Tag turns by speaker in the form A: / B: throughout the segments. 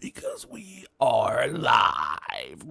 A: because we are live.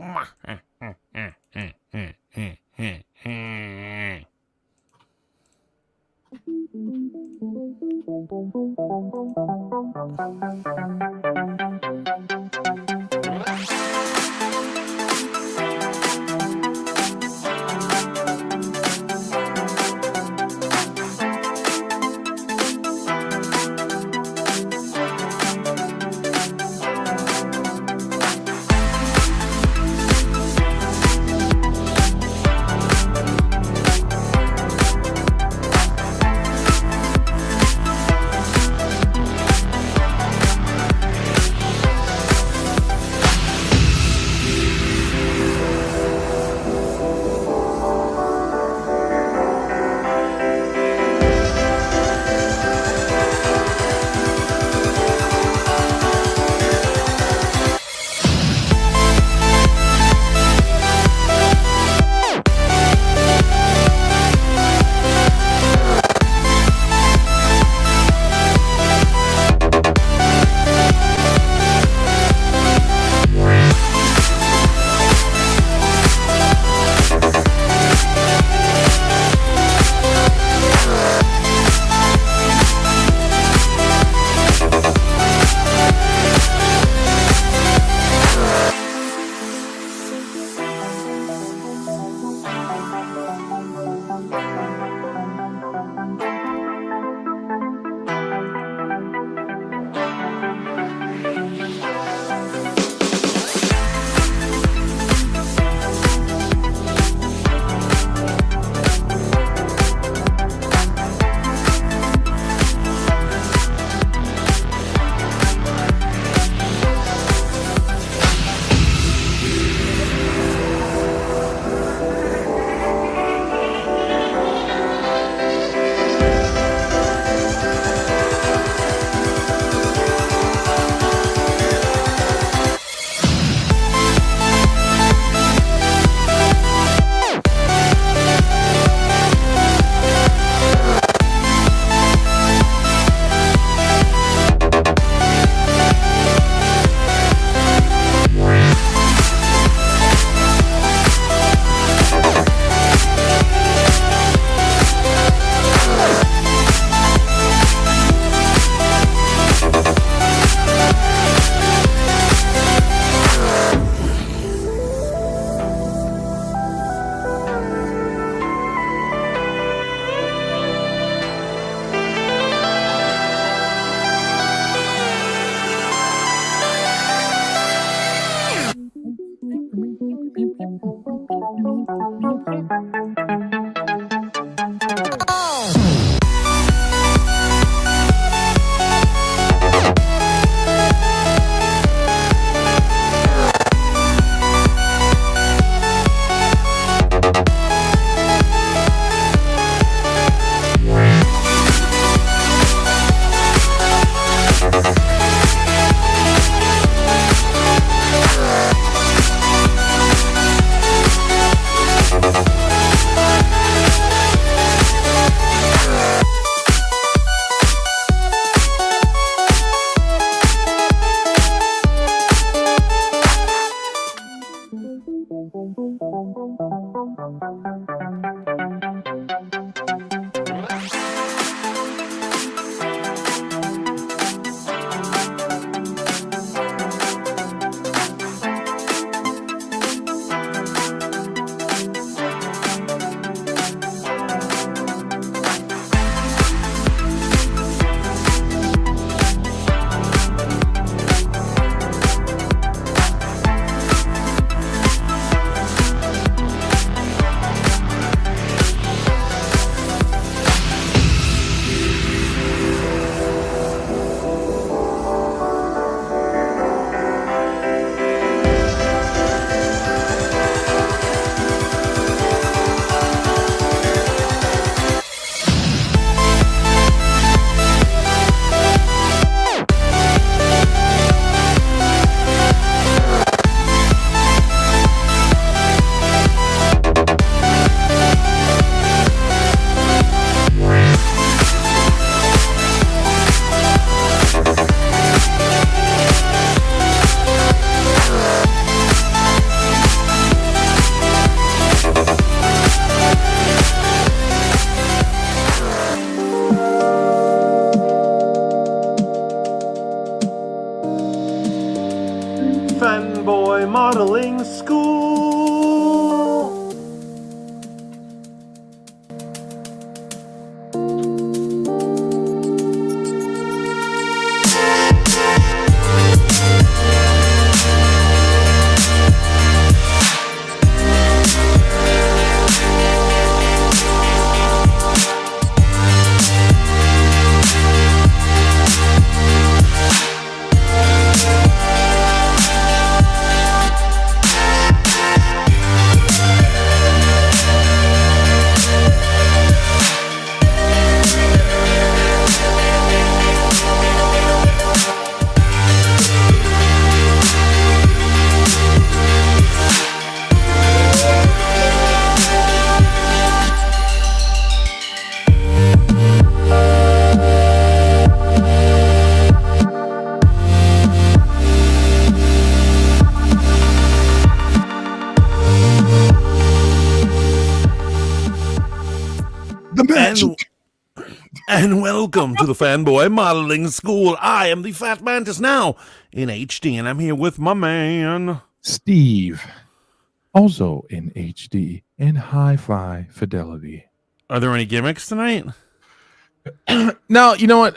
B: Fanboy Modeling School.
A: And welcome to the Fanboy Modeling School. I am the Fat Mantis now in HD, and I'm here with my man
C: Steve, also in HD and hi-fi fidelity.
A: Are there any gimmicks tonight?
C: No, you know what?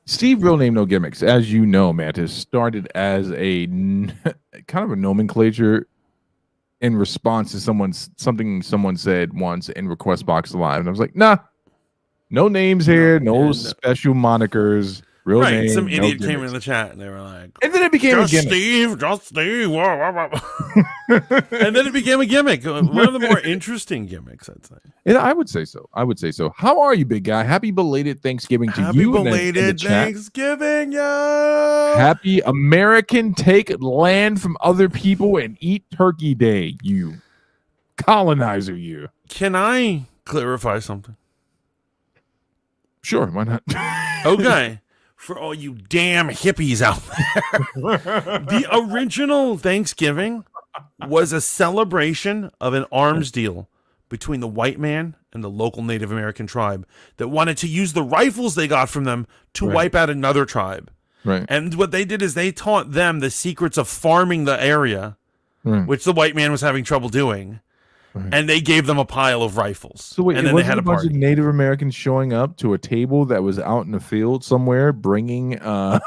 C: Steve, real name, no gimmicks. As you know, Mantis started as a kind of a nomenclature in response to something someone said once in Request Box Live, and I was like, nah, no names here, no special monikers. Real name,
A: some idiot
C: no
A: came in the chat and they were like,
C: and then it became a gimmick.
A: Just Steve. And then it became a gimmick. One of the more interesting gimmicks, I'd say.
C: And I would say so. How are you, big guy? Happy belated Thanksgiving to you.
A: Happy belated Thanksgiving, yo.
C: Happy American take land from other people and eat turkey day, you colonizer, you.
A: Can I clarify something?
C: Sure, why not?
A: Okay. For all you damn hippies out there, the original Thanksgiving was a celebration of an arms deal between the white man and the local Native American tribe that wanted to use the rifles they got from them to wipe out another tribe.
C: Right.
A: And what they did is they taught them the secrets of farming the area, which the white man was having trouble doing. Right. And they gave them a pile of rifles.
C: So wait,
A: and then they had a
C: bunch
A: party.
C: of Native Americans showing up to a table that was out in the field somewhere, bringing
A: no,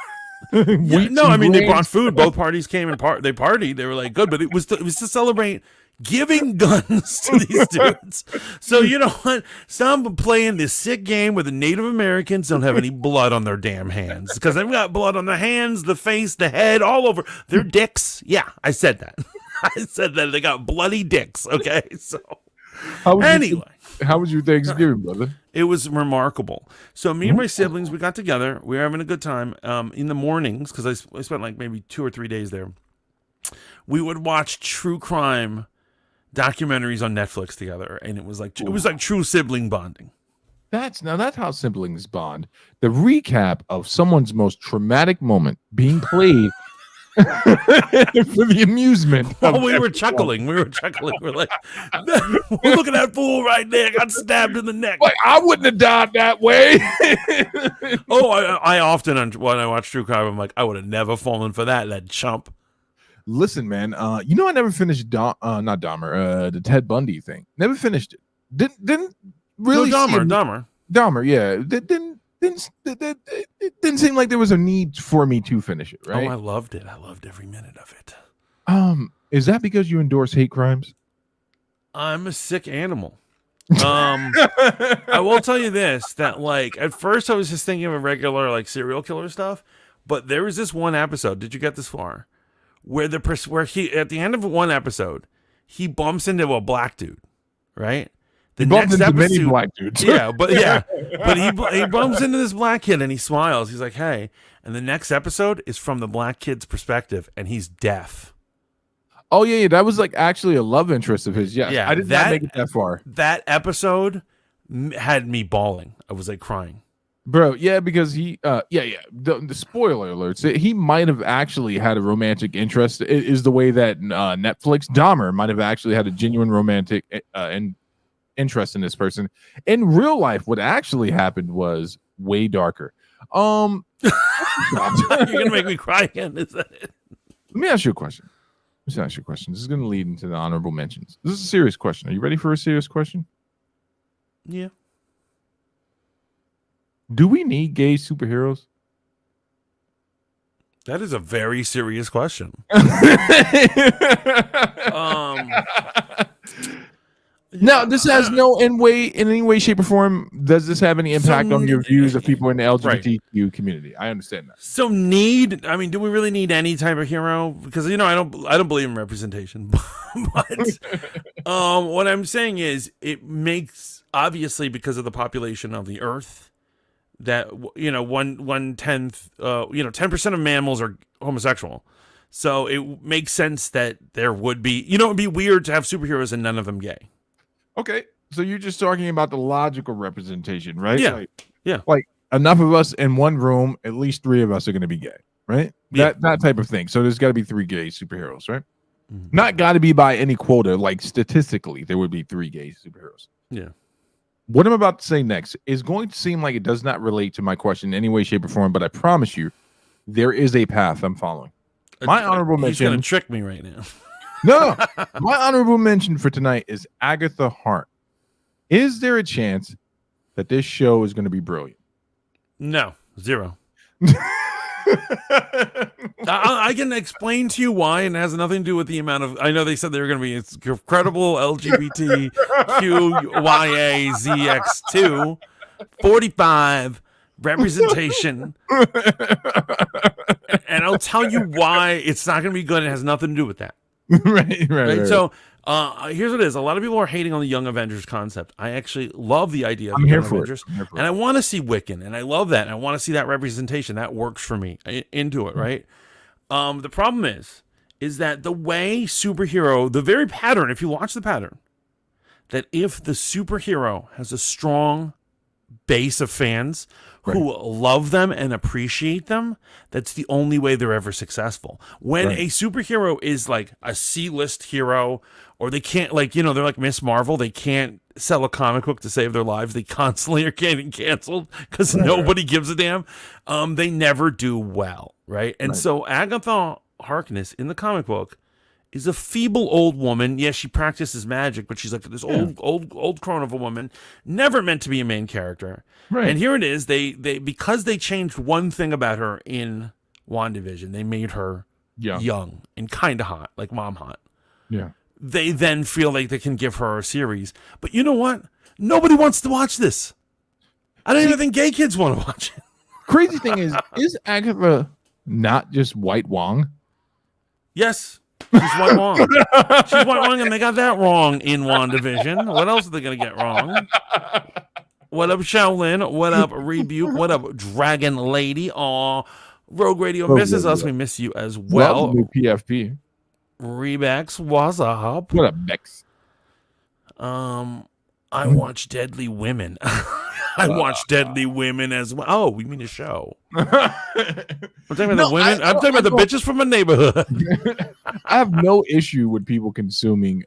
A: I mean they brought food. Both parties came and they partied. They were like good, but it was to celebrate giving guns to these dudes. So you know what? Some playing this sick game where the Native Americans don't have any blood on their damn hands because they've got blood on the hands, the face, the head, all over their dicks. Yeah, I said that. I said that they got bloody dicks. Okay, so anyway,
C: how was your Thanksgiving, brother?
A: It was remarkable. So me and my siblings, we got together. We were having a good time. In the mornings, because I spent like maybe 2 or 3 days there. We would watch true crime documentaries on Netflix together, and it was like true sibling bonding.
C: That's how siblings bond. The recap of someone's most traumatic moment being played. For the amusement.
A: Oh, we were chuckling. We're like, look at that fool right there. Got stabbed in the neck.
C: Like, I wouldn't have died that way.
A: I often, when I watch true crime, I'm like, I would have never fallen for that chump.
C: Listen, man. I never finished not Dahmer, the Ted Bundy thing. Never finished it. Didn't really.
A: No, Dahmer.
C: Yeah. It didn't seem like there was a need for me to finish it, right?
A: Oh, I loved it. I loved every minute of it.
C: Is that because you endorse hate crimes?
A: I'm a sick animal. I will tell you this, that like at first I was just thinking of a regular like serial killer stuff, but there was this one episode, did you get this far? Where he at the end of one episode, he bumps into a black dude, right?
C: He bumped into many black dudes.
A: but he bumps into this black kid and he smiles. He's like, "Hey," and the next episode is from the black kid's perspective, and he's deaf.
C: Oh yeah, that was like actually a love interest of his. Yes. Yeah, I did not make it that far.
A: That episode had me bawling. I was like crying,
C: bro. Yeah, because he, The spoiler alerts. He might have actually had a romantic interest. Is the way that Netflix Dahmer might have actually had a genuine romantic interest in this person. In real life, what actually happened was way darker.
A: You're gonna make me cry again. Is that it?
C: Let me ask you a question. This is going to lead into the honorable mentions. This is a serious question. Are you ready for a serious question?
A: Yeah.
C: Do we need gay superheroes?
A: That is a very serious question.
C: Now, this has no in any way, shape, or form. Does this have any impact on your views of people in the LGBTQ community? I understand that.
A: So do we really need any type of hero? Because I don't believe in representation. But what I'm saying is, it makes, obviously, because of the population of the Earth, that 10% of mammals are homosexual. So it makes sense that there would be, it'd be weird to have superheroes and none of them gay.
C: Okay, so you're just talking about the logical representation, right?
A: Yeah, yeah.
C: Like enough of us in one room, at least 3 of us are going to be gay, right?
A: Yeah.
C: That type of thing. So there's got to be 3 gay superheroes, right?
A: Mm-hmm.
C: Not got to be by any quota. Like statistically, there would be 3 gay superheroes.
A: Yeah.
C: What I'm about to say next is going to seem like it does not relate to my question in any way, shape, or form, but I promise you, there is a path I'm following. My honorable mention.
A: He's going to trick me right now.
C: No. My honorable mention for tonight is Agatha Hart. Is there a chance that this show is going to be brilliant?
A: No, 0. I can explain to you why, and it has nothing to do with the amount of. I know they said they were going to be incredible LGBTQYAZX2 45 representation, and I'll tell you why it's not going to be good. It has nothing to do with that. Right. So here's what it is. A lot of people are hating on the Young Avengers concept. I actually love the idea of the Young Avengers. And I want to see Wiccan, and I love that. And I want to see that representation. That works for me. Into it, right? The problem is that the way superhero, the very pattern, if you watch the pattern, that if the superhero has a strong base of fans who love them and appreciate them, that's the only way they're ever successful. When a superhero is like a C-list hero, or they can't, like, they're like Miss Marvel, they can't sell a comic book to save their lives, they constantly are getting canceled because nobody gives a damn, they never do well, right? And so Agatha Harkness in the comic book is a feeble old woman. Yes, she practices magic, but she's like this old crone of a woman, never meant to be a main character. Right. And here it is. They because they changed one thing about her in WandaVision, they made her young and kind of hot, like mom hot. Yeah. They then feel like they can give her a series. But you know what? Nobody wants to watch this. I don't even think gay kids want to watch it.
C: Crazy thing is Agatha not just White Wong?
A: Yes. She's White Wong. She's White Wong, and they got that wrong in WandaVision. What else are they going to get wrong? What up, Shaolin? What up, Rebuke? What up, Dragon Lady? Aw, Rogue Radio misses us. We miss you as well.
C: PFP.
A: Rebex, what's up?
C: What up, Bex?
A: I watch Deadly Women. I watch Deadly Women as well. Oh, we mean a show. I'm talking about the women. I'm talking about the bitches from my neighborhood.
C: I have no issue with people consuming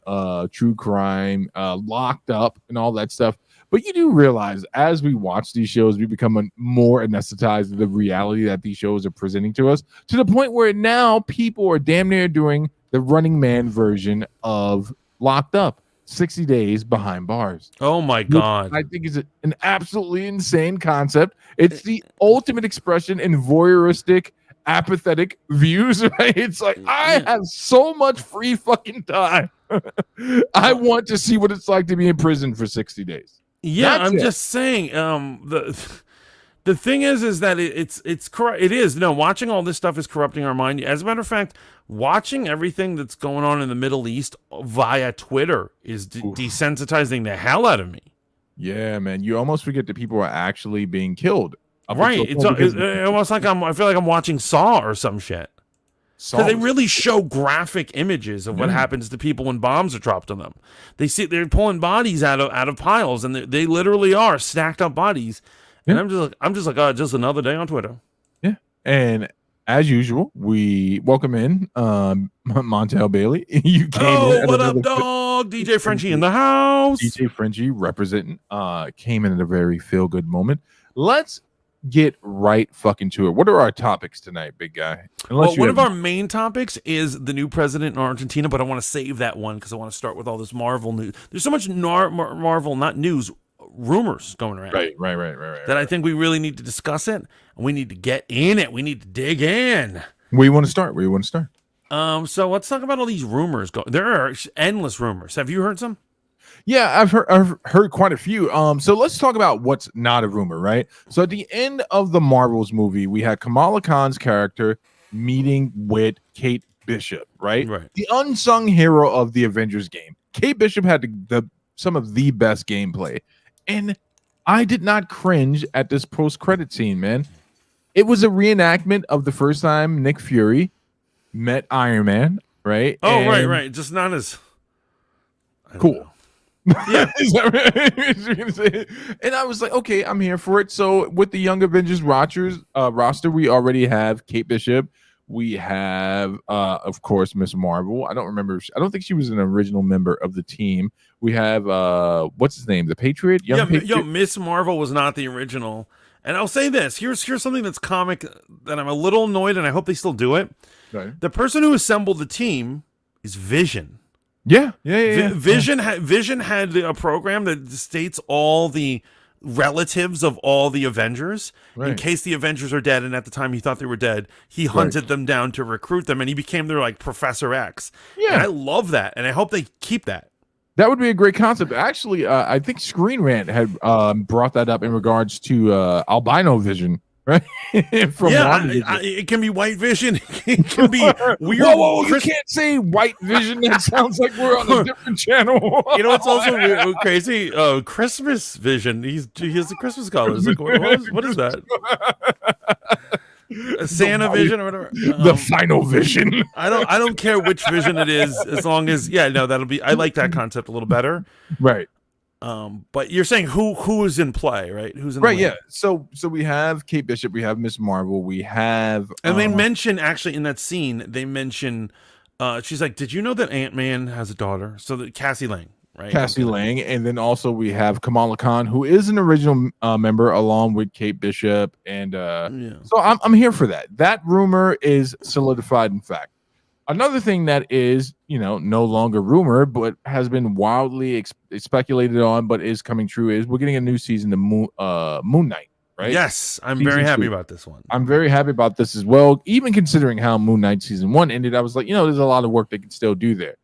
C: true crime, Locked Up, and all that stuff. But you do realize, as we watch these shows, we become more anesthetized with the reality that these shows are presenting to us, to the point where now people are damn near doing the Running Man version of Locked Up. 60 days behind bars.
A: Oh my God.
C: I think is an absolutely insane concept. It's the ultimate expression in voyeuristic, apathetic views, right? It's like, I have so much free fucking time. I want to see what it's like to be in prison for 60 days.
A: Yeah, I'm just saying, the thing is that it's corrupt. It is. No, watching all this stuff is corrupting our mind. As a matter of fact, watching everything that's going on in the Middle East via Twitter is desensitizing the hell out of me. Yeah,
C: man. You almost forget that people are actually being killed.
A: Right. It's almost like I feel like I'm watching Saw or some shit. Because they really show graphic images of what happens to people when bombs are dropped on them. They're pulling bodies out of piles, and they literally are stacked up bodies. And I'm just like, oh, just another day on Twitter.
C: Yeah. And as usual, we welcome in Montel Bailey. You came
A: what up, dog? DJ Frenchie in the house.
C: DJ Frenchie representing came in at a very feel-good moment. Let's get right fucking to it. What are our topics tonight, big guy?
A: Well, one of our main topics is the new president in Argentina, but I want to save that one because I want to start with all this Marvel news. There's so much Marvel, not news, rumors going around.
C: Right.
A: That I think we really need to discuss it, and we need to get in it. We need to dig in.
C: Where you want to start?
A: So let's talk about all these rumors. There are endless rumors. Have you heard some?
C: Yeah, I've heard quite a few. So let's talk about what's not a rumor, right? So at the end of the Marvels movie, we had Kamala Khan's character meeting with Kate Bishop, right? The unsung hero of the Avengers game. Kate Bishop had some of the best gameplay, and I did not cringe at this post-credit scene, man. It was a reenactment of the first time Nick Fury met Iron Man, right?
A: Oh, right. Just not as
C: cool.
A: Yeah.
C: And I was like, okay, I'm here for it. So with the Young Avengers roster, we already have Kate Bishop. We have, of course, Miss Marvel. I don't think she was an original member of the team. We have, what's his name? The Patriot?
A: Patriot? Miss Marvel was not the original. And I'll say this. Here's something that's comic that I'm a little annoyed, and I hope they still do it.
C: Right.
A: The person who assembled the team is Vision.
C: Yeah.
A: Vision had a program that states all the relatives of all the Avengers in case the Avengers are dead, and at the time he thought they were dead, he hunted them down to recruit them, and he became their like Professor X. Yeah, and I love that, and I hope they keep that.
C: That would be a great concept. Actually, I think Screen Rant had brought that up in regards to albino Vision. Right?
A: It can be White Vision. It can be weird.
C: Whoa, you can't say White Vision. That sounds like we're on a different channel.
A: You know what's also weird, crazy? Christmas Vision. He has the Christmas colors. Like, what is that? A Santa Vision or whatever.
C: The final Vision.
A: I don't care which Vision it is, as long as that'll be. I like that concept a little better.
C: Right.
A: But you're saying who is in play, right? Who's in
C: yeah. So we have Kate Bishop, we have Miss Marvel, we have,
A: and they mention actually in that scene, they mention, she's like, "Did you know that Ant-Man has a daughter?" So that Cassie Lang, right?
C: Cassie Lang, and then also we have Kamala Khan, who is an original member, along with Kate Bishop, and so I'm here for that. That rumor is solidified in fact. Another thing that is, no longer rumor, but has been wildly speculated on, but is coming true, is we're getting a new season of Moon Knight, right?
A: Yes, I'm very happy about this one.
C: I'm very happy about this as well. Even considering how Moon Knight season 1 ended, I was like, there's a lot of work they can still do there.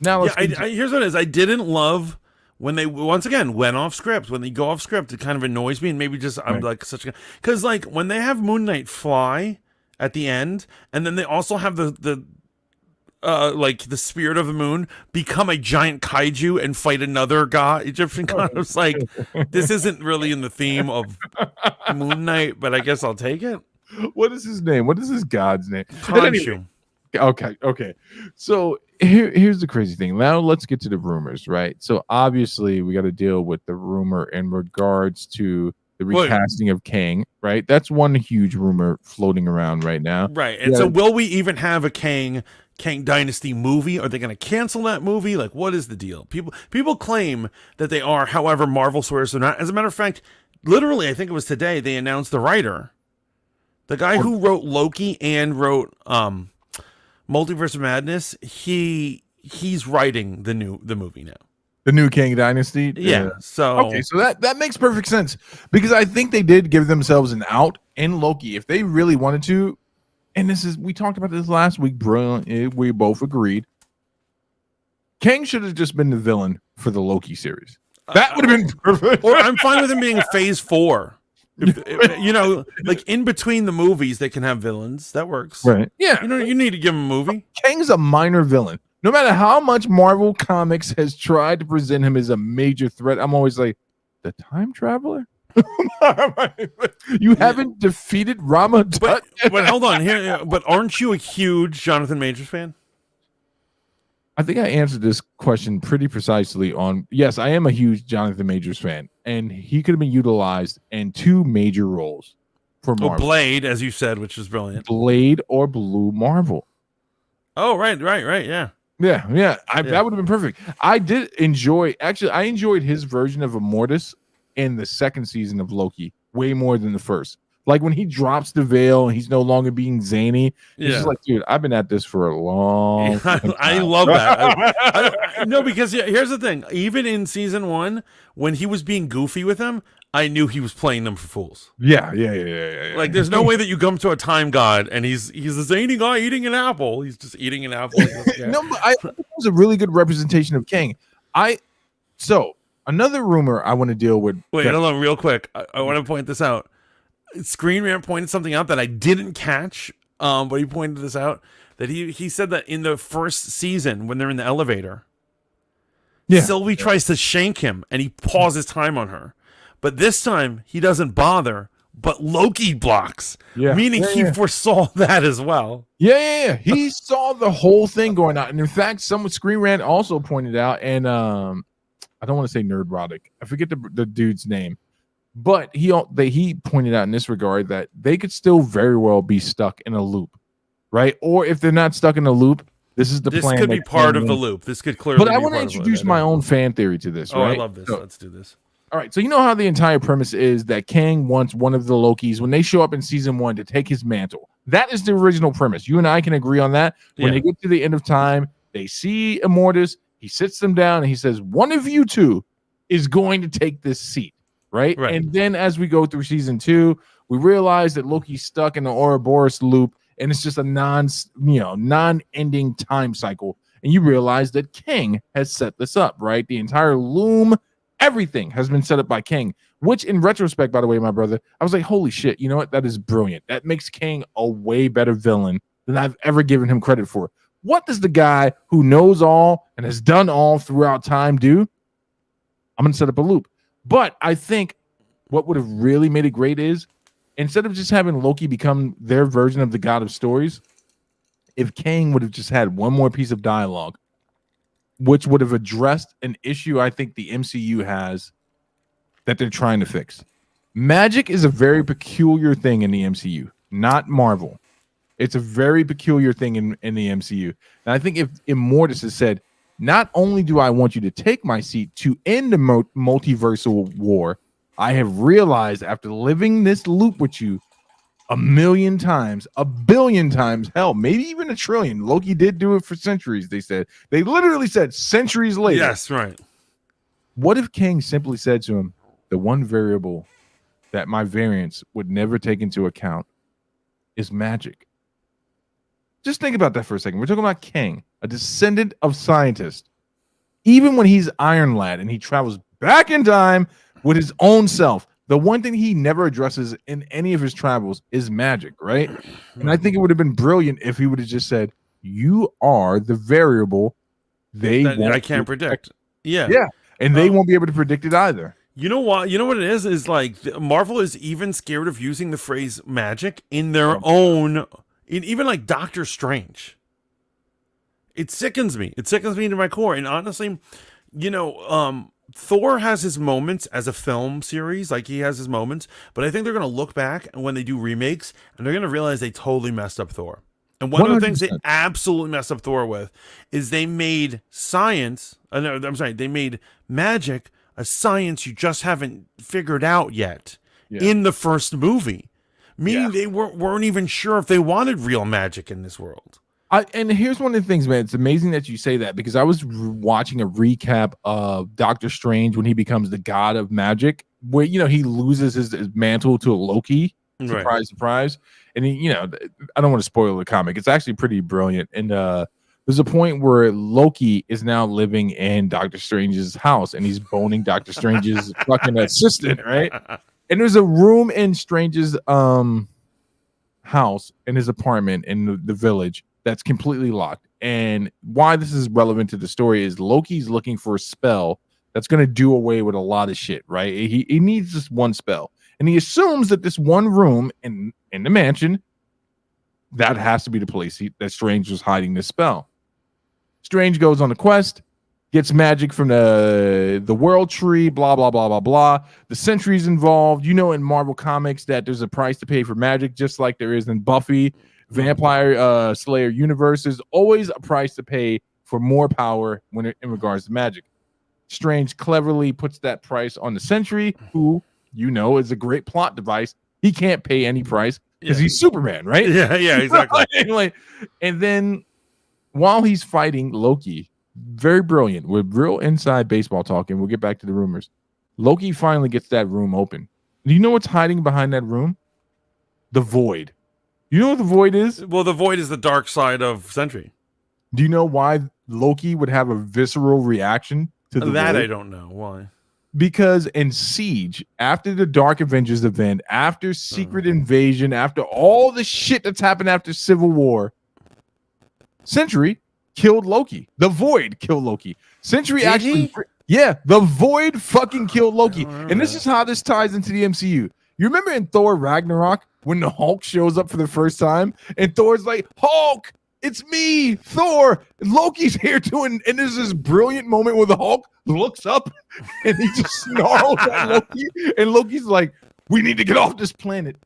C: Now,
A: here's what it is. I didn't love when they once again went off script. When they go off script, it kind of annoys me, and maybe just I'm like because like when they have Moon Knight fly at the end, and then they also have the like the spirit of the moon become a giant kaiju and fight another Egyptian god. I was like, this isn't really in the theme of Moon Knight, but I guess I'll take it.
C: What is his name? What is his god's name?
A: Khonshu.
C: Okay. So here's the crazy thing. Now let's get to the rumors, right? So obviously we got to deal with the rumor in regards to the recasting of Kang, right? That's one huge rumor floating around right now.
A: Right. And so will we even have a Kang Dynasty movie? Are they going to cancel that movie? Like, what is the deal? People claim that they are, however, Marvel swears they're not. As a matter of fact, literally, I think it was today, they announced the writer. The guy who wrote Loki and wrote Multiverse of Madness, he's writing the movie now.
C: The new Kang Dynasty?
A: Yeah. So
C: okay, so that makes perfect sense, because I think they did give themselves an out in Loki. If they really wanted to, and we talked about this last week, brilliant. We both agreed. Kang should have just been the villain for the Loki series. That would have been perfect.
A: Or I'm fine with him being Phase 4. If, like in between the movies, they can have villains. That works.
C: Right. Yeah.
A: You need to give him a movie.
C: Kang's a minor villain. No matter how much Marvel Comics has tried to present him as a major threat, I'm always like, the time traveler? You haven't defeated Rama Tut?
A: But hold on here. But aren't you a huge Jonathan Majors fan?
C: I think I answered this question pretty precisely on, yes, I am a huge Jonathan Majors fan, and he could have been utilized in 2 major roles for Marvel.
A: Blade, as you said, which is brilliant.
C: Blade or Blue Marvel.
A: Oh, right, yeah.
C: Yeah. That would have been perfect. I enjoyed his version of Immortus in the second season of Loki way more than the first. Like when he drops the veil and he's no longer being zany. He's just like, dude, I've been at this for a long time.
A: I love that. No, because here's the thing. Even in season 1, when he was being goofy with them, I knew he was playing them for fools.
C: Yeah.
A: Like, there's no way that you come to a time god and he's a zany guy eating an apple. He's just eating an apple.
C: No, but I think it was a really good representation of King. So another rumor I want to deal with.
A: Wait, hold on, real quick. I want to point this out. Screen Rant pointed something out that I didn't catch, but he pointed this out, that he said that in the first season when they're in the elevator, Sylvie tries to shank him and he pauses time on her, but this time he doesn't bother, but Loki blocks, meaning he foresaw that as well.
C: Yeah. He saw the whole thing going on, and in fact, someone Screen Rant also pointed out, and I don't want to say Nerdrotic, I forget the dude's name. But he pointed out in this regard that they could still very well be stuck in a loop, right? Or if they're not stuck in a loop, this is the plan.
A: This could be part of the loop. This could clearly.
C: But I want to introduce my own fan theory to this. Right?
A: I love this. Let's do this.
C: All right. So you know how the entire premise is that Kang wants one of the Lokis when they show up in season 1 to take his mantle. That is the original premise. You and I can agree on that. When they get to the end of time, they see Immortus. He sits them down and he says, "One of you two is going to take this seat." Right. And then as we go through season 2, we realize that Loki's stuck in the Ouroboros loop, and it's just a non-ending time cycle. And you realize that King has set this up, right? The entire loom, everything has been set up by King, which in retrospect, by the way, my brother, I was like, holy shit, you know what? That is brilliant. That makes King a way better villain than I've ever given him credit for. What does the guy who knows all and has done all throughout time do? I'm going to set up a loop. But I think what would have really made it great is, instead of just having Loki become their version of the God of Stories, if Kang would have just had one more piece of dialogue, which would have addressed an issue I think the MCU has that they're trying to fix. Magic is a very peculiar thing in the MCU, not Marvel. It's a very peculiar thing in the MCU. And I think if Immortus has said, not only do I want you to take my seat to end the multiversal war, I have realized after living this loop with you 1,000,000 times, 1,000,000,000 times, hell, maybe even 1,000,000,000,000. Loki did do it for centuries, they said. They literally said centuries later.
A: Yes, right.
C: What if King simply said to him, the one variable that my variants would never take into account is magic? Just think about that for a second. We're talking about King, a descendant of scientists. Even when he's Iron Lad and he travels back in time with his own self, the one thing he never addresses in any of his travels is magic, right? And I think it would have been brilliant if he would have just said, you are the variable
A: I can't predict. Yeah.
C: And they won't be able to predict it either.
A: You know what? You know what it is? Is like Marvel is even scared of using the phrase magic in their own... Even like Doctor Strange, it sickens me. It sickens me to my core. And honestly, Thor has his moments as a film series. Like, he has his moments. But I think they're going to look back and when they do remakes, and they're going to realize they totally messed up Thor. And one 100%. Of the things they absolutely messed up Thor with is they made they made magic a science you just haven't figured out yet in the first movie. Meaning they weren't even sure if they wanted real magic in this world.
C: And here's one of the things, man. It's amazing that you say that, because I was watching a recap of Doctor Strange when he becomes the god of magic, where, he loses his mantle to Loki. Surprise, surprise. And I don't want to spoil the comic. It's actually pretty brilliant. And there's a point where Loki is now living in Doctor Strange's house, and he's boning Doctor Strange's fucking assistant, right? And there's a room in Strange's house, in his apartment in the village, that's completely locked. And why this is relevant to the story is Loki's looking for a spell that's going to do away with a lot of shit, right? He needs this one spell. And he assumes that this one room in the mansion, that has to be the place that Strange was hiding this spell. Strange goes on a quest, gets magic from the world tree, blah, blah, blah, blah, blah. The Sentry's involved. In Marvel Comics that there's a price to pay for magic, just like there is in Buffy. Vampire Slayer universe. There's always a price to pay for more power in regards to magic. Strange cleverly puts that price on the Sentry, who, is a great plot device. He can't pay any price because he's Superman, right?
A: Yeah, exactly.
C: And then while he's fighting Loki, very brilliant with real inside baseball talk, and we'll get back to the rumors. Loki finally gets that room open. Do you know what's hiding behind that room? The Void. You know what the Void is?
A: Well, the Void is the dark side of Sentry.
C: Do you know why Loki would have a visceral reaction to the
A: that?
C: Void?
A: I don't know why.
C: Because in Siege, after the Dark Avengers event, after Secret Invasion, after all the shit that's happened after Civil War, Sentry killed Loki. The Void killed Loki. Sentry
A: Did
C: actually,
A: he?
C: yeah, the Void fucking killed Loki. And this is how this ties into the MCU. You remember in Thor Ragnarok when the Hulk shows up for the first time, and Thor's like, Hulk, it's me, Thor. And Loki's here too, and there's this brilliant moment where the Hulk looks up and he just snarls at Loki, and Loki's like, we need to get off this planet.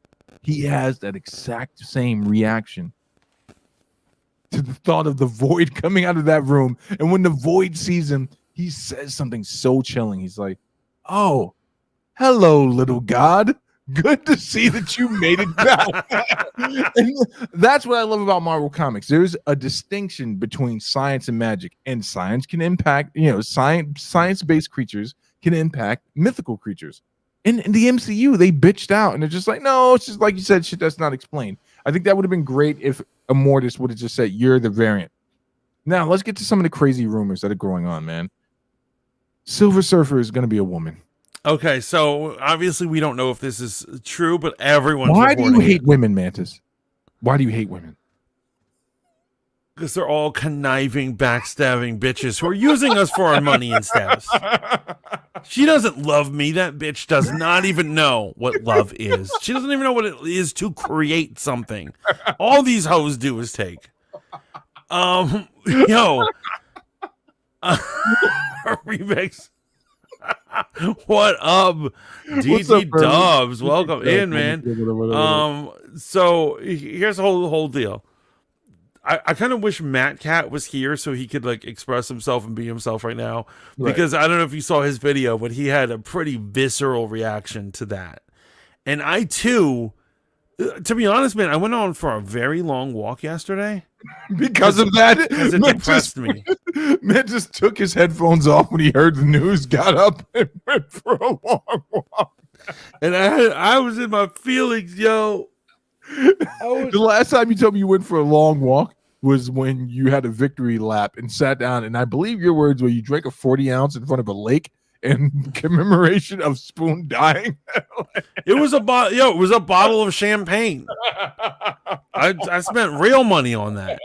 C: He has that exact same reaction to the thought of the Void coming out of that room. And when the Void sees him, he says something so chilling. He's like, oh, hello, little god. Good to see that you made it back. And that's what I love about Marvel Comics. There's a distinction between science and magic, and science can impact, science-based creatures can impact mythical creatures. In the MCU, they bitched out, and they're just like, no, it's just like you said, shit that's not explained. I think that would have been great if Immortus would have just said, you're the variant. Now, let's get to some of the crazy rumors that are going on, man. Silver Surfer is going to be a woman.
A: Okay, so obviously we don't know if this is true, but everyone's
C: Why do you
A: reporting
C: hate women, Mantis? Why do you hate women?
A: Because they're all conniving, backstabbing bitches who are using us for our money and status. She doesn't love me. That bitch does not even know what love is. She doesn't even know what it is to create something. All these hoes do is take. Remix. What up, DT Dubs? Welcome in, man. So here's the whole deal. I kind of wish Matt Cat was here so he could like express himself and be himself right now, because I don't know if you saw his video, but he had a pretty visceral reaction to that. And I too, to be honest, man, I went on for a very long walk yesterday
C: because of that.
A: Because it depressed me.
C: Man just took his headphones off when he heard the news, got up and went for a long walk.
A: And I was in my feelings, yo.
C: The last time you told me you went for a long walk was when you had a victory lap and sat down, and I believe your words were you drank a 40 ounce in front of a lake in commemoration of Spoon dying.
A: It was a bottle of champagne. I spent real money on that.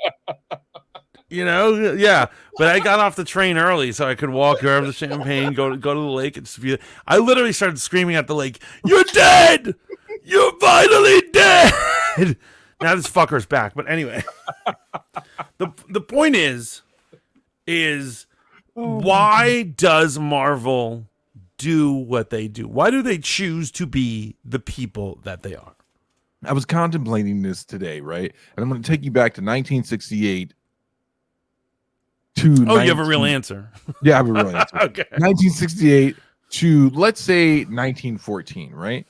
A: Yeah. But I got off the train early so I could walk, grab the champagne, go to the lake, and just I literally started screaming at the lake, "You're dead! You're finally dead!" Now this fucker's back. But anyway, the point is why does Marvel do what they do? Why do they choose to be the people that they are?
C: I was contemplating this today, right? And I'm going to take you back to 1968.
A: You have a real answer.
C: Yeah, I have a real answer.
A: Okay.
C: 1968 to, let's say, 1914, right?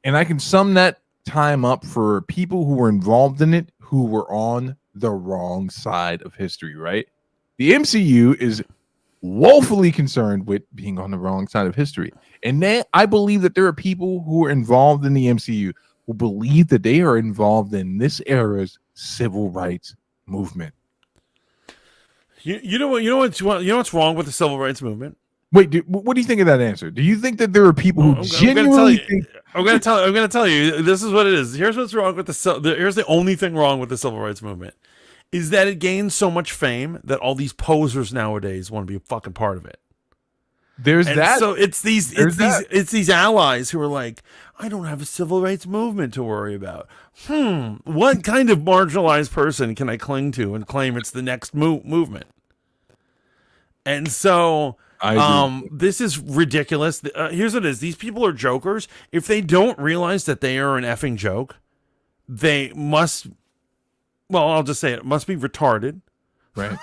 C: And I can sum that time up for people who were involved in it who were on the wrong side of history, right? The MCU is woefully concerned with being on the wrong side of history. And then I believe that there are people who are involved in the MCU who believe that they are involved in this era's civil rights movement.
A: You know what's wrong with the civil rights movement?
C: Wait, what do you think of that answer? Do you think that there are people who genuinely think?
A: I'm going to tell you. This is what it is. Here's what's wrong with here's the only thing wrong with the civil rights movement is that it gains so much fame that all these posers nowadays want to be a fucking part of it. So it's these allies who are like, I don't have a civil rights movement to worry about. What kind of marginalized person can I cling to and claim it's the next movement? And so this is ridiculous. Here's what it is. These people are jokers. If they don't realize that they are an effing joke, they must, well, I'll just say it must be retarded.
C: Right.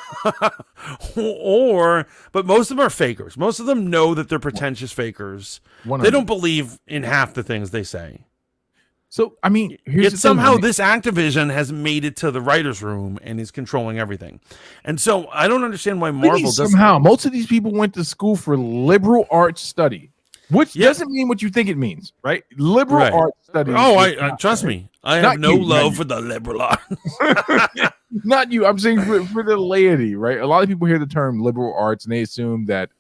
A: But most of them are fakers. Most of them know that they're pretentious fakers.
C: 100.
A: They don't believe in half the things they say.
C: So I mean, here's
A: Yet
C: the
A: somehow
C: thing,
A: this Activision has made it to the writers' room and is controlling everything. And so I don't understand why Marvel doesn't.
C: Somehow, most of these people went to school for liberal arts study, which doesn't mean what you think it means, right? Liberal arts study.
A: Oh, I trust me. I have no love for the liberal arts.
C: Not you. I'm saying for the laity, right? A lot of people hear the term liberal arts and they assume that,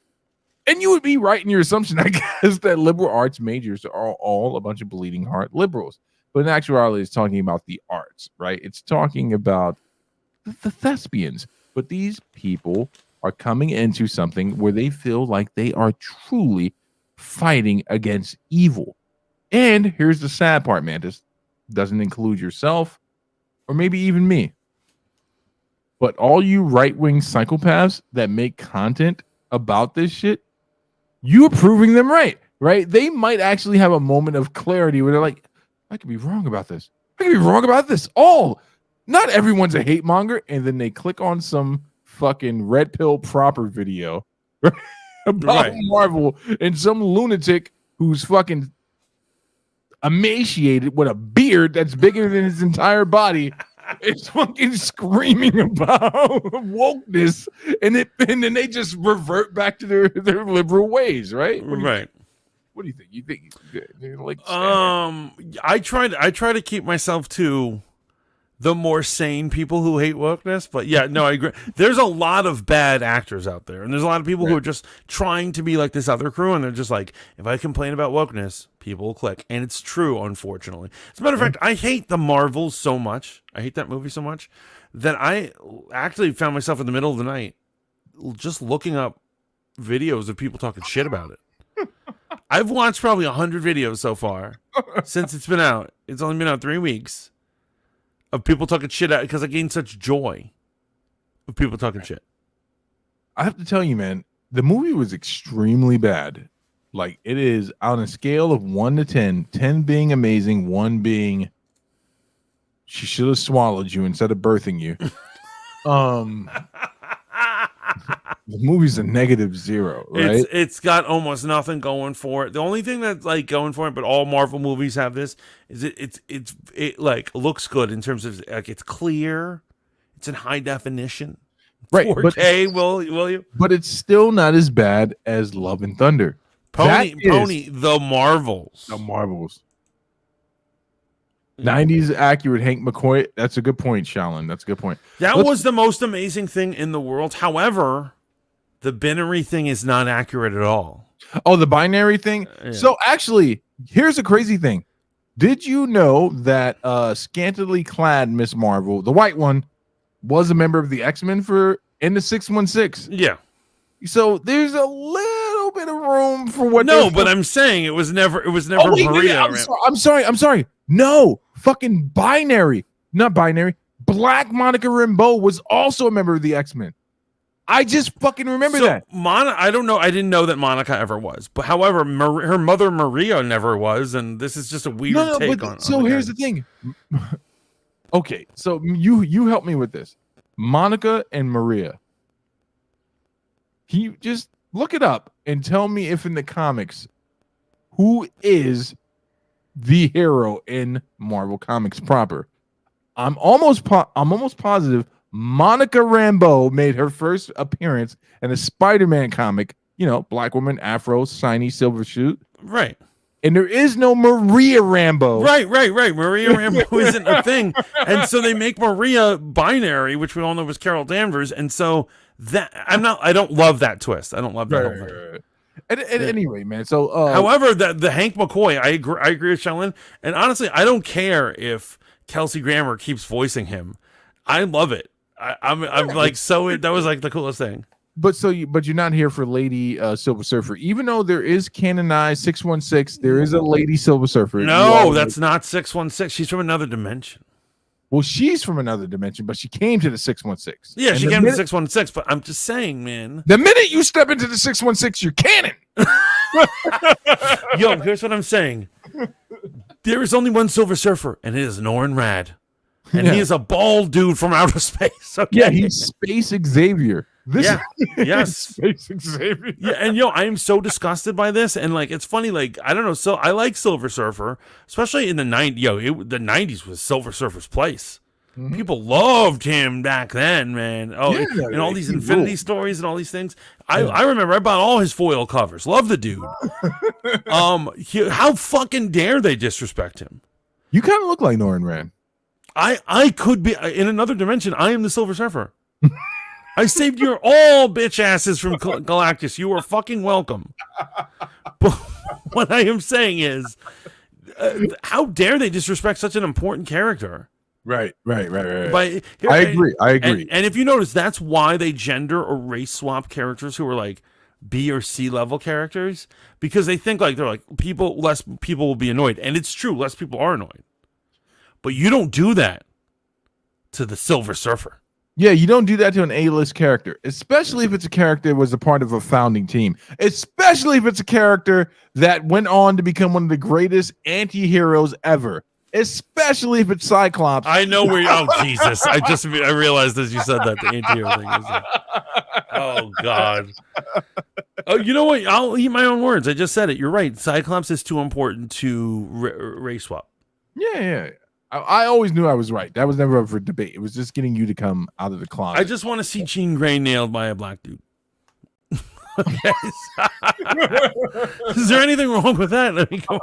C: and you would be right in your assumption, I guess, that liberal arts majors are all a bunch of bleeding heart liberals. But in actuality, it's talking about the arts, right? It's talking about the thespians. But these people are coming into something where they feel like they are truly fighting against evil. And here's the sad part, man. This doesn't include yourself or maybe even me. But all you right-wing psychopaths that make content about this shit, you are proving them right? They might actually have a moment of clarity where they're like, I could be wrong about this. I could be wrong about this. Not everyone's a hate monger. And then they click on some fucking red pill proper video about Marvel and some lunatic who's fucking emaciated with a beard that's bigger than his entire body is fucking screaming about wokeness, and then they just revert back to their liberal ways, right? What do you think? You think like
A: I try to keep myself to the more sane people who hate wokeness, but yeah, no, I agree. There's a lot of bad actors out there, and there's a lot of people who are just trying to be like this other crew, and they're just like, if I complain about wokeness, people will click. And it's true, unfortunately. As a matter of fact, I hate the Marvels so much. I hate that movie so much that I actually found myself in the middle of the night just looking up videos of people talking shit about it. I've watched probably 100 videos so far since it's been out. It's only been out 3 weeks of people talking shit out because I gained such joy of people talking shit.
C: I have to tell you, man, the movie was extremely bad. Like, it is on a scale of 1 to 10, 10 being amazing, 1 being she should have swallowed you instead of birthing you. The movie's a -0, right?
A: It's got almost nothing going for it. The only thing that's like going for it, but all Marvel movies have this, is it like looks good in terms of like it's clear, it's in high definition,
C: right?
A: 4K, will you?
C: But it's still not as bad as Love and Thunder.
A: The Marvels.
C: 90s accurate Hank McCoy. That's a good point, Shalin. That's a good point.
A: That was the most amazing thing in the world. However, the binary thing is not accurate at all.
C: Oh, the binary thing? Yeah. So actually, here's a crazy thing. Did you know that scantily clad Miss Marvel, the white one, was a member of the X-Men in the 616?
A: Yeah.
C: So there's a little bit of room for what.
A: No, but I'm saying it was never Maria.
C: I'm sorry. No, fucking binary, not binary. Black Monica Rambeau was also a member of the X-Men. I just fucking remember that.
A: I don't know. I didn't know that Monica ever was. But however, her mother Maria never was, and this is just a weird take on.
C: So here's the thing. Okay, so you help me with this. Monica and Maria. Can you just look it up and tell me if in the comics who is the hero in Marvel Comics proper? I'm almost positive Monica Rambeau made her first appearance in a Spider-Man comic. You know, black woman, afro, shiny silver suit.
A: Right.
C: And there is no Maria Rambeau.
A: Right. Maria Rambeau isn't a thing. And so they make Maria binary, which we all know was Carol Danvers. And so I don't love that twist. I don't love that whole thing.
C: At any rate, man. So,
A: however, the Hank McCoy, I agree with Sheldon. And honestly, I don't care if Kelsey Grammer keeps voicing him. I love it. I'm like that was like the coolest thing.
C: But you're not here for Lady Silver Surfer, even though there is canonized 616. There is a Lady Silver Surfer.
A: No, that's not 616. She's from another dimension.
C: Well, she's from another dimension, but she came to the 616.
A: Yeah, she came to the 616. But I'm just saying, man.
C: The minute you step into the 616, you're canon.
A: Yo, here's what I'm saying. There is only one Silver Surfer, and it is Norrin Rad. And he is a bald dude from outer space. Okay?
C: Yeah, he's Space Xavier. This
A: Yeah.
C: is
A: Yes.
C: Space Xavier.
A: Yeah, and I am so disgusted by this, and like it's funny, like I don't know, so I like Silver Surfer, especially in the the 90s was Silver Surfer's place.
C: Mhm.
A: People loved him back then, man. Oh,
C: Yeah,
A: and all these
C: he
A: Infinity
C: ruled.
A: stories and all these things. I remember I bought all his foil covers. Love the dude. How fucking dare they disrespect him?
C: You kind of look like Norrin Rand.
A: I could be in another dimension. I am the Silver Surfer. I saved your all bitch asses from Galactus. You are fucking welcome. But what I am saying is, how dare they disrespect such an important character?
C: Right.
A: I
C: agree.
A: And if you notice, that's why they gender or race swap characters who are like B or C level characters, because they think like they're like less people will be annoyed, and it's true, less people are annoyed. But you don't do that to the Silver Surfer.
C: Yeah, you don't do that to an A-list character, especially if it's a character that was a part of a founding team, especially if it's a character that went on to become one of the greatest anti-heroes ever, especially if it's Cyclops.
A: I know where oh Jesus. I realized as you said that the anti-hero thing is oh God. Oh, you know what? I'll eat my own words. I just said it. You're right. Cyclops is too important to race swap.
C: Yeah. I always knew I was right. That was never up for debate. It was just getting you to come out of the closet.
A: I just want to see Jean Grey nailed by a black dude. Is there anything wrong with that? Let me go.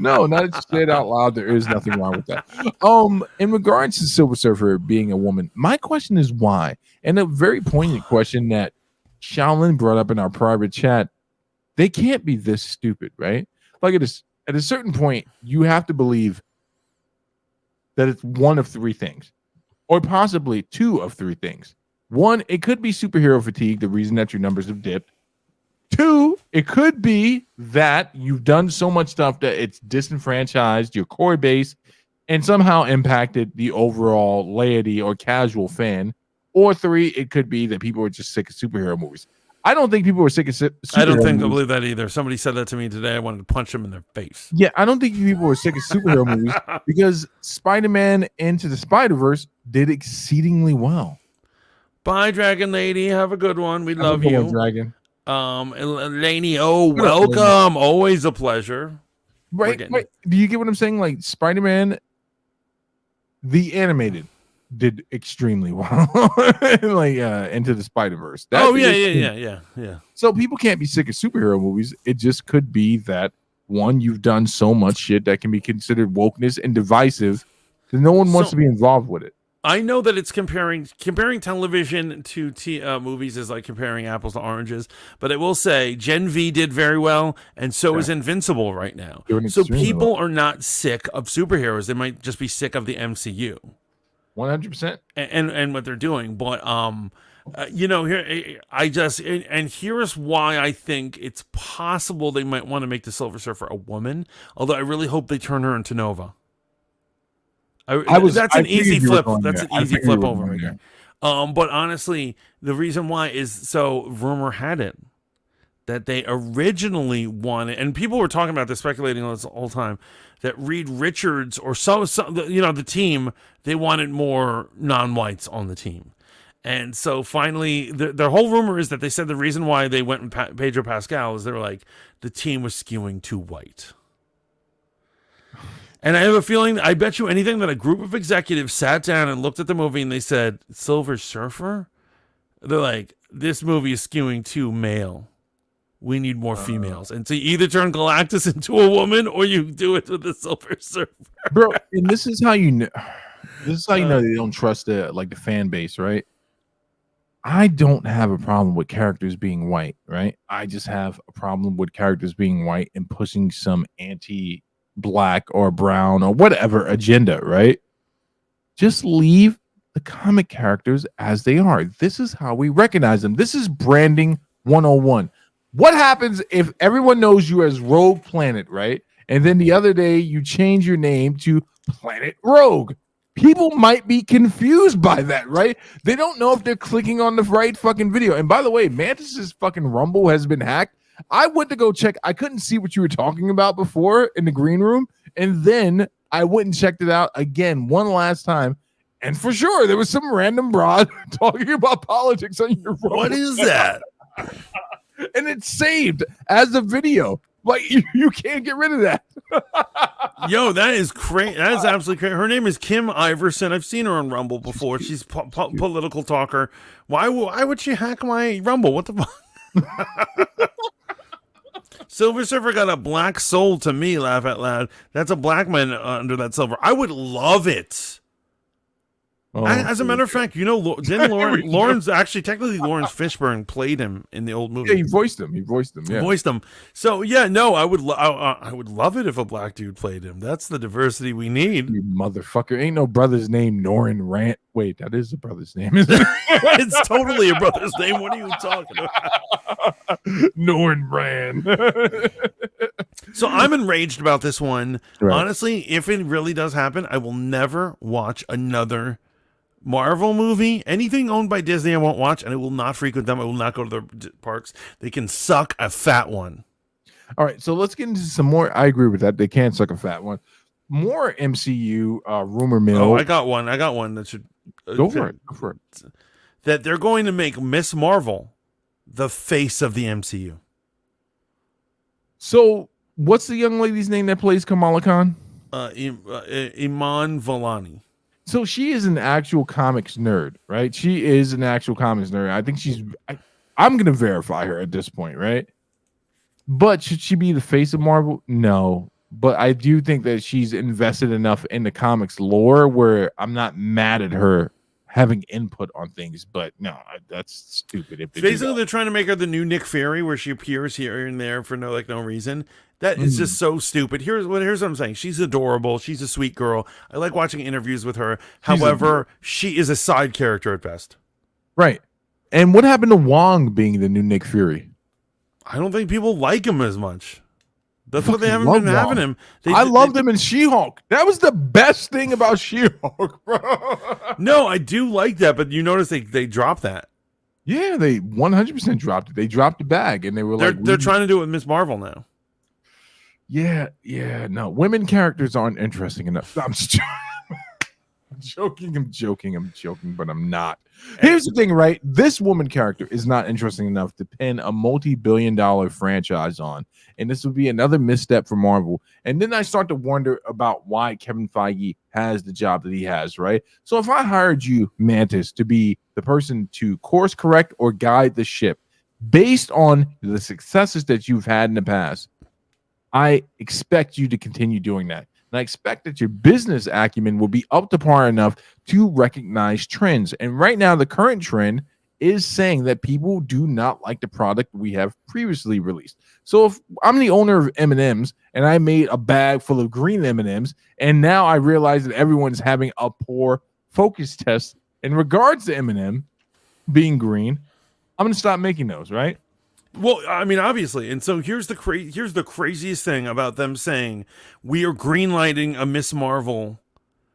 C: No, not to say it out loud. There is nothing wrong with that. In regards to Silver Surfer being a woman, my question is why? And a very poignant question that Shaolin brought up in our private chat. They can't be this stupid, right? Like at a certain point, you have to believe that it's one of three things, or possibly two of three things. One, it could be superhero fatigue, the reason that your numbers have dipped. Two, it could be that you've done so much stuff that it's disenfranchised your core base and somehow impacted the overall laity or casual fan. Or three, it could be that people are just sick of superhero movies. I don't think people are sick of superhero
A: I don't think
C: movies.
A: I believe that either. Somebody said that to me today. I wanted to punch them in their face.
C: Yeah, I don't think people are sick of superhero movies because Spider-Man Into the Spider-Verse did exceedingly well.
A: Bye, Dragon Lady. Have a good one. We love you.
C: Dragon.
A: Laney, welcome. Always a pleasure.
C: Right. Do you get what I'm saying? Like Spider-Man, the animated, did extremely well. Like Into the Spider-Verse.
A: Yeah.
C: So people can't be sick of superhero movies. It just could be that one, you've done so much shit that can be considered wokeness and divisive that no one wants to be involved with it.
A: I know that it's comparing television to movies is like comparing apples to oranges, but I will say Gen V did very well, and so is Invincible right now. So people are not sick of superheroes; they might just be sick of the MCU.
C: 100%.
A: And what they're doing, but here's why I think it's possible they might want to make the Silver Surfer a woman. Although I really hope they turn her into Nova. That's an easy flip. That's an easy flip over right there. But honestly, the reason why is so rumor had it that they originally wanted, and people were talking about this, speculating all this whole time, that Reed Richards or the team, they wanted more non-whites on the team. And so finally, the whole rumor is that they said the reason why they went with Pedro Pascal is they were like, the team was skewing too white. And I have a feeling, I bet you anything that a group of executives sat down and looked at the movie and they said, Silver Surfer? They're like, this movie is skewing too male. We need more females. And so you either turn Galactus into a woman or you do it with the Silver Surfer.
C: Bro, and this is how you know they don't trust the fan base, right? I don't have a problem with characters being white, right? I just have a problem with characters being white and pushing some anti-black or brown or whatever agenda, right? Just leave the comic characters as they are. This is how we recognize them. This is branding 101. What happens if everyone knows you as Rogue Planet, right? And then the other day you change your name to Planet Rogue. People might be confused by that, right? They don't know if they're clicking on the right fucking video. And by the way, Mantis's fucking Rumble has been hacked. I went to go check. I couldn't see what you were talking about before in the green room. And then I went and checked it out again one last time. And for sure, there was some random broad talking about politics on your Rumble.
A: What is that?
C: And it's saved as a video. Like, you can't get rid of that.
A: Yo, that is crazy. That is absolutely crazy. Her name is Kim Iverson. I've seen her on Rumble before. She's political talker. Why would she hack my Rumble? What the fuck? Silver Surfer got a black soul to me, laugh out loud. That's a black man under that silver. I would love it.
C: Oh,
A: As a matter of fact, you know, didn't Lawrence actually technically Lawrence Fishburne played him in the old movie.
C: Yeah, he voiced him. Yeah.
A: Voiced him. So yeah, no, I would love it if a black dude played him. That's the diversity we need.
C: You motherfucker. Ain't no brother's name Norrin Rant. Wait, that is a brother's name, isn't it?
A: It's totally a brother's name. What are you talking about?
C: Norrin Rand.
A: So I'm enraged about this one.
C: Right.
A: Honestly, if it really does happen, I will never watch another Marvel movie. Anything owned by Disney I won't watch, and I will not frequent them. I will not go to their parks. They can suck a fat one.
C: All right, so let's get into some more. I agree with that. They can suck a fat one. More MCU rumor mill.
A: Oh, I got one that should
C: Go for it.
A: That they're going to make Miss Marvel the face of the MCU.
C: So what's the young lady's name that plays Kamala Khan?
A: Iman Vellani.
C: So she is an actual comics nerd, right? She is an actual comics nerd. I think I'm going to verify her at this point, right? But should she be the face of Marvel? No. But I do think that she's invested enough in the comics lore where I'm not mad at her having input on things. But no, that's stupid.
A: Basically, they're trying to make her the new Nick Fury, where she appears here and there for no reason. That is just so stupid. Here's what I'm saying. She's adorable. She's a sweet girl. I like watching interviews with her. However, she is a side character at best.
C: Right. And what happened to Wong being the new Nick Fury?
A: I don't think people like him as much. That's what they haven't been having him.
C: I loved him in She-Hulk. That was the best thing about She-Hulk, bro.
A: No, I do like that, but you notice they dropped that.
C: Yeah, they 100% dropped it. They dropped the bag, and they were
A: they're trying to do it with Miss Marvel now.
C: Yeah, no. Women characters aren't interesting enough. I'm joking, but I'm not. Here's the thing, right? This woman character is not interesting enough to pin a multi-billion-dollar franchise on, and this would be another misstep for Marvel. And then I start to wonder about why Kevin Feige has the job that he has, right? So if I hired you, Mantis, to be the person to course correct or guide the ship based on the successes that you've had in the past, I expect you to continue doing that. And I expect that your business acumen will be up to par enough to recognize trends. And right now, the current trend is saying that people do not like the product we have previously released. So if I'm the owner of M&M's and I made a bag full of green M&M's, and now I realize that everyone's having a poor focus test in regards to M&M being green, I'm going to stop making those, right?
A: Well, I mean, obviously, and so here's the craziest thing about them saying we are greenlighting a Miss Marvel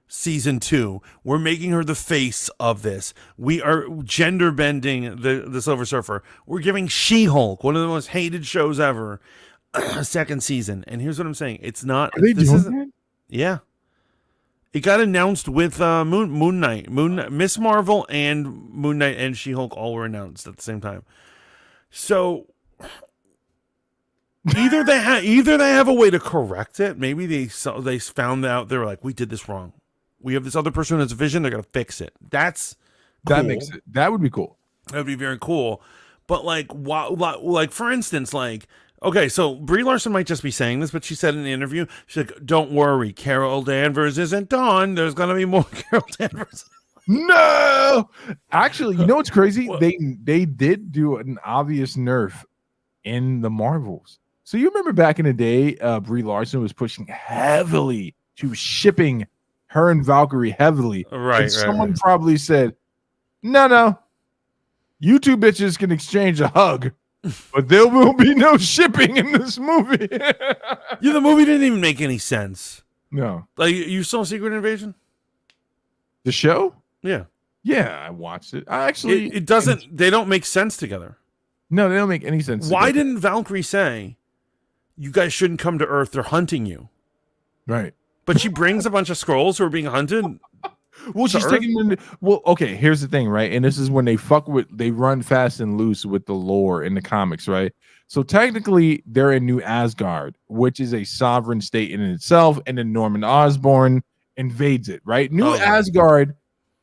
A: season 2. We're making her the face of this. We are gender bending the Silver Surfer. We're giving She-Hulk, one of the most hated shows ever, a second season. And here's what I'm saying: it's not.
C: Are they doing that?
A: Yeah, it got announced with Moon Knight, Miss Marvel, and Moon Knight and She-Hulk all were announced at the same time. So either they have a way to correct it. Maybe they found out they were like, we did this wrong. We have this other person who has a vision. They're gonna fix it. That
C: makes it. That would be cool.
A: That would be very cool. But like for instance, like, okay, so Brie Larson might just be saying this, but she said in the interview, she's like, "Don't worry, Carol Danvers isn't done. There's gonna be more Carol Danvers."
C: No, actually, you know what's crazy? They did do an obvious nerf in the Marvels. So you remember back in the day, Brie Larson was pushing heavily to shipping her and Valkyrie heavily.
A: Right.
C: And someone probably said, "No, you two bitches can exchange a hug, but there will be no shipping in this movie."
A: Yeah, the movie didn't even make any sense.
C: No,
A: like you saw Secret Invasion,
C: the show.
A: Yeah,
C: I watched it. I actually,
A: it doesn't. They don't make sense together.
C: No, they don't make any sense.
A: Why
C: together.
A: didn't Valkyrie say, "You guys shouldn't come to Earth. They're hunting you"?
C: Right.
A: But she brings a bunch of Skrulls who are being hunted.
C: Well, she's taking them. Well, okay. Here's the thing, right? And this is when they run fast and loose with the lore in the comics, right? So technically, they're in New Asgard, which is a sovereign state in itself, and then Norman Osborn invades it, right? New Asgard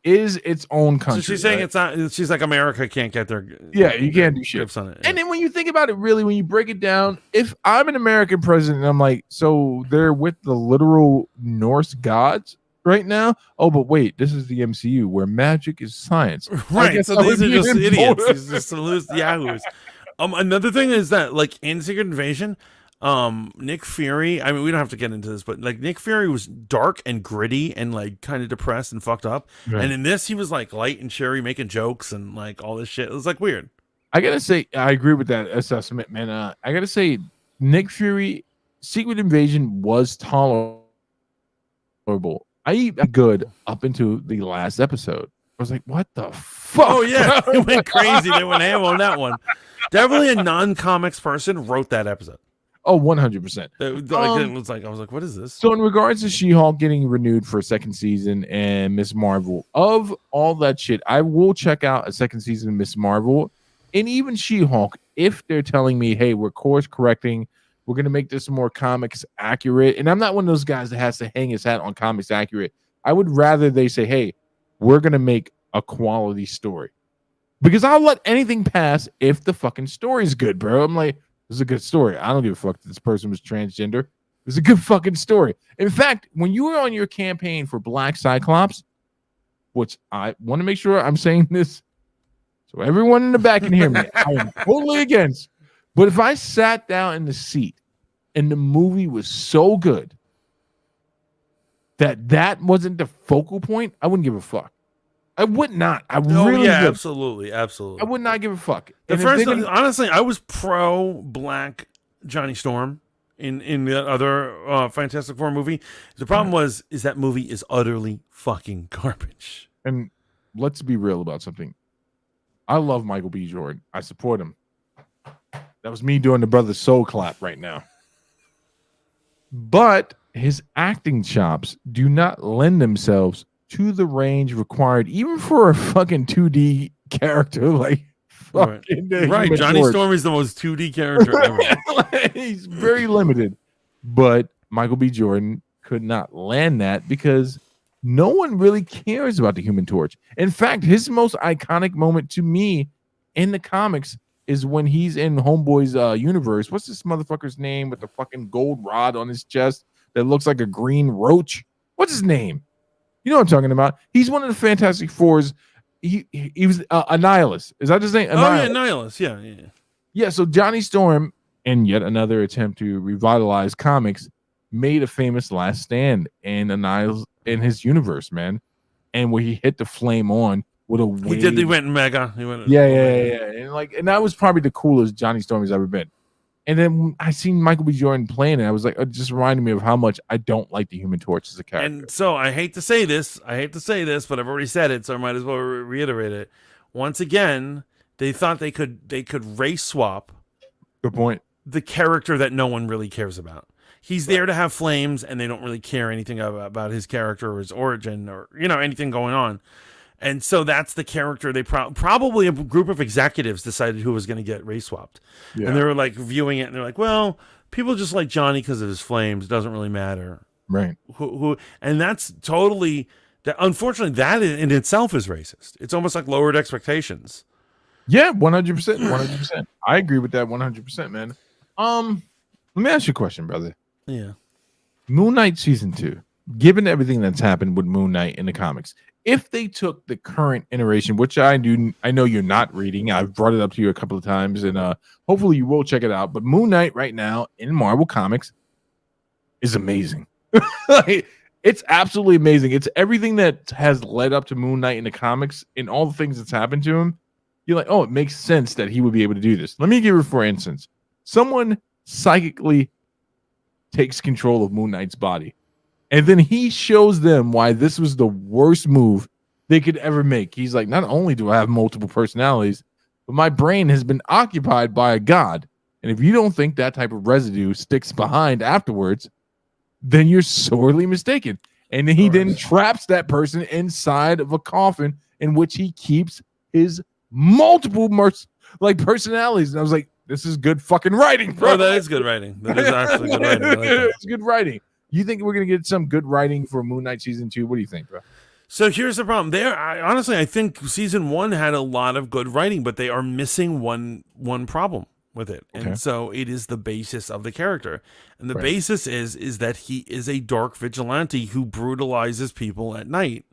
C: is its own country.
A: So she's saying it's not. She's like America can't get their.
C: Yeah, you can't do shit
A: on it.
C: And then when you think about it, really, when you break it down, if I'm an American president, I'm like, so they're with the literal Norse gods right now. Oh, but wait, this is the MCU where magic is science,
A: right? So these are just idiots. These are just loose yahoos. Another thing is that, like, in Secret Invasion, Nick Fury, I mean, we don't have to get into this, but like Nick Fury was dark and gritty and like kind of depressed and fucked up. Right. And in this, he was like light and cheery, making jokes and like all this shit. It was like weird.
C: I gotta say, I agree with that assessment, man. I gotta say, Nick Fury, Secret Invasion was tolerable. Good up into the last episode. I was like, what the fuck? Oh,
A: yeah. It went crazy. They went ham on that one. Definitely a non-comics person wrote that episode.
C: Oh, 100%.
A: It was like, I was like, what is this?
C: So in regards to She-Hulk getting renewed for a second season and Miss Marvel, of all that shit, I will check out a second season of Miss Marvel and even She-Hulk if they're telling me, hey, we're course correcting, we're going to make this more comics accurate. And I'm not one of those guys that has to hang his hat on comics accurate. I would rather they say, hey, we're going to make a quality story. Because I'll let anything pass if the fucking story's good, bro. I'm like, this is a good story. I don't give a fuck that this person was transgender. It's a good fucking story. In fact, when you were on your campaign for Black Cyclops, which I want to make sure I'm saying this so everyone in the back can hear me, I am totally against. But if I sat down in the seat and the movie was so good that wasn't the focal point, I wouldn't give a fuck. I would not. I really would.
A: Absolutely. I would
C: not give a fuck.
A: Honestly, I was pro Black Johnny Storm in the other Fantastic Four movie. The problem is that movie is utterly fucking garbage.
C: And let's be real about something. I love Michael B. Jordan. I support him. That was me doing the Brother Soul clap right now. But his acting chops do not lend themselves to the range required, even for a fucking 2D character like fucking
A: right. Johnny Storm is the most 2D character ever.
C: He's very limited. But Michael B. Jordan could not land that because no one really cares about the Human Torch. In fact, his most iconic moment to me in the comics is when he's in Homeboy's universe. What's this motherfucker's name with the fucking gold rod on his chest that looks like a green roach? What's his name? You know what I'm talking about. He's one of the Fantastic Fours. He was a Nihilist. Is that his name?
A: Nihilist. Yeah.
C: Yeah, so Johnny Storm, in yet another attempt to revitalize comics, made a famous last stand in his universe, man. And where he hit the flame on with a wave.
A: He went mega.
C: Yeah. And that was probably the coolest Johnny Storm has ever been. And then I seen Michael B. Jordan playing it. I was like, it just reminded me of how much I don't like the Human Torch as a character.
A: And so I hate to say this, but I've already said it, so I might as well reiterate it. Once again, they thought they could race swap.
C: Good point.
A: The character that no one really cares about. He's there to have flames, and they don't really care anything about his character or his origin or anything going on. And so that's the character they probably a group of executives decided who was going to get race swapped. Yeah. And they were like viewing it and they're like, well, people just like Johnny because of his flames. It doesn't really matter.
C: Right.
A: And that's totally, unfortunately, that in itself is racist. It's almost like lowered expectations.
C: Yeah, 100%. 100%. I agree with that 100%, man. Let me ask you a question, brother.
A: Yeah.
C: Moon Knight season 2, given everything that's happened with Moon Knight in the comics, if they took the current iteration, which I know you're not reading, I've brought it up to you a couple of times, and hopefully you will check it out. But Moon Knight right now in Marvel Comics is amazing. It's absolutely amazing. It's everything that has led up to Moon Knight in the comics and all the things that's happened to him. You're like, oh, it makes sense that he would be able to do this. Let me give you, for instance, someone psychically takes control of Moon Knight's body. And then he shows them why this was the worst move they could ever make. He's like, not only do I have multiple personalities, but my brain has been occupied by a god. And if you don't think that type of residue sticks behind afterwards, then you're sorely mistaken. And then he then traps that person inside of a coffin in which he keeps his multiple personalities. And I was like, this is good fucking writing, bro.
A: Oh, that is good writing. That is actually good writing. I like that.
C: It's good writing. You think we're going to get some good writing for Moon Knight season 2? What do you think, bro?
A: So here's the problem. Honestly, I think season 1 had a lot of good writing, but they are missing one problem with it. Okay. And so it is the basis of the character. And the basis is that he is a dark vigilante who brutalizes people at night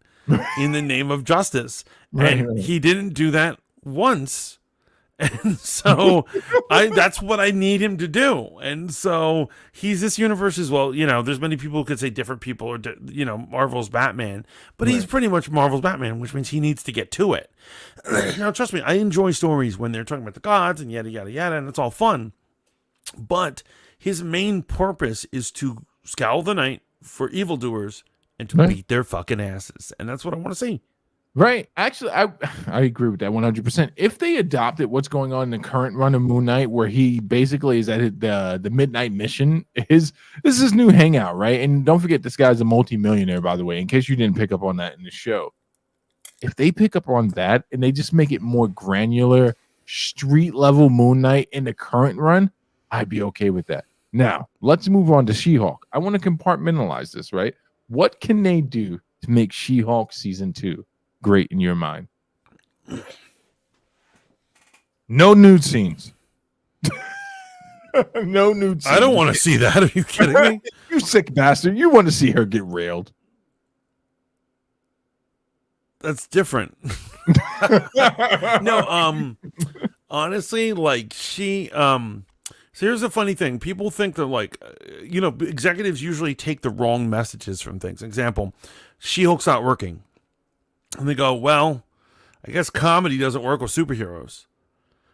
A: in the name of justice. And he didn't do that once. And so that's what I need him to do. And so he's this universe as well. You know, there's many people who could say different people or, you know, Marvel's Batman, but he's pretty much Marvel's Batman, which means he needs to get to it. Now, trust me, I enjoy stories when they're talking about the gods and yada, yada, yada, and it's all fun. But his main purpose is to scowl the night for evildoers and to beat their fucking asses. And that's what I want to see.
C: Right. Actually, I agree with that 100%. If they adopted what's going on in the current run of Moon Knight, where he basically is at the midnight mission, this is his new hangout, right? And don't forget, this guy's a multimillionaire, by the way, in case you didn't pick up on that in the show. If they pick up on that and they just make it more granular, street level Moon Knight in the current run, I'd be okay with that. Now, let's move on to She-Hulk. I want to compartmentalize this, right? What can they do to make She-Hulk season 2 great in your mind? No nude scenes. No nude scenes.
A: I don't want to see that. Are you kidding me?
C: You sick bastard. You want to see her get railed.
A: That's different. No, honestly, like so here's the funny thing. People think that, like, you know, executives usually take the wrong messages from things. Example, She-Hulk's not working. And they go, well, I guess comedy doesn't work with superheroes.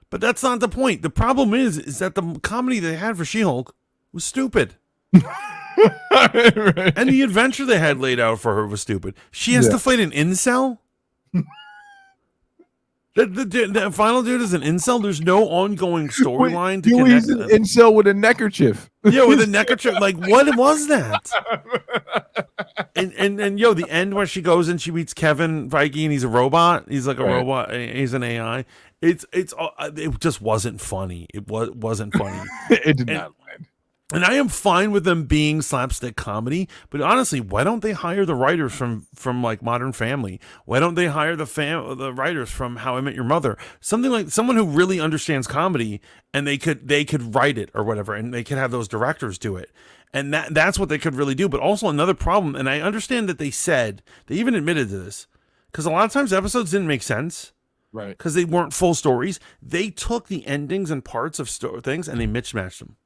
A: But that's not the point. The problem is that the comedy they had for She-Hulk was stupid. Right. And the adventure they had laid out for her was stupid. She has to fight an incel? The final dude is an incel? There's no ongoing storyline to connect.
C: He's an incel with a neckerchief.
A: Yeah, with a neckerchief. Like, what was that? And yo, the end where she goes and she meets Kevin Feige and he's a robot. He's like a robot. He's an AI. It just wasn't funny. It wasn't funny.
C: It did not land.
A: And I am fine with them being slapstick comedy, but honestly, why don't they hire the writers from like Modern Family? Why don't they hire the writers from How I Met Your Mother? Something like someone who really understands comedy, and they could write it or whatever, and they could have those directors do it. And that's what they could really do. But also another problem, and I understand that they even admitted to this, because a lot of times episodes didn't make sense.
C: Right.
A: Because they weren't full stories. They took the endings and parts of things and they mismatched them.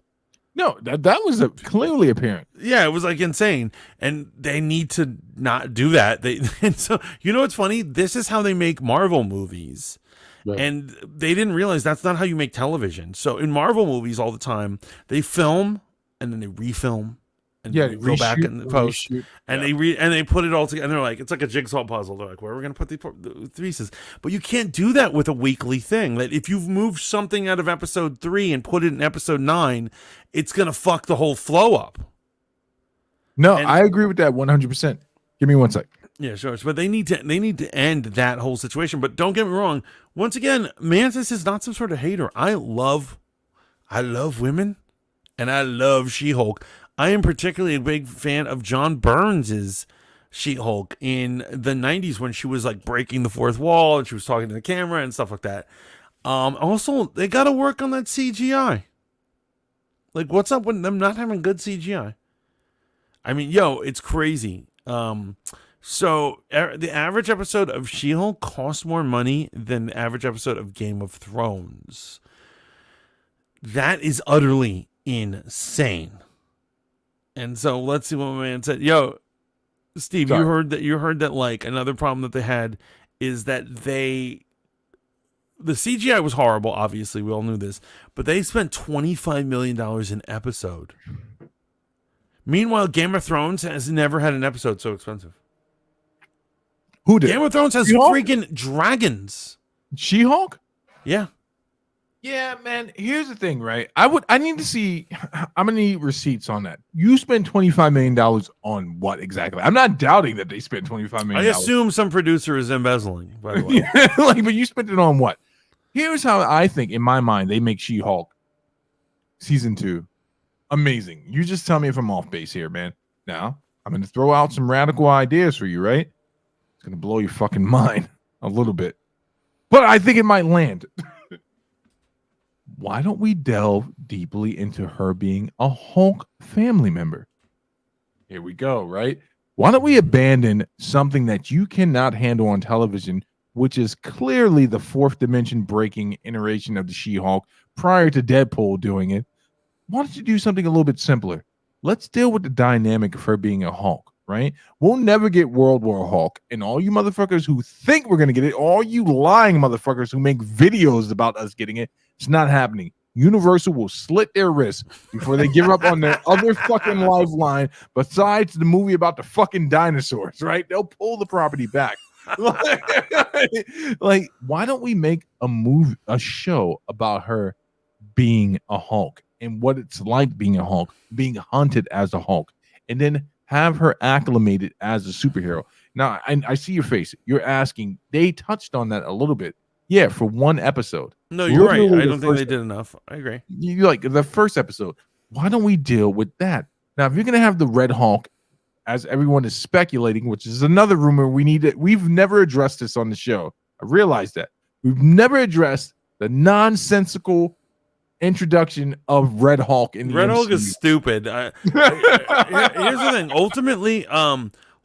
C: No, that was clearly apparent.
A: Yeah, it was like insane, and they need to not do that. And so, you know what's funny? This is how they make Marvel movies, and they didn't realize that's not how you make television. So in Marvel movies, all the time they film and then they refilm and they go back and post, and they put it all together. And they're like, it's like a jigsaw puzzle. They're like, where are we going to put the pieces? But you can't do that with a weekly thing. That if you've moved something out of episode 3 and put it in episode 9, it's going to fuck the whole flow up.
C: No, I agree with that 100%. Give me one sec.
A: Yeah, sure. But they need to end that whole situation. But don't get me wrong. Once again, Mantis is not some sort of hater. I love women, and I love She-Hulk. I am particularly a big fan of John Burns' She-Hulk in the 90s when she was like breaking the fourth wall and she was talking to the camera and stuff like that. Also, they got to work on that CGI. Like, what's up with them not having good CGI? I mean, yo, it's crazy. So the average episode of She-Hulk costs more money than the average episode of Game of Thrones. That is utterly insane. And so let's see what my man said. Yo, Steve, you heard that like another problem that they had is that the CGI was horrible, obviously, we all knew this, but they spent $25 million an episode. Meanwhile, Game of Thrones has never had an episode so expensive.
C: Who did?
A: Game of Thrones has freaking dragons.
C: She-Hulk?
A: Yeah.
C: Yeah, man. Here's the thing, right? I need to see. I'm gonna need receipts on that. You spent $25 million on what exactly? I'm not doubting that they spent $25
A: I
C: million.
A: assume some producer is embezzling, by the way.
C: Yeah, like, but you spent it on what? Here's how I think, in my mind, they make She-Hulk season 2 amazing. You just tell me if I'm off base here, man. Now I'm gonna throw out some radical ideas for you, right? It's gonna blow your fucking mind a little bit, but I think it might land. Why don't we delve deeply into her being a Hulk family member? Here we go, right? Why don't we abandon something that you cannot handle on television, which is clearly the fourth dimension breaking iteration of the She-Hulk prior to Deadpool doing it? Why don't you do something a little bit simpler? Let's deal with the dynamic of her being a Hulk, right? We'll never get World War Hulk. And all you motherfuckers who think we're going to get it, all you lying motherfuckers who make videos about us getting it, it's not happening. Universal will slit their wrists before they give up on their other fucking lifeline besides the movie about the fucking dinosaurs, right? They'll pull the property back. Like, why don't we make a show about her being a Hulk and what it's like being a Hulk, being hunted as a Hulk, and then have her acclimated as a superhero? Now, I see your face. You're asking, they touched on that a little bit. Yeah, for one episode.
A: No, you're right. I don't think they did enough. I agree.
C: You like the first episode. Why don't we deal with that? Now, if you're going to have the Red Hulk, as everyone is speculating, which is another rumor we've never addressed this on the show. I realize that. We've never addressed the nonsensical introduction of Red Hulk in the
A: Red
C: MCU.
A: Hulk is stupid. Here's the thing. Ultimately,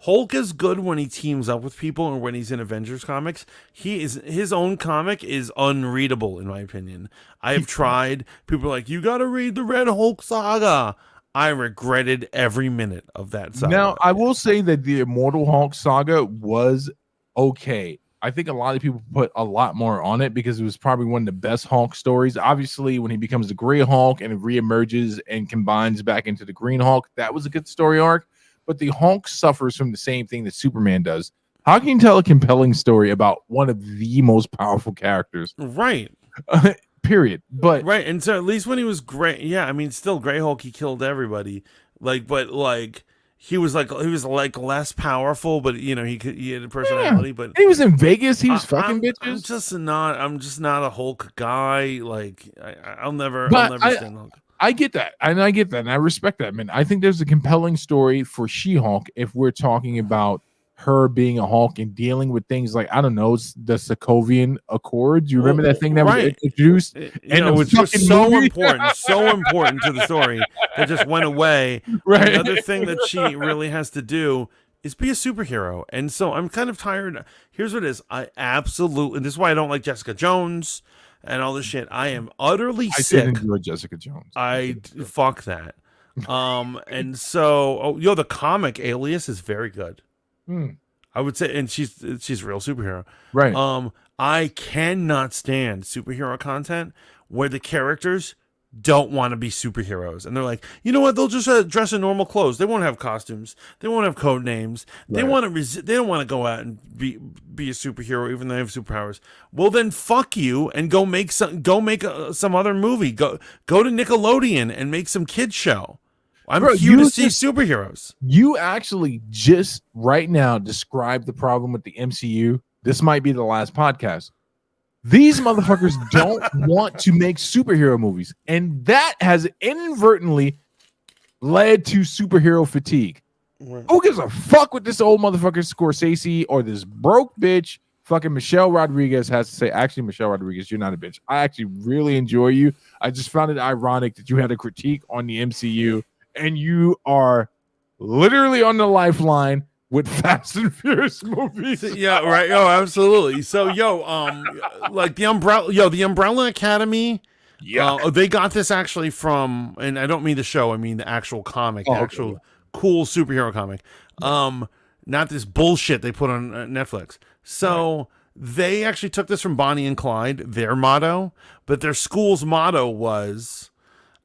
A: Hulk is good when he teams up with people or when he's in Avengers comics. His own comic is unreadable, in my opinion. I have tried. People are like, you got to read the Red Hulk saga. I regretted every minute of that saga.
C: Now, I will say that the Immortal Hulk saga was okay. I think a lot of people put a lot more on it because it was probably one of the best Hulk stories. Obviously, when he becomes the Gray Hulk and reemerges and combines back into the Green Hulk, that was a good story arc. But the Hulk suffers from the same thing that Superman does. How can you tell a compelling story about one of the most powerful characters?
A: Right.
C: Period. But
A: right, and so at least when he was Gray, yeah, I mean, still Gray Hulk, he killed everybody. He was less powerful, but he had a personality.
C: Yeah.
A: But
C: he was in Vegas. He was fucking bitches.
A: I'm just not a Hulk guy. Like I'll never stand Hulk.
C: I get that, and I respect that, man. I think there's a compelling story for She-Hulk if we're talking about her being a Hulk and dealing with things like, I don't know, the Sokovian Accords. You remember that thing that was introduced?
A: And it was just so important to the story that just went away.
C: Right.
A: The other thing that she really has to do is be a superhero. And so I'm kind of tired. Here's what it is. This is why I don't like Jessica Jones and all this shit. I am utterly sick.
C: I did enjoy Jessica Jones.
A: Fuck that. And so, the comic Alias is very good. I would say, and she's a real superhero,
C: right?
A: I cannot stand superhero content where the characters don't want to be superheroes, and they're like, you know what? They'll just dress in normal clothes. They won't have costumes. They won't have code names. Right. They don't want to go out and be a superhero, even though they have superpowers. Well, then fuck you, and go make some other movie. Go to Nickelodeon and make some kids show. I'm here to see superheroes.
C: You actually just right now described the problem with the MCU. This might be the last podcast. These motherfuckers don't want to make superhero movies. And that has inadvertently led to superhero fatigue. Right. Who gives a fuck what this old motherfucker Scorsese or this broke bitch fucking Michelle Rodriguez has to say? Actually, Michelle Rodriguez, you're not a bitch. I actually really enjoy you. I just found it ironic that you had a critique on the MCU. And you are literally on the lifeline with Fast and Furious movies.
A: Yeah, right. Oh, absolutely. So, like the Umbrella Academy. Yeah, they got this actually from, and I don't mean the show. I mean the actual comic, cool superhero comic. Not this bullshit they put on Netflix. So they actually took this from Bonnie and Clyde, their motto, but their school's motto was.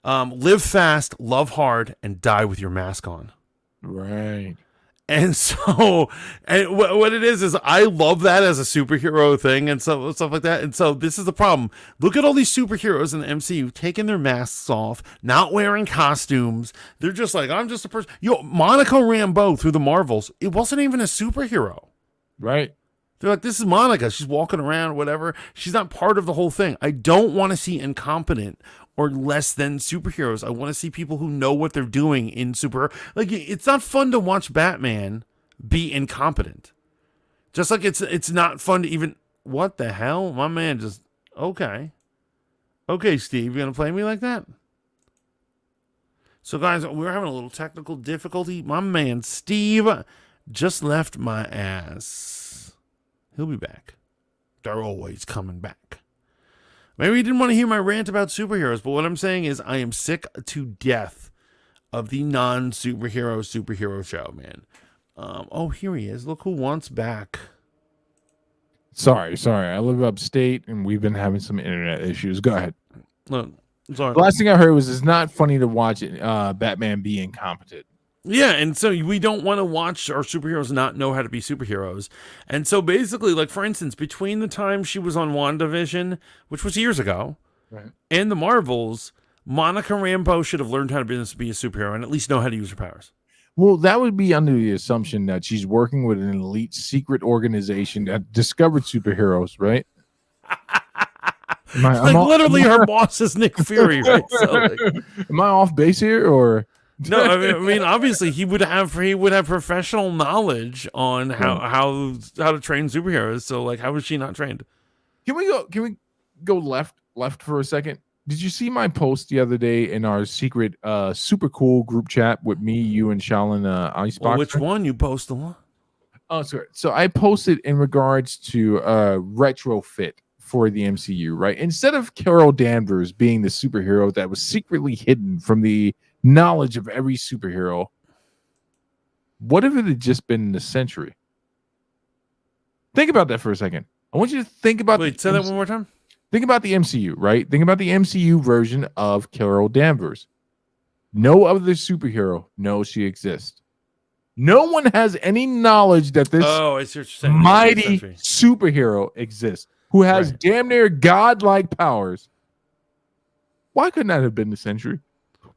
A: Live fast, love hard, and die with your mask on.
C: Right.
A: And so, and what it is I love that as a superhero thing and stuff like that. And so this is the problem. Look at all these superheroes in the MCU taking their masks off, not wearing costumes. They're just like, I'm just a person. Monica Rambeau through the Marvels, it wasn't even a superhero.
C: Right.
A: They're like, this is Monica. She's walking around, whatever. She's not part of the whole thing. I don't want to see incompetent or less than superheroes. I want to see people who know what they're doing in super. Like, it's not fun to watch Batman be incompetent. Just like it's not fun to even. What the hell? My man just. Okay. Okay, Steve, you gonna play me like that? So, guys, we're having a little technical difficulty. My man Steve just left my ass. He'll be back. They're always coming back. Maybe you didn't want to hear my rant about superheroes, but what I'm saying is I am sick to death of the non-superhero show, man. Oh, here he is. Look who wants back.
C: Sorry. I live upstate, and we've been having some internet issues. Go ahead.
A: Look, sorry.
C: The last thing I heard was it's not funny to watch Batman be incompetent.
A: Yeah, and so we don't want to watch our superheroes not know how to be superheroes. And so basically, like, for instance, between the time she was on WandaVision, which was years ago,
C: right,
A: and the Marvels, Monica Rambeau should have learned how to be a superhero and at least know how to use her powers.
C: Well, that would be under the assumption that she's working with an elite secret organization that discovered superheroes, right?
A: Literally, her boss is Nick Fury, right? So, like,
C: am I off base here, or
A: no? I mean, obviously, he would have professional knowledge on how to train superheroes. So, like, how was she not trained?
C: Can we go left for a second? Did you see my post the other day in our secret super cool group chat with me, you, and Shaolin Icebox?
A: Well, which one you posted?
C: Oh, sorry. So I posted in regards to retrofit for the MCU, right? Instead of Carol Danvers being the superhero that was secretly hidden from the knowledge of every superhero, what if it had just been the Sentry? Think about that for a second. I want you to think about.
A: Wait, say that one more time.
C: Think about the MCU, right? Think about the MCU version of Carol Danvers. No other superhero knows she exists. No one has any knowledge that this mighty superhero exists, who has damn near godlike powers. Why couldn't that have been the Sentry?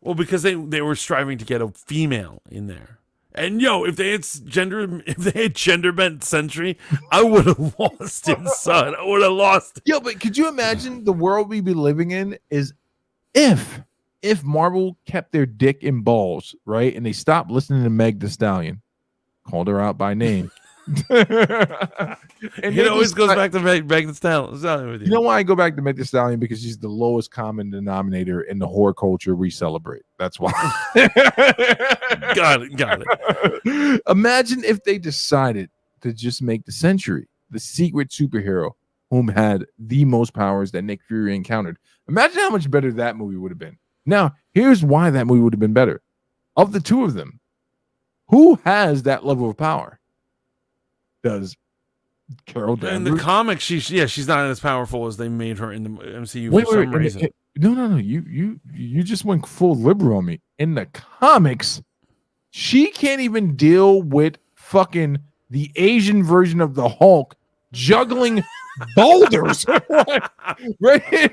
A: Well, because they were striving to get a female in there. And if they had gender bent Sentry, I would have lost it, son. I would have lost it.
C: Yo, but could you imagine the world we'd be living in is if Marvel kept their dick in balls, right? And they stopped listening to Meg Thee Stallion, called her out by name.
A: And it always goes back to Meg Thee Stallion with you.
C: You know why I go back to Meg Thee Stallion? Because she's the lowest common denominator in the horror culture we celebrate. That's why.
A: Got it.
C: Imagine if they decided to just make the Sentry the secret superhero whom had the most powers that Nick Fury encountered. Imagine how much better that movie would have been. Now, here's why that movie would have been better. Of the two of them, who has that level of power? Does Carol Danvers?
A: In the comics, she's not as powerful as they made her in the MCU for some reason.
C: No. You just went full liberal on me. In the comics, she can't even deal with fucking the Asian version of the Hulk juggling boulders. Right?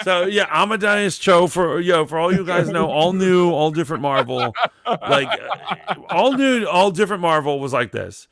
A: So yeah, Amadeus Cho for all you guys know, all new, all different Marvel, like all different Marvel was like this.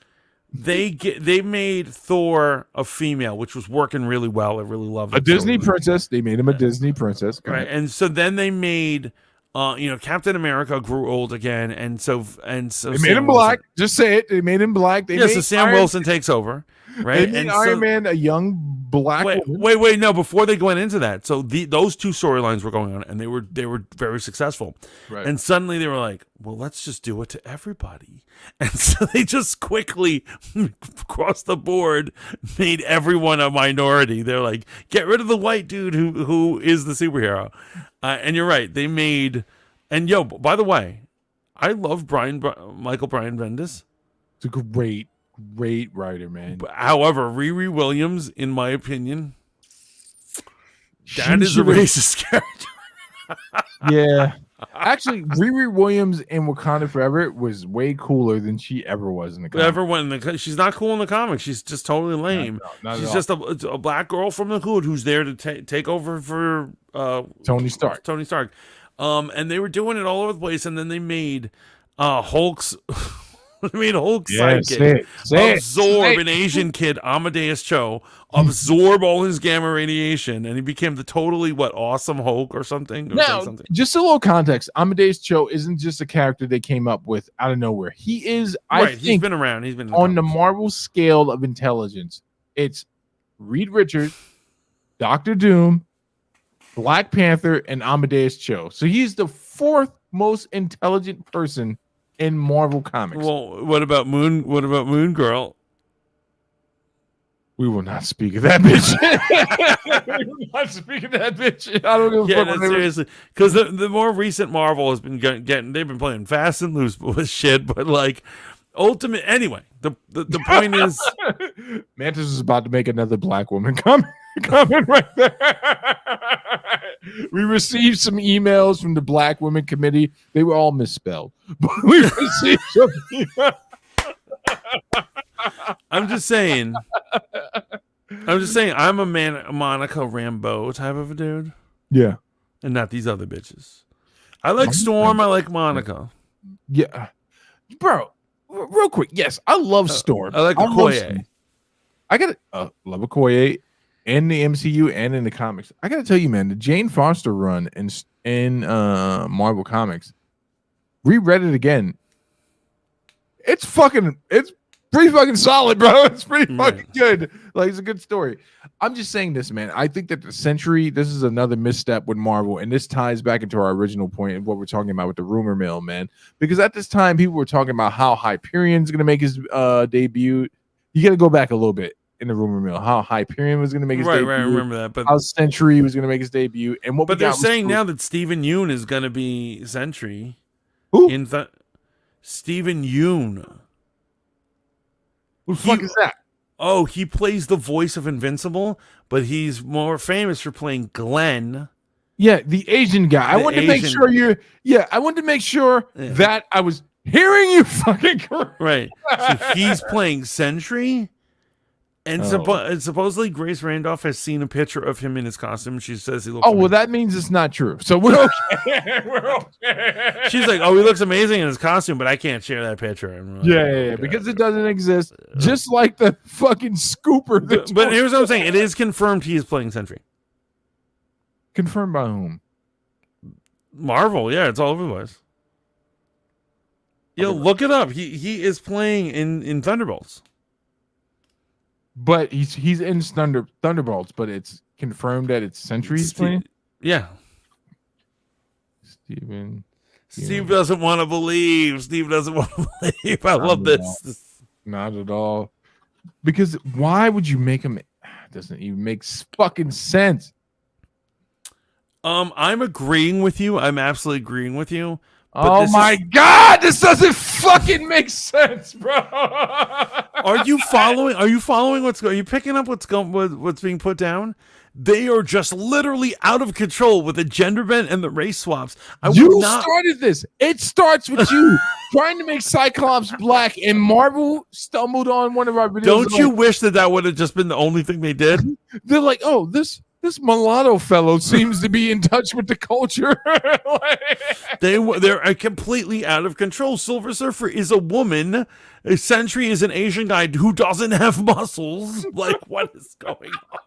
A: They made Thor a female, which was working really well. I really loved it.
C: A Disney princess. They made him a Disney princess,
A: right? And so then they made Captain America grew old again, and so
C: they made him black. Just say it. They made him black.
A: So Sam Wilson takes over. Right,
C: and Iron Man, a young black woman.
A: Wait, no! Before they went into that, so those two storylines were going on, and they were very successful. Right. And suddenly they were like, "Well, let's just do it to everybody," and so they just quickly across the board made everyone a minority. They're like, "Get rid of the white dude who is the superhero," and you're right. They made by the way, I love Michael Brian Bendis.
C: It's a great writer, man.
A: However, Riri Williams, in my opinion, that is a racist character.
C: Yeah. Actually, Riri Williams in Wakanda Forever was way cooler than she ever was in the comics.
A: She's not cool in the comics. She's just totally lame.
C: Not
A: She's
C: at all.
A: just a black girl from the hood who's there to take over for
C: Tony Stark.
A: And they were doing it all over the place, and then they made Hulk's sidekick absorb an Asian kid, Amadeus Cho, absorb all his gamma radiation, and he became the totally awesome Hulk or something.
C: Just a little context: Amadeus Cho isn't just a character they came up with out of nowhere. He is,
A: he's been around. He's been
C: on the Marvel scale of intelligence. It's Reed Richards, Doctor Doom, Black Panther, and Amadeus Cho. So he's the fourth most intelligent person in Marvel Comics.
A: Well, what about Moon Girl?
C: We will not speak of that bitch. We will not speak of that bitch. I don't know.
A: Seriously, because the more recent Marvel has been getting, they've been playing fast and loose with shit, but ultimate. Anyway, the point is,
C: Mantis is about to make another black woman comment right there. We received some emails from the Black Women Committee. They were all misspelled, but we received some emails.
A: I'm just saying. I'm a Monica Rambeau type of a dude.
C: Yeah,
A: and not these other bitches. I like Storm. I like Monica.
C: Yeah, bro. Real quick, yes, I love Storm.
A: I like Okoye.
C: I got love Okoye in the MCU and in the comics. I gotta tell you, man, the Jane Foster run in Marvel Comics, reread it again. It's pretty fucking solid, bro. It's pretty fucking good. It's a good story. I'm just saying this, man. I think that this is another misstep with Marvel, and this ties back into our original point of what we're talking about with the rumor mill, man. Because at this time, people were talking about how Hyperion's going to make his debut. You got to go back a little bit in the rumor mill. How Hyperion was going to make his debut. Right, I remember that. But how Sentry was going to make his debut. And
A: but they're saying now that Stephen Yeun is going to be Sentry.
C: Who?
A: Stephen Yeun.
C: Who the fuck is that?
A: Oh, he plays the voice of Invincible, but he's more famous for playing Glenn.
C: Yeah, the Asian guy. I wanted to make sure that I was hearing you fucking correct.
A: Right. So he's playing Sentry. And supposedly Grace Randolph has seen a picture of him in his costume. She says he looks amazing.
C: Well, that means it's not true. So we're okay.
A: We're okay. She's like, he looks amazing in his costume, but I can't share that picture. And
C: yeah, because it doesn't exist. Just like the fucking scooper.
A: But here's what I'm saying. It is confirmed he is playing Sentry.
C: Confirmed by whom?
A: Marvel. Yeah, it's all over the place. Yo, look it up. He is playing in Thunderbolts.
C: But he's in Thunderbolts, but it's confirmed that it's Sentry's playing?
A: Yeah. Steve doesn't want to believe. Steve doesn't want to believe. I love this.
C: Not at all. Because why would you make him? It doesn't even make fucking sense.
A: I'm agreeing with you. I'm absolutely agreeing with you.
C: Oh my God, this doesn't fucking make sense, bro.
A: Are you following? Are you picking up what's being put down? They are just literally out of control with the gender bend and the race swaps.
C: You started this. It starts with you trying to make Cyclops black, and Marvel stumbled on one of our videos.
A: Don't you wish that would have just been the only thing they did?
C: They're like, oh, this mulatto fellow seems to be in touch with the culture.
A: They're completely out of control. Silver Surfer is a woman. Sentry is an Asian guy who doesn't have muscles. What is going on?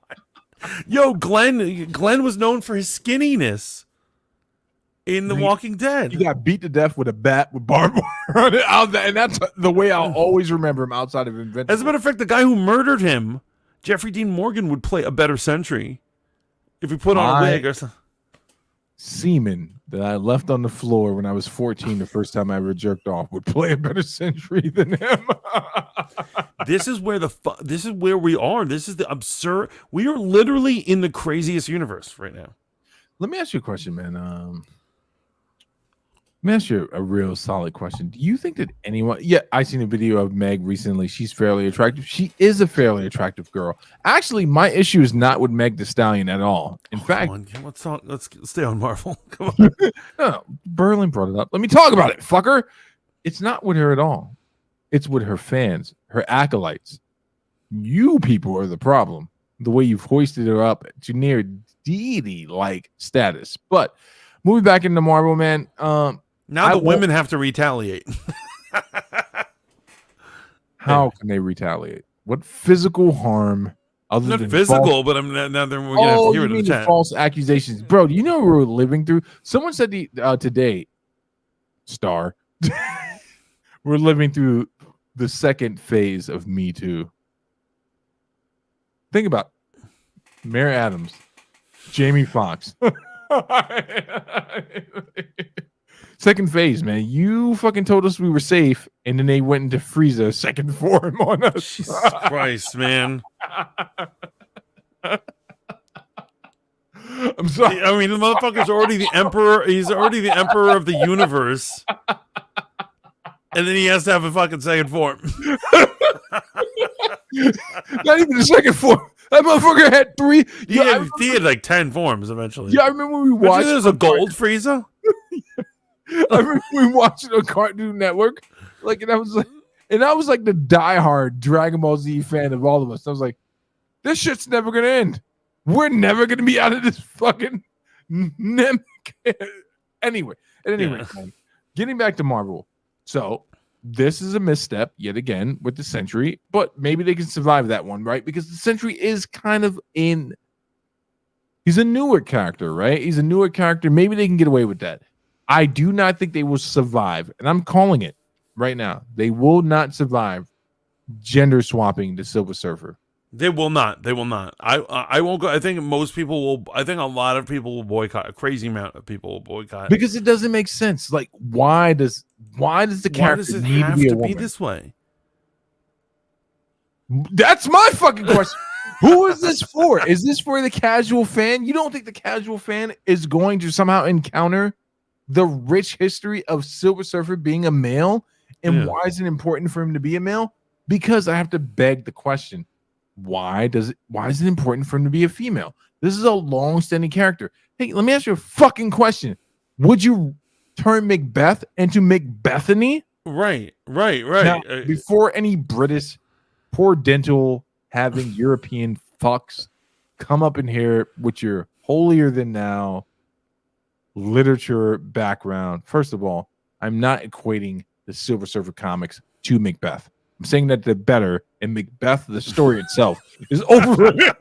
A: Yo, Glenn was known for his skinniness in The Walking Dead.
C: He got beat to death with a bat with barbed wire on it, and that's the way I'll always remember him outside of Invincible.
A: As a matter of fact, the guy who murdered him, Jeffrey Dean Morgan, would play a better Sentry if he put on a wig or something.
C: Semen that I left on the floor when I was 14, the first time I ever jerked off, would play a better Sentry than him.
A: This is where we are. This is the absurd. We are literally in the craziest universe right now.
C: Let me ask you a question, man. Let me ask you a real solid question. Do you think that anyone? Yeah, I seen a video of Meg recently. She's fairly attractive. She is a fairly attractive girl. Actually, my issue is not with Meg the Stallion at all. In fact,
A: let's stay on Marvel. Come on.
C: no, Berlin brought it up. Let me talk about it, fucker. It's not with her at all. It's with her fans, her acolytes. You people are the problem. The way you've hoisted her up to near deity-like status. But moving back into Marvel, man.
A: Now the women have to retaliate.
C: How can they retaliate? What physical harm other
A: Not
C: than
A: physical, but I'm now we're gonna have to hear it in the chat.
C: False accusations, bro? Do you know what we're living through? Someone said today, Star, we're living through the second phase of Me Too. Think about Mayor Adams, Jamie Foxx. Second phase, man. You fucking told us we were safe, and then they went into Frieza second form on us.
A: Jesus Christ, man.
C: I'm sorry.
A: I mean, the motherfucker's already the emperor. He's already the emperor of the universe. And then he has to have a fucking second form.
C: Not even the second form. That motherfucker had 3.
A: He had like 10 forms eventually.
C: Yeah, I remember when we watched.
A: There's a gold Frieza.
C: I remember we watched it on Cartoon Network, like, and I was like the diehard Dragon Ball Z fan of all of us. I was like, this shit's never gonna end. We're never gonna be out of this fucking anyway. Man, getting back to Marvel. So this is a misstep yet again with the Sentry, but maybe they can survive that one, right? Because the Sentry is kind of he's a newer character, right? He's a newer character. Maybe they can get away with that. I do not think they will survive, and I'm calling it right now. They will not survive gender swapping the Silver Surfer.
A: They will not. They will not. I won't go. I think most people will. I think a lot of people will boycott. A crazy amount of people will boycott
C: because it doesn't make sense. Like, why does the character need to be a woman?
A: Be this way?
C: That's my fucking question. Who is this for? Is this for the casual fan? You don't think the casual fan is going to somehow encounter the rich history of Silver Surfer being a male? And why is it important for him to be a male? Because I have to beg the question. Why is it important for him to be a female? This is a long-standing character. Hey, let me ask you a fucking question. Would you turn Macbeth into McBethany?
A: Right.
C: Now, before any British poor dental having European fucks come up in here with your holier than thou literature background. First of all, I'm not equating the Silver Surfer comics to Macbeth. I'm saying that they're better, and Macbeth, the story itself, is overrated.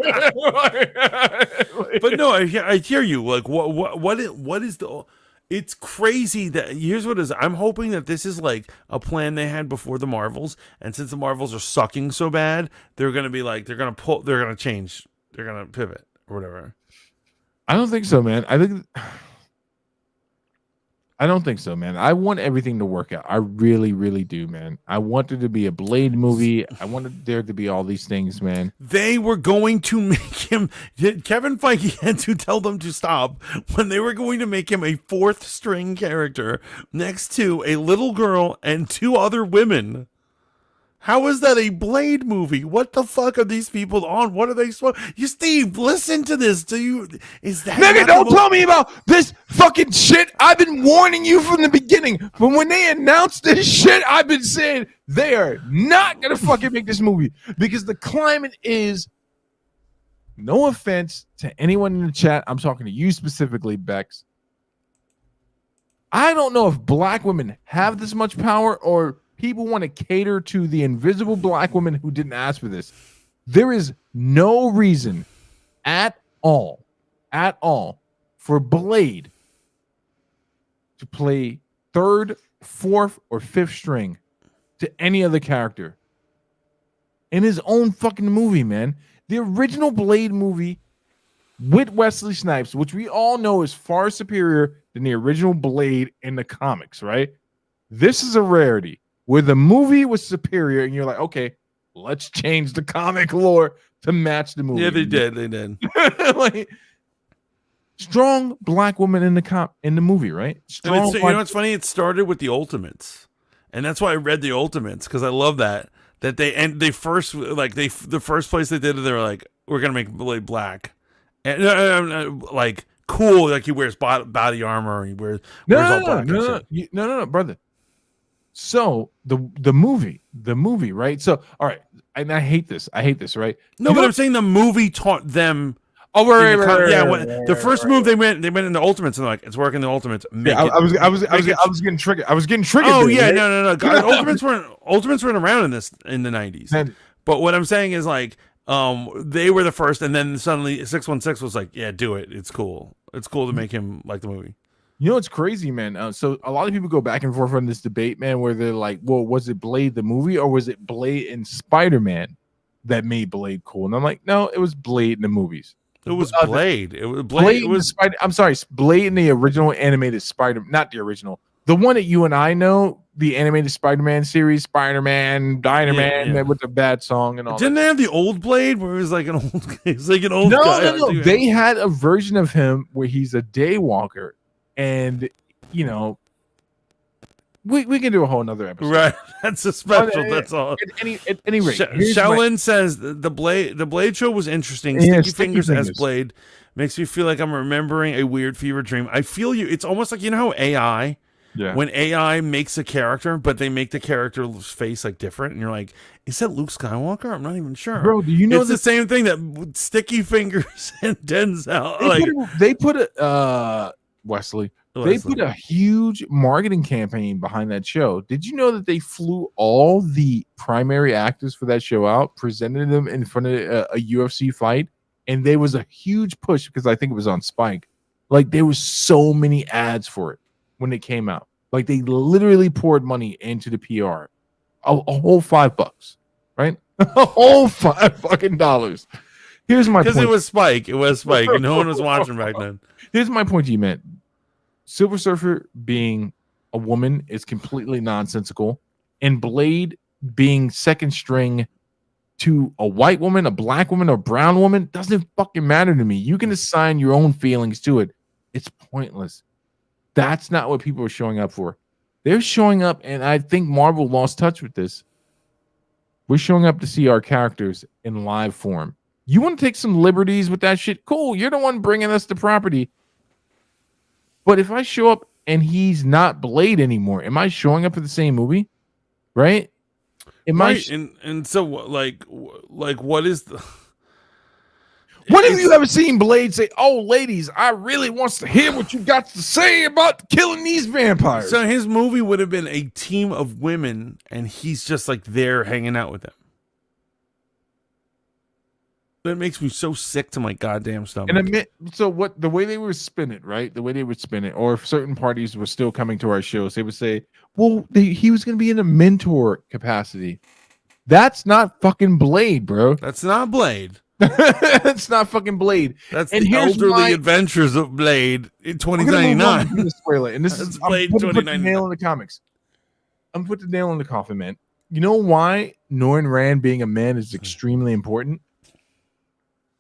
A: But no, I hear you. Like, what is the? It's crazy that here's what it is. I'm hoping that this is like a plan they had before the Marvels, and since the Marvels are sucking so bad, they're gonna be like they're gonna change, they're gonna pivot or whatever.
C: I don't think so, man. I don't think so, man. I want everything to work out. I really, really do, man. I want there to be a Blade movie. I wanted there to be all these things, man.
A: They were going to make him. Kevin Feige had to tell them to stop when they were going to make him a 4th string character next to a little girl and 2 other women. How is that a Blade movie? What the fuck are these people on? What are they supposed? You, Steve, listen to this. Is that
C: nigga? Don't tell me about this fucking shit. I've been warning you from the beginning. But when they announced this shit, I've been saying they are not gonna fucking make this movie because the climate is. No offense to anyone in the chat. I'm talking to you specifically, Bex. I don't know if black women have this much power or people want to cater to the invisible black woman who didn't ask for this. There is no reason at all for Blade to play 3rd, 4th, or 5th string to any other character in his own fucking movie, man. The original Blade movie with Wesley Snipes, which we all know is far superior than the original Blade in the comics, right? This is a rarity. Where the movie was superior, and you're like, okay, let's change the comic lore to match the movie.
A: Yeah, they did.
C: Like, Strong black woman in the movie, right? Strong.
A: You know what's funny? It started with the Ultimates, and that's why I read the Ultimates, because I love that the first place they did it, they were like, we're gonna make Blade black, and like cool, like he wears body armor, and he wears all black.
C: No, brother. So the movie, right? So all right, and I hate this, right?
A: No, but I'm saying the movie taught them.
C: Oh, right.
A: The first move they went into Ultimates, and they're like, it's working the Ultimates.
C: I was getting triggered.
A: Oh yeah, no. God, Ultimates weren't around in the 90s. But what I'm saying is like, they were the first, and then suddenly 616 was like, yeah, do it. It's cool. It's cool to make him like the movie.
C: You know what's crazy, man? So a lot of people go back and forth on this debate, man, where they're like, well, was it Blade the movie, or was it Blade and Spider-Man that made Blade cool? And I'm like, no, it was Blade in the movies.
A: It was Blade. It was
C: Blade. I'm sorry, Blade in the original animated not the original, the one that you and I know, the animated Spider-Man series, Spider-Man, Dynamite, with the bad song and all.
A: Didn't they have the old Blade where it was like an old guy?
C: No. They had a version of him where he's a daywalker, and you know, we can do a whole nother episode.
A: Right, that's a special. That's all.
C: At any rate,
A: Shaolin says the Blade show was interesting. Sticky Fingers as Blade makes me feel like I'm remembering a weird fever dream. I feel you. It's almost like, you know how AI, when AI makes a character, but they make the character's face like different, and you're like, is that Luke Skywalker? I'm not even sure.
C: Bro, do you know
A: it's the same thing that Sticky Fingers and Denzel?
C: They put a Wesley. They put a huge marketing campaign behind that show. Did you know that they flew all the primary actors for that show out, presented them in front of a UFC fight, and there was a huge push because I think it was on Spike. Like, there was so many ads for it when it came out. Like, they literally poured money into the PR. A whole $5, right? A whole $5 Here's my point.
A: Because it was Spike. It was Spike. And no one was watching back then.
C: Here's my point to you, man. Silver Surfer being a woman is completely nonsensical, and Blade being second string to a white woman, a black woman, or a brown woman doesn't fucking matter to me. You can assign your own feelings to it. It's pointless. That's not what people are showing up for. They're showing up, and I think Marvel lost touch with this. We're showing up to see our characters in live form. You want to take some liberties with that shit? Cool. You're the one bringing us the property. But if I show up and he's not Blade anymore, am I showing up for the same movie? Right?
A: And so like what is the?
C: When have you ever seen Blade say, "Oh, ladies, I really wants to hear what you got to say about killing these vampires"?
A: So his movie would have been a team of women, and he's just like there hanging out with them. That makes me so sick to my goddamn stomach.
C: And the way they would spin it, right? The way they would spin it, or if certain parties were still coming to our shows, they would say, well, he was going to be in a mentor capacity. That's not fucking Blade, bro.
A: That's not Blade.
C: That's not fucking Blade.
A: That's the elderly adventures of Blade in 2099.
C: Spoiler. And this is
A: Blade 2099.
C: Nail in the comics. I'm put the nail in the coffin, man. You know why Norrin Rand being a man is extremely important?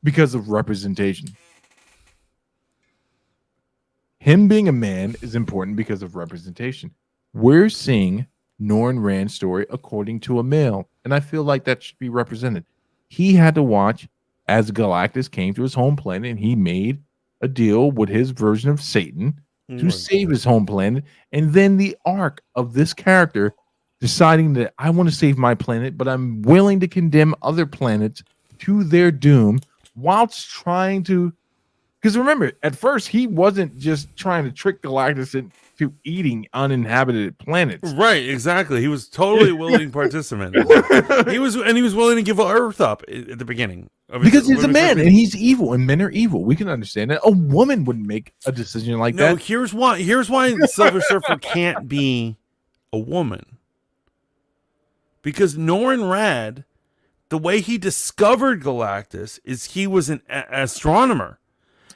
C: Because of representation. Him being a man is important because of representation. We're seeing Norrin Rand's story according to a male, and I feel like that should be represented. He had to watch as Galactus came to his home planet, and he made a deal with his version of Satan to save his home planet, and then the arc of this character deciding that I want to save my planet, but I'm willing to condemn other planets to their doom, whilst trying to, because remember, at first he wasn't just trying to trick Galactus into eating uninhabited planets.
A: Right, exactly. He was totally willing participant. He was willing to give Earth up at the beginning.
C: Because he's a man and he's evil, and men are evil. We can understand that. A woman wouldn't make a decision like that.
A: No, here's why Silver Surfer can't be a woman. Because Norrin Rad, the way he discovered Galactus is he was an astronomer.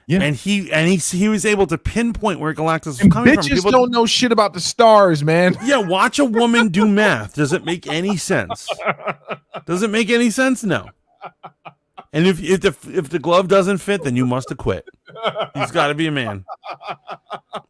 A: Yeah. And he was able to pinpoint where Galactus was coming from.
C: Bitches don't know shit about the stars, man.
A: Yeah, watch a woman do math. Does it make any sense? Does it make any sense? No. And if the glove doesn't fit, then you must have quit. He's got to be a man.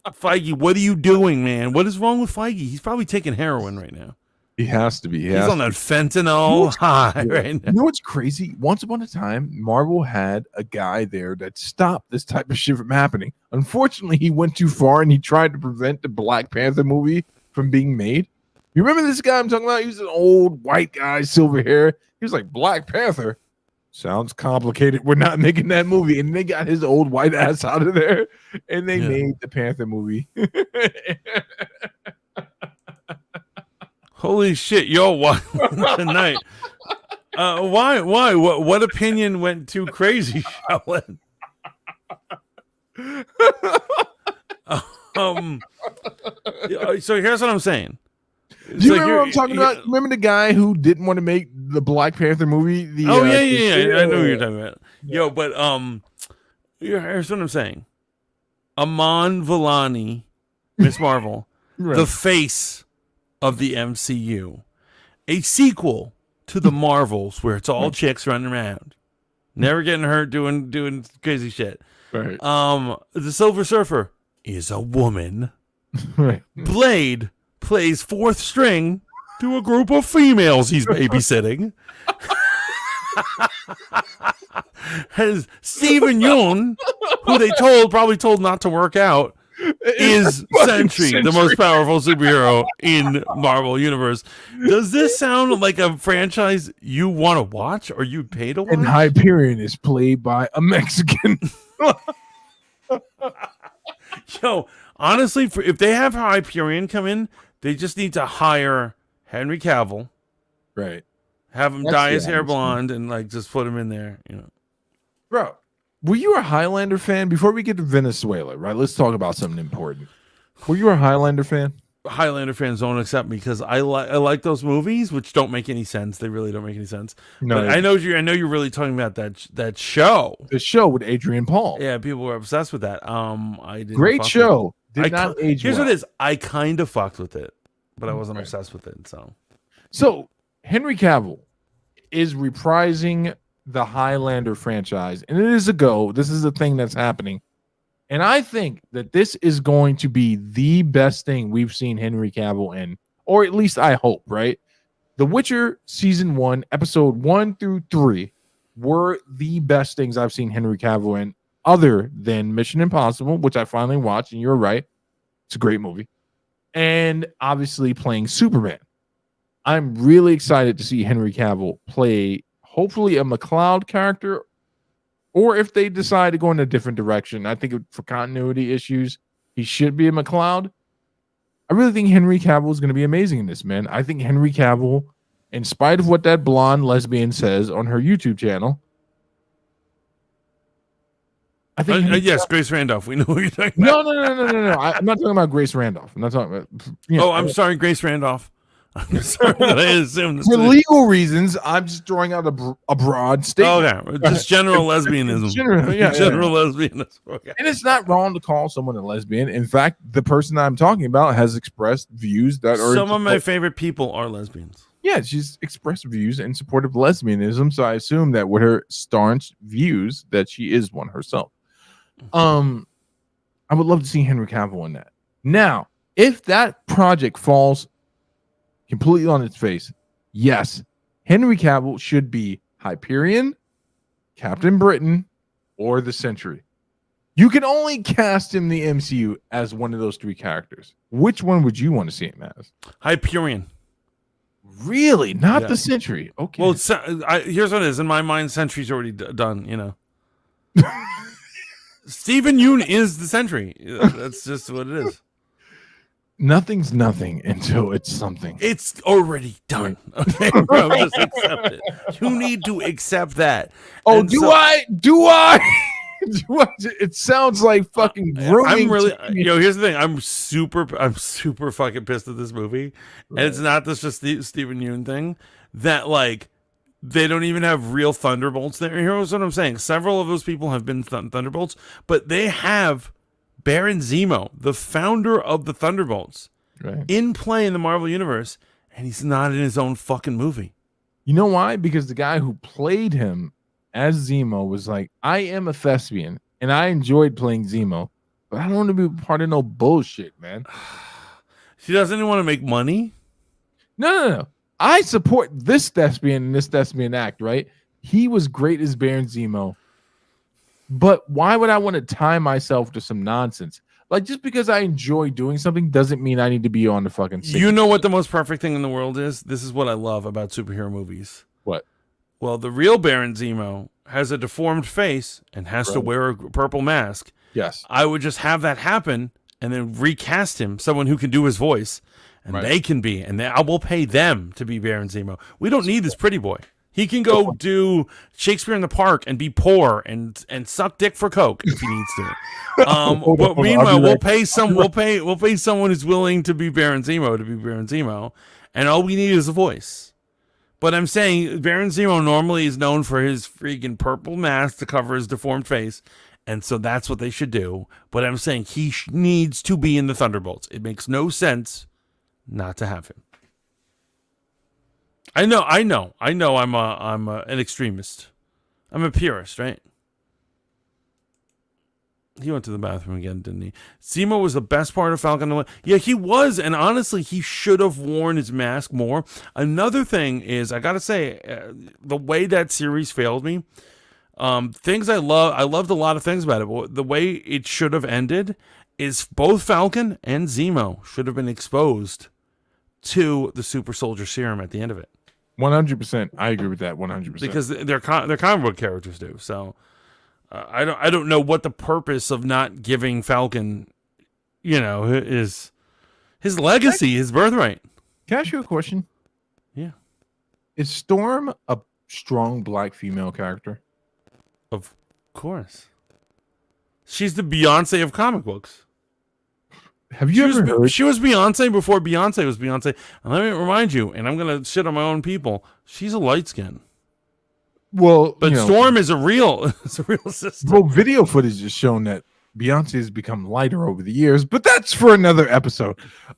A: Feige, what are you doing, man? What is wrong with Feige? He's probably taking heroin right now.
C: He has to be.
A: He's on that fentanyl high right now.
C: You know what's crazy? Once upon a time, Marvel had a guy there that stopped this type of shit from happening. Unfortunately, he went too far and he tried to prevent the Black Panther movie from being made. You remember this guy I'm talking about? He was an old white guy, silver hair. He was like, Black Panther? Sounds complicated. We're not making that movie. And they got his old white ass out of there and they made the Panther movie.
A: Holy shit, yo, what tonight? Why? What opinion went too crazy, Shaolin? So here's what I'm saying.
C: Do you remember what I'm talking about? Remember the guy who didn't want to make the Black Panther movie?
A: Yeah. I know what you're talking about. Yo, but here's what I'm saying. Aman Vellani, Miss Marvel, the face of the MCU, a sequel to the Marvels where it's all chicks running around, never getting hurt, doing crazy shit.
C: Right.
A: The Silver Surfer is a woman.
C: Right.
A: Blade plays fourth string to a group of females he's babysitting. Has Steven Yeun, who they probably told not to work out, is Sentry, the most powerful superhero in Marvel Universe. Does this sound like a franchise you want to watch or you pay to watch?
C: And Hyperion is played by a Mexican.
A: Yo, honestly, if they have Hyperion come in, they just need to hire Henry Cavill,
C: right?
A: Have him dye his hair blonde and like just put him in there, you know.
C: Bro, were you a Highlander fan? Before we get to Venezuela, right? Let's talk about something important. Were you a Highlander fan?
A: Highlander fans don't accept me because I like those movies, which don't make any sense. They really don't make any sense. No, but I know you're really talking about that show.
C: The show with Adrian Paul.
A: Yeah, people were obsessed with that. I didn't.
C: Great show. Did not age
A: Here's
C: well.
A: what it is. I kind of fucked with it, but I wasn't obsessed with it.
C: So Henry Cavill is reprising the Highlander franchise, and it is a go. This is a thing that's happening. And I think that this is going to be the best thing we've seen Henry Cavill in, or at least I hope, right? The Witcher season 1, episode 1 through 3 were the best things I've seen Henry Cavill in, other than Mission Impossible, which I finally watched, and you're right. It's a great movie. And obviously playing Superman. I'm really excited to see Henry Cavill play, hopefully, a McLeod character, or if they decide to go in a different direction. I think for continuity issues, he should be a McLeod. I really think Henry Cavill is going to be amazing in this, man. I think Henry Cavill, in spite of what that blonde lesbian says on her YouTube channel, I think
A: yes, Grace Randolph. We know what you're talking about.
C: No. I'm not talking about Grace Randolph. I'm not talking about.
A: I'm sorry, Grace Randolf. I'm sorry that I assumed this
C: for legal reasons. I'm just throwing out a broad statement.
A: Okay, just general lesbianism. General lesbianism. Okay.
C: And it's not wrong to call someone a lesbian. In fact, the person I'm talking about has expressed views that are.
A: Some of my favorite people are lesbians.
C: Yeah, she's expressed views in support of lesbianism. So I assume that with her staunch views, that she is one herself. I would love to see Henry Cavill in that. Now, if that project falls completely on its face, yes, Henry Cavill should be Hyperion, Captain Britain, or the Sentry. You can only cast him in the MCU as one of those three characters. Which one would you want to see him as?
A: Hyperion.
C: Really? Not the Sentry. Okay.
A: Well, here's what it is. In my mind, Sentry's already done, you know. Steven Yeun is the Sentry. That's just what it is.
C: Nothing's nothing until it's something.
A: It's already done. Okay, bro, just accept it. You need to accept that.
C: Oh, and do I? It sounds like fucking grooming.
A: I'm really, here's the thing. I'm super fucking pissed at this movie, and it's not this just the Steven Yeun thing that like they don't even have real Thunderbolts there. Here's what I'm saying. Several of those people have been Thunderbolts, but they have Baron Zemo, the founder of the Thunderbolts, in play in the Marvel Universe, and he's not in his own fucking movie.
C: You know why? Because the guy who played him as Zemo was like, I am a thespian, and I enjoyed playing Zemo, but I don't want to be part of no bullshit, man.
A: She doesn't want to make money.
C: No. I support this thespian and this thespian act, right? He was great as Baron Zemo. But why would I want to tie myself to some nonsense? Like, just because I enjoy doing something doesn't mean I need to be on the fucking stage.
A: You know what the most perfect thing in the world is? This is what I love about superhero movies.
C: What?
A: Well, the real Baron Zemo has a deformed face and has to wear a purple mask.
C: Yes.
A: I would just have that happen and then recast him, someone who can do his voice, and they can be, and I will pay them to be Baron Zemo. We don't need this pretty boy. He can go do Shakespeare in the Park and be poor and suck dick for coke if he needs to. But meanwhile, we'll pay someone who's willing to be Baron Zemo and all we need is a voice. But I'm saying Baron Zemo normally is known for his freaking purple mask to cover his deformed face, and so that's what they should do. But I'm saying he needs to be in the Thunderbolts. It makes no sense not to have him. I know. I'm an extremist. I'm a purist, right? He went to the bathroom again, didn't he? Zemo was the best part of Falcon. Yeah, he was, and honestly, he should have worn his mask more. Another thing is, I gotta say, the way that series failed me. Things I loved a lot of things about it. But the way it should have ended is both Falcon and Zemo should have been exposed to the super soldier serum at the end of it.
C: 100%. I agree with that 100%.
A: Because they're comic book characters do. So I don't know what the purpose of not giving Falcon, is his legacy, his birthright.
C: Can I ask you a question?
A: Yeah.
C: Is Storm a strong black female character?
A: Of course. She's the Beyonce of comic books.
C: Have you ever heard?
A: She was Beyonce before Beyonce was Beyonce. And let me remind you, and I'm going to shit on my own people, she's a light skin.
C: Well,
A: but Storm is a real sister.
C: Well, video footage has shown that Beyonce has become lighter over the years, but that's for another episode.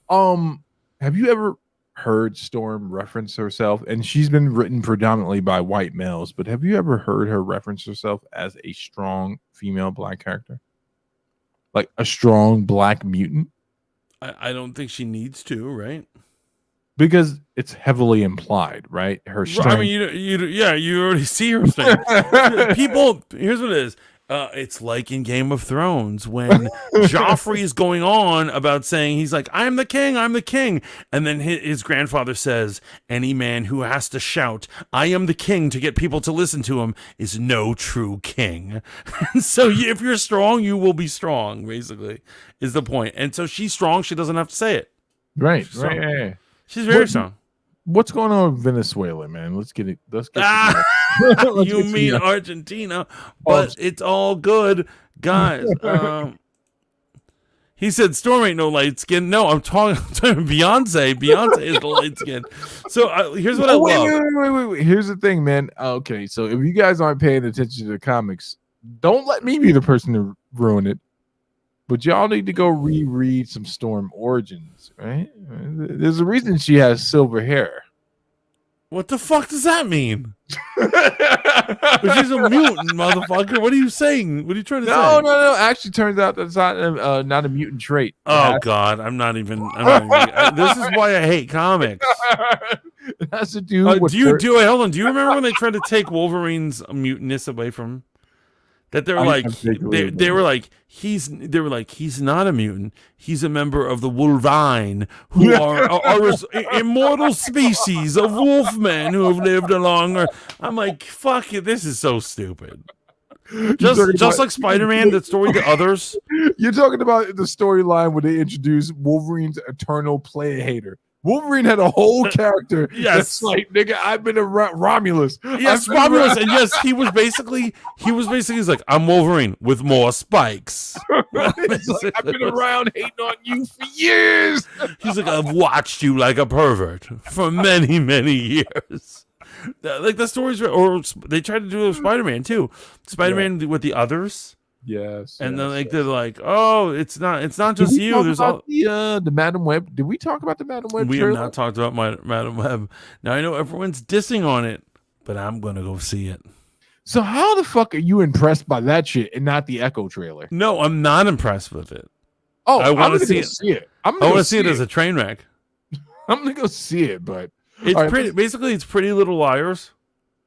C: Have you ever heard Storm reference herself? And she's been written predominantly by white males, but have you ever heard her reference herself as a strong female black character? Like a strong black mutant?
A: I don't think she needs to, right?
C: Because it's heavily implied, right? Her strength.
A: I mean, you already see her strength. People, here's what it is. It's like in Game of Thrones when Joffrey is going on about saying, he's like, I'm the king. And then his grandfather says, any man who has to shout, I am the king to get people to listen to him is no true king. So if you're strong, you will be strong, basically, is the point. And so she's strong. She doesn't have to say it.
C: Right. Right.
A: She's very strong.
C: What's going on with Venezuela, man? Let's get it.
A: You mean Argentina, but it's all good, guys. He said Storm ain't no light skin. No, I'm talking Beyonce. Beyonce is the light skin. So here's what I love.
C: Wait. Here's the thing, man. Okay, so if you guys aren't paying attention to the comics, don't let me be the person to ruin it. But y'all need to go reread some Storm origins, right? There's a reason she has silver hair.
A: What the fuck does that mean? But she's a mutant, motherfucker. What are you saying? What are you trying to say?
C: No. Actually, turns out that's not a mutant trait.
A: Oh God, I'm not even. This is why I hate comics.
C: It has to do. Hold
A: on. Do you remember when they tried to take Wolverine's mutantness away from him? That they were like he's not a mutant. He's a member of the Wolvine, who are immortal species of wolfmen who have lived a longer. I'm like, fuck it, this is so stupid. Just like Spider-Man, the story to others.
C: You're talking about the storyline where they introduced Wolverine's eternal play hater. Wolverine had a whole character.
A: Yes,
C: that's like, nigga, I've been a Romulus.
A: Yes, Romulus, and yes, he was basically he's like, I'm Wolverine with more spikes.
C: Like, I've been around hating on you for years.
A: He's like, I've watched you like a pervert for many, many years. Like the stories, or they tried to do it with Spider-Man too. Spider-Man with the others.
C: Yes,
A: and then they're like, oh, it's not just you. There's all
C: the Madam Web. Did we talk about the Madam Web?
A: We have not talked about my Madam Web. Now I know everyone's dissing on it, but I'm gonna go see it.
C: So how the fuck are you impressed by that shit and not the Echo trailer?
A: No, I'm not impressed with it.
C: Oh,
A: I want to
C: see
A: it. I
C: want
A: to see it as a train wreck.
C: I'm gonna go see it, but
A: it's pretty. Basically, it's Pretty Little Liars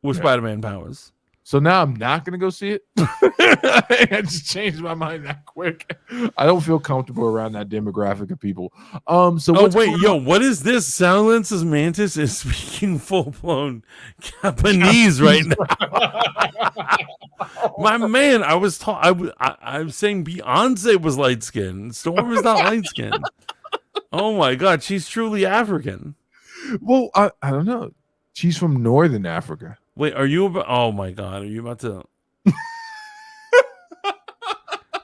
A: with Spider-Man powers.
C: So now I'm not gonna go see it. I just changed my mind that quick. I don't feel comfortable around that demographic of people.
A: What is this? Silence's Mantis is speaking full-blown Japanese right now. My man, I was I'm saying Beyonce was light skinned. Storm is not light skinned. Oh my god, she's truly African.
C: Well, I don't know. She's from Northern Africa.
A: Wait, are you about? Oh my god, are you about to?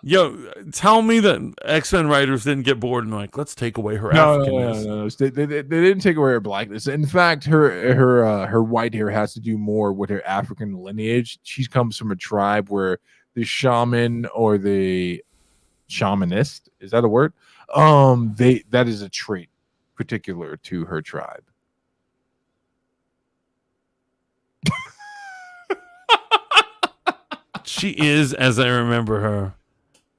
A: Yo, tell me that X-Men writers didn't get bored and like, let's take away her Africanness.
C: No. They didn't take away her blackness. In fact, her white hair has to do more with her African lineage. She comes from a tribe where the shaman or the shamanist, is that a word? That is a trait particular to her tribe.
A: She is, as I remember her,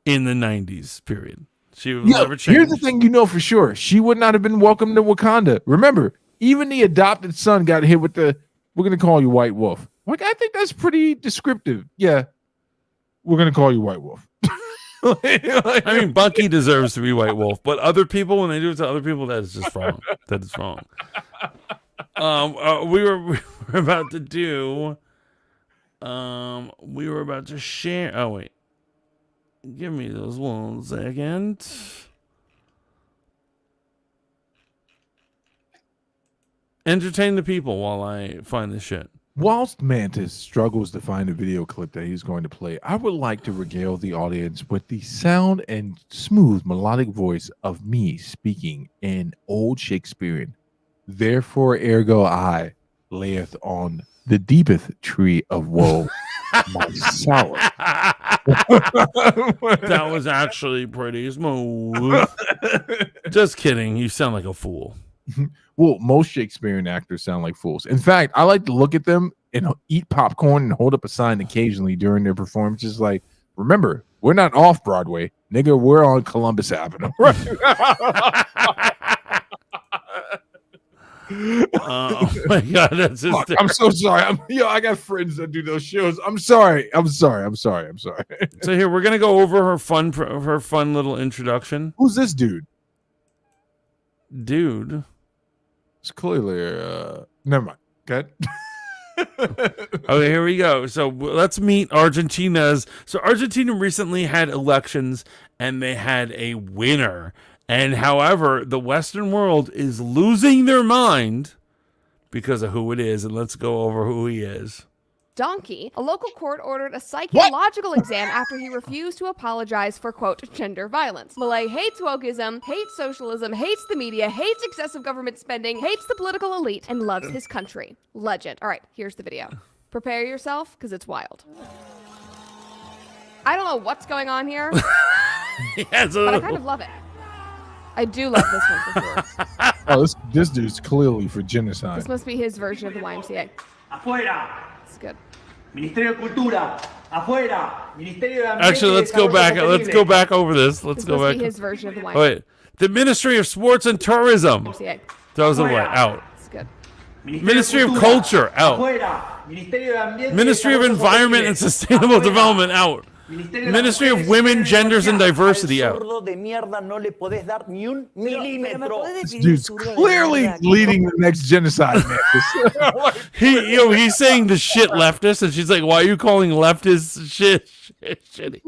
A: in the 90s period. She was never changed.
C: Here's the thing you know for sure. She would not have been welcome to Wakanda. Remember, even the adopted son got hit with the, we're going to call you White Wolf. Like, I think that's pretty descriptive. Yeah, we're going to call you White Wolf.
A: I mean, Bucky deserves to be White Wolf, but other people, when they do it to other people, that is just wrong. That is wrong. We were about to do... we were about to share. Oh wait, give me those 1 second. Entertain the people while I find this shit.
C: Whilst Mantis struggles to find a video clip that he's going to play, I would like to regale the audience with the sound and smooth melodic voice of me speaking in old Shakespearean. Therefore, ergo I layeth on the deepest tree of woe my sour.
A: That was actually pretty smooth. Just kidding. You sound like a fool.
C: Well, most Shakespearean actors sound like fools. In fact, I like to look at them and eat popcorn and hold up a sign occasionally during their performances. Like, remember, we're not off Broadway, nigga. We're on Columbus Avenue.
A: Oh my god, that's just
C: I'm so sorry. I got friends that do those shows. I'm sorry.
A: So here we're gonna go over her fun little introduction.
C: Who's this dude? It's clearly never mind. Good.
A: Okay, here we go. So let's meet Argentinas. So Argentina recently had elections and they had a winner. And however, the Western world is losing their mind because of who it is. And let's go over who he is.
D: Donkey, a local court ordered a psychological exam after he refused to apologize for, quote, gender violence. Malay hates wokeism, hates socialism, hates the media, hates excessive government spending, hates the political elite, and loves his country. Legend. All right, here's the video. Prepare yourself, because it's wild. I don't know what's going on here, but I kind of love it. I do love this one for sure.
C: Oh, this dude's clearly for genocide.
D: This must be his version of the YMCA.
E: Afuera.
D: It's good.
E: Ministerio de Cultura. Afuera. Ministerio de Ambiente.
A: Actually, let's go back. Let's go back over this.
D: This must be his version of the YMCA.
A: Wait. The Ministry of Sports and Tourism. Throws it away. Out.
D: It's good.
A: Ministry of Culture. Out. Ministry of Environment and Sustainable Development. Out. Ministry of Women, Genders, and Diversity. Out.
C: This dude's clearly leading the next genocide, man.
A: He's saying the shit leftist, and she's like, "Why are you calling leftist shit shitty?"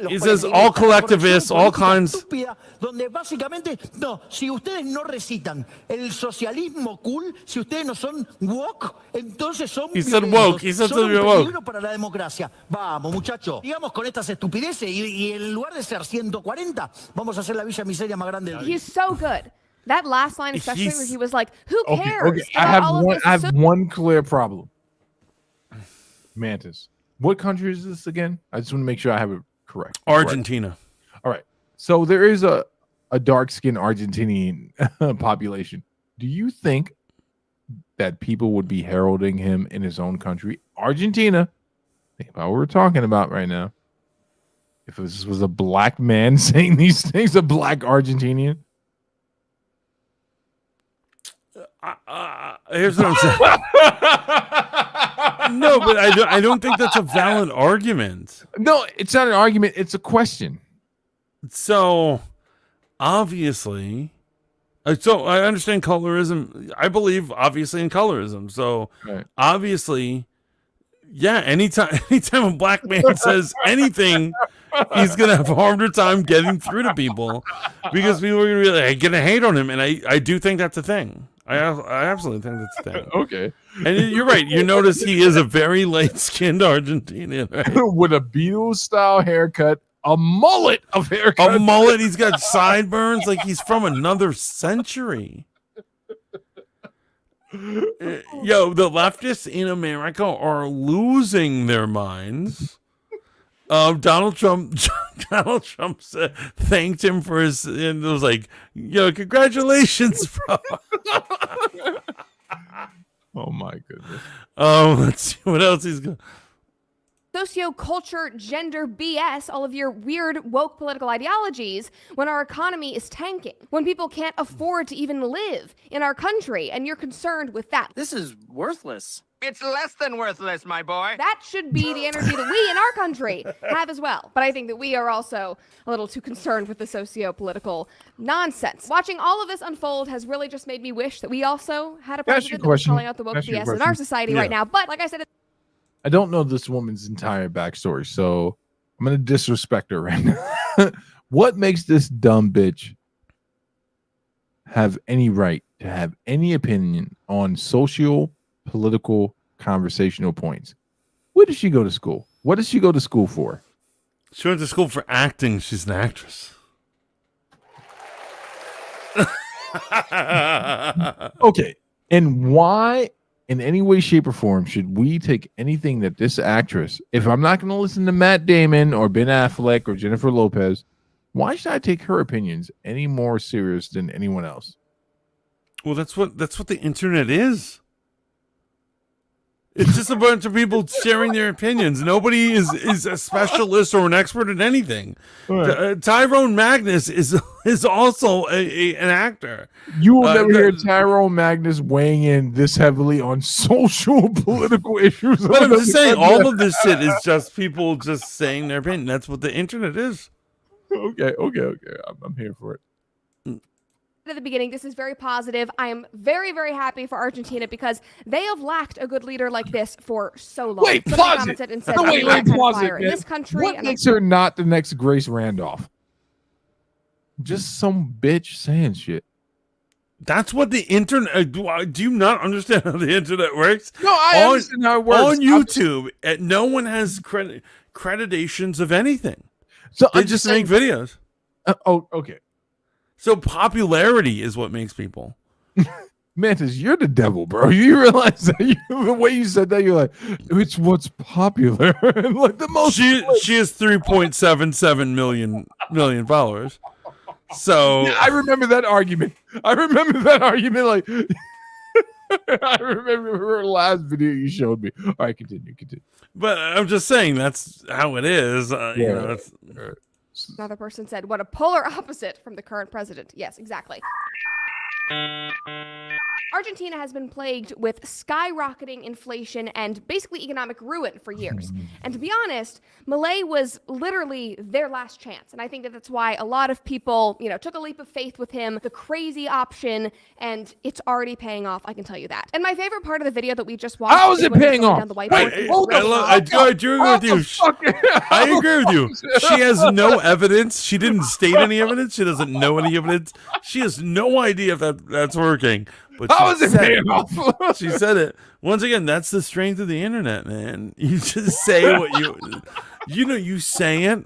A: He says all collectivists, all kinds.
F: Donde básicamente, no, si ustedes no recitan el socialismo cool, si ustedes no son woke, entonces son
A: He said woke. He said
F: son un
A: woke.
F: peligro para la democracia. Vamos, muchachos, digamos con estas estupideces y en lugar de ser 140, vamos a hacer la Villa Miseria más grande del
D: He's so good. That last line, especially where he was like, "Who cares?"
C: Okay. I have one clear problem. Mantis. What country is this again? I just want to make sure I have it correct.
A: Argentina.
C: All right. So there is a dark-skinned Argentinian population. Do you think that people would be heralding him in his own country, Argentina. Think about what we're talking about right now. If this was a black man saying these things, a black Argentinian.
A: Here's what I'm saying. No, but I don't think that's a valid argument.
C: No, it's not an argument. It's a question.
A: So, obviously, so I understand colorism. I believe, obviously, in colorism. So,
C: Right.
A: obviously, yeah, anytime a black man says anything, he's going to have a harder time getting through to people because people are going to be like, going to hate on him. And I do think that's a thing. I absolutely think that's a thing.
C: Okay.
A: And you're right. You notice he is a very light-skinned Argentinian, right?
C: With a Beatles-style haircut, a mullet of haircut.
A: A mullet. He's got sideburns like he's from another century. Yo, the leftists in America are losing their minds. Donald Trump thanked him for his, and it was like, yo, congratulations, bro.
C: Oh my goodness.
A: Let's see what else he's got.
D: Socioculture, gender BS, all of your weird woke political ideologies when our economy is tanking, when people can't afford to even live in our country, and you're concerned with that.
G: This is worthless.
H: It's less than worthless, my boy.
D: That should be the energy that we in our country have as well. But I think that we are also a little too concerned with the socio-political nonsense. Watching all of this unfold has really just made me wish that we also had a president that was calling out the woke BS in our society right now. But like I said,
C: I don't know this woman's entire backstory, so I'm going to disrespect her right now. What makes this dumb bitch have any right to have any opinion on social, political, conversational points? Where does she go to school? What does she go to school for?
A: She went to school for acting. She's an actress.
C: Okay. And why, in any way, shape, or form, should we take anything that this actress, if I'm not going to listen to Matt Damon or Ben Affleck or Jennifer Lopez, why should I take her opinions any more serious than anyone else?
A: Well, that's what the internet is. It's just a bunch of people sharing their opinions. Nobody is a specialist or an expert at anything.
C: Right.
A: Tyrone Magnus is also an actor.
C: You will never hear Tyrone Magnus weighing in this heavily on social political issues.
A: But I'm just saying, all of this shit is just people just saying their opinion. That's what the internet is.
C: Okay. I'm here for it.
D: at the beginning, this is very positive. I am very, very happy for Argentina because they have lacked a good leader like this for so long.
C: Wait,
D: Somebody
C: pause
D: commented
C: it.
D: and said,
C: No, wait, pause it,
D: in this country.
C: What makes her not the next Grace Randolph? Just some bitch saying shit.
A: That's what the internet. Do you not understand how the internet works?
C: No, I understand how it works.
A: On YouTube, no one has accreditations of anything.
C: So
A: they just make videos.
C: Okay.
A: So popularity is what makes people.
C: Mantis, you're the devil, bro. You realize that the way you said that, you're like, it's what's popular. Like the most.
A: She has 3.77 million followers. So
C: yeah, I remember that argument. Like, I remember her last video you showed me. All right, continue.
A: But I'm just saying that's how it is. You know,
D: Another person said, what a polar opposite from the current president. Yes, exactly. Argentina has been plagued with skyrocketing inflation and basically economic ruin for years. And to be honest, Milei was literally their last chance. And I think that that's why a lot of people, took a leap of faith with him, the crazy option, and it's already paying off, I can tell you that. And my favorite part of the video that we just watched—
C: how is it paying off?
A: I do agree with you. I agree with you. She has no evidence. She didn't state any evidence. She doesn't know any evidence. She has no idea if that's working. But
C: how is it paying off?
A: She said it. Once again, that's the strength of the internet, man. You just say what you say it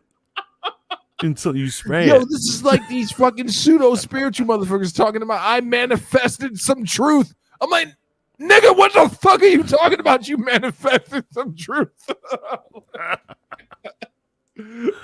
A: until you spray it.
C: This is like these fucking pseudo-spiritual motherfuckers talking about, I manifested some truth. I'm like, nigga, what the fuck are you talking about? You manifested some truth.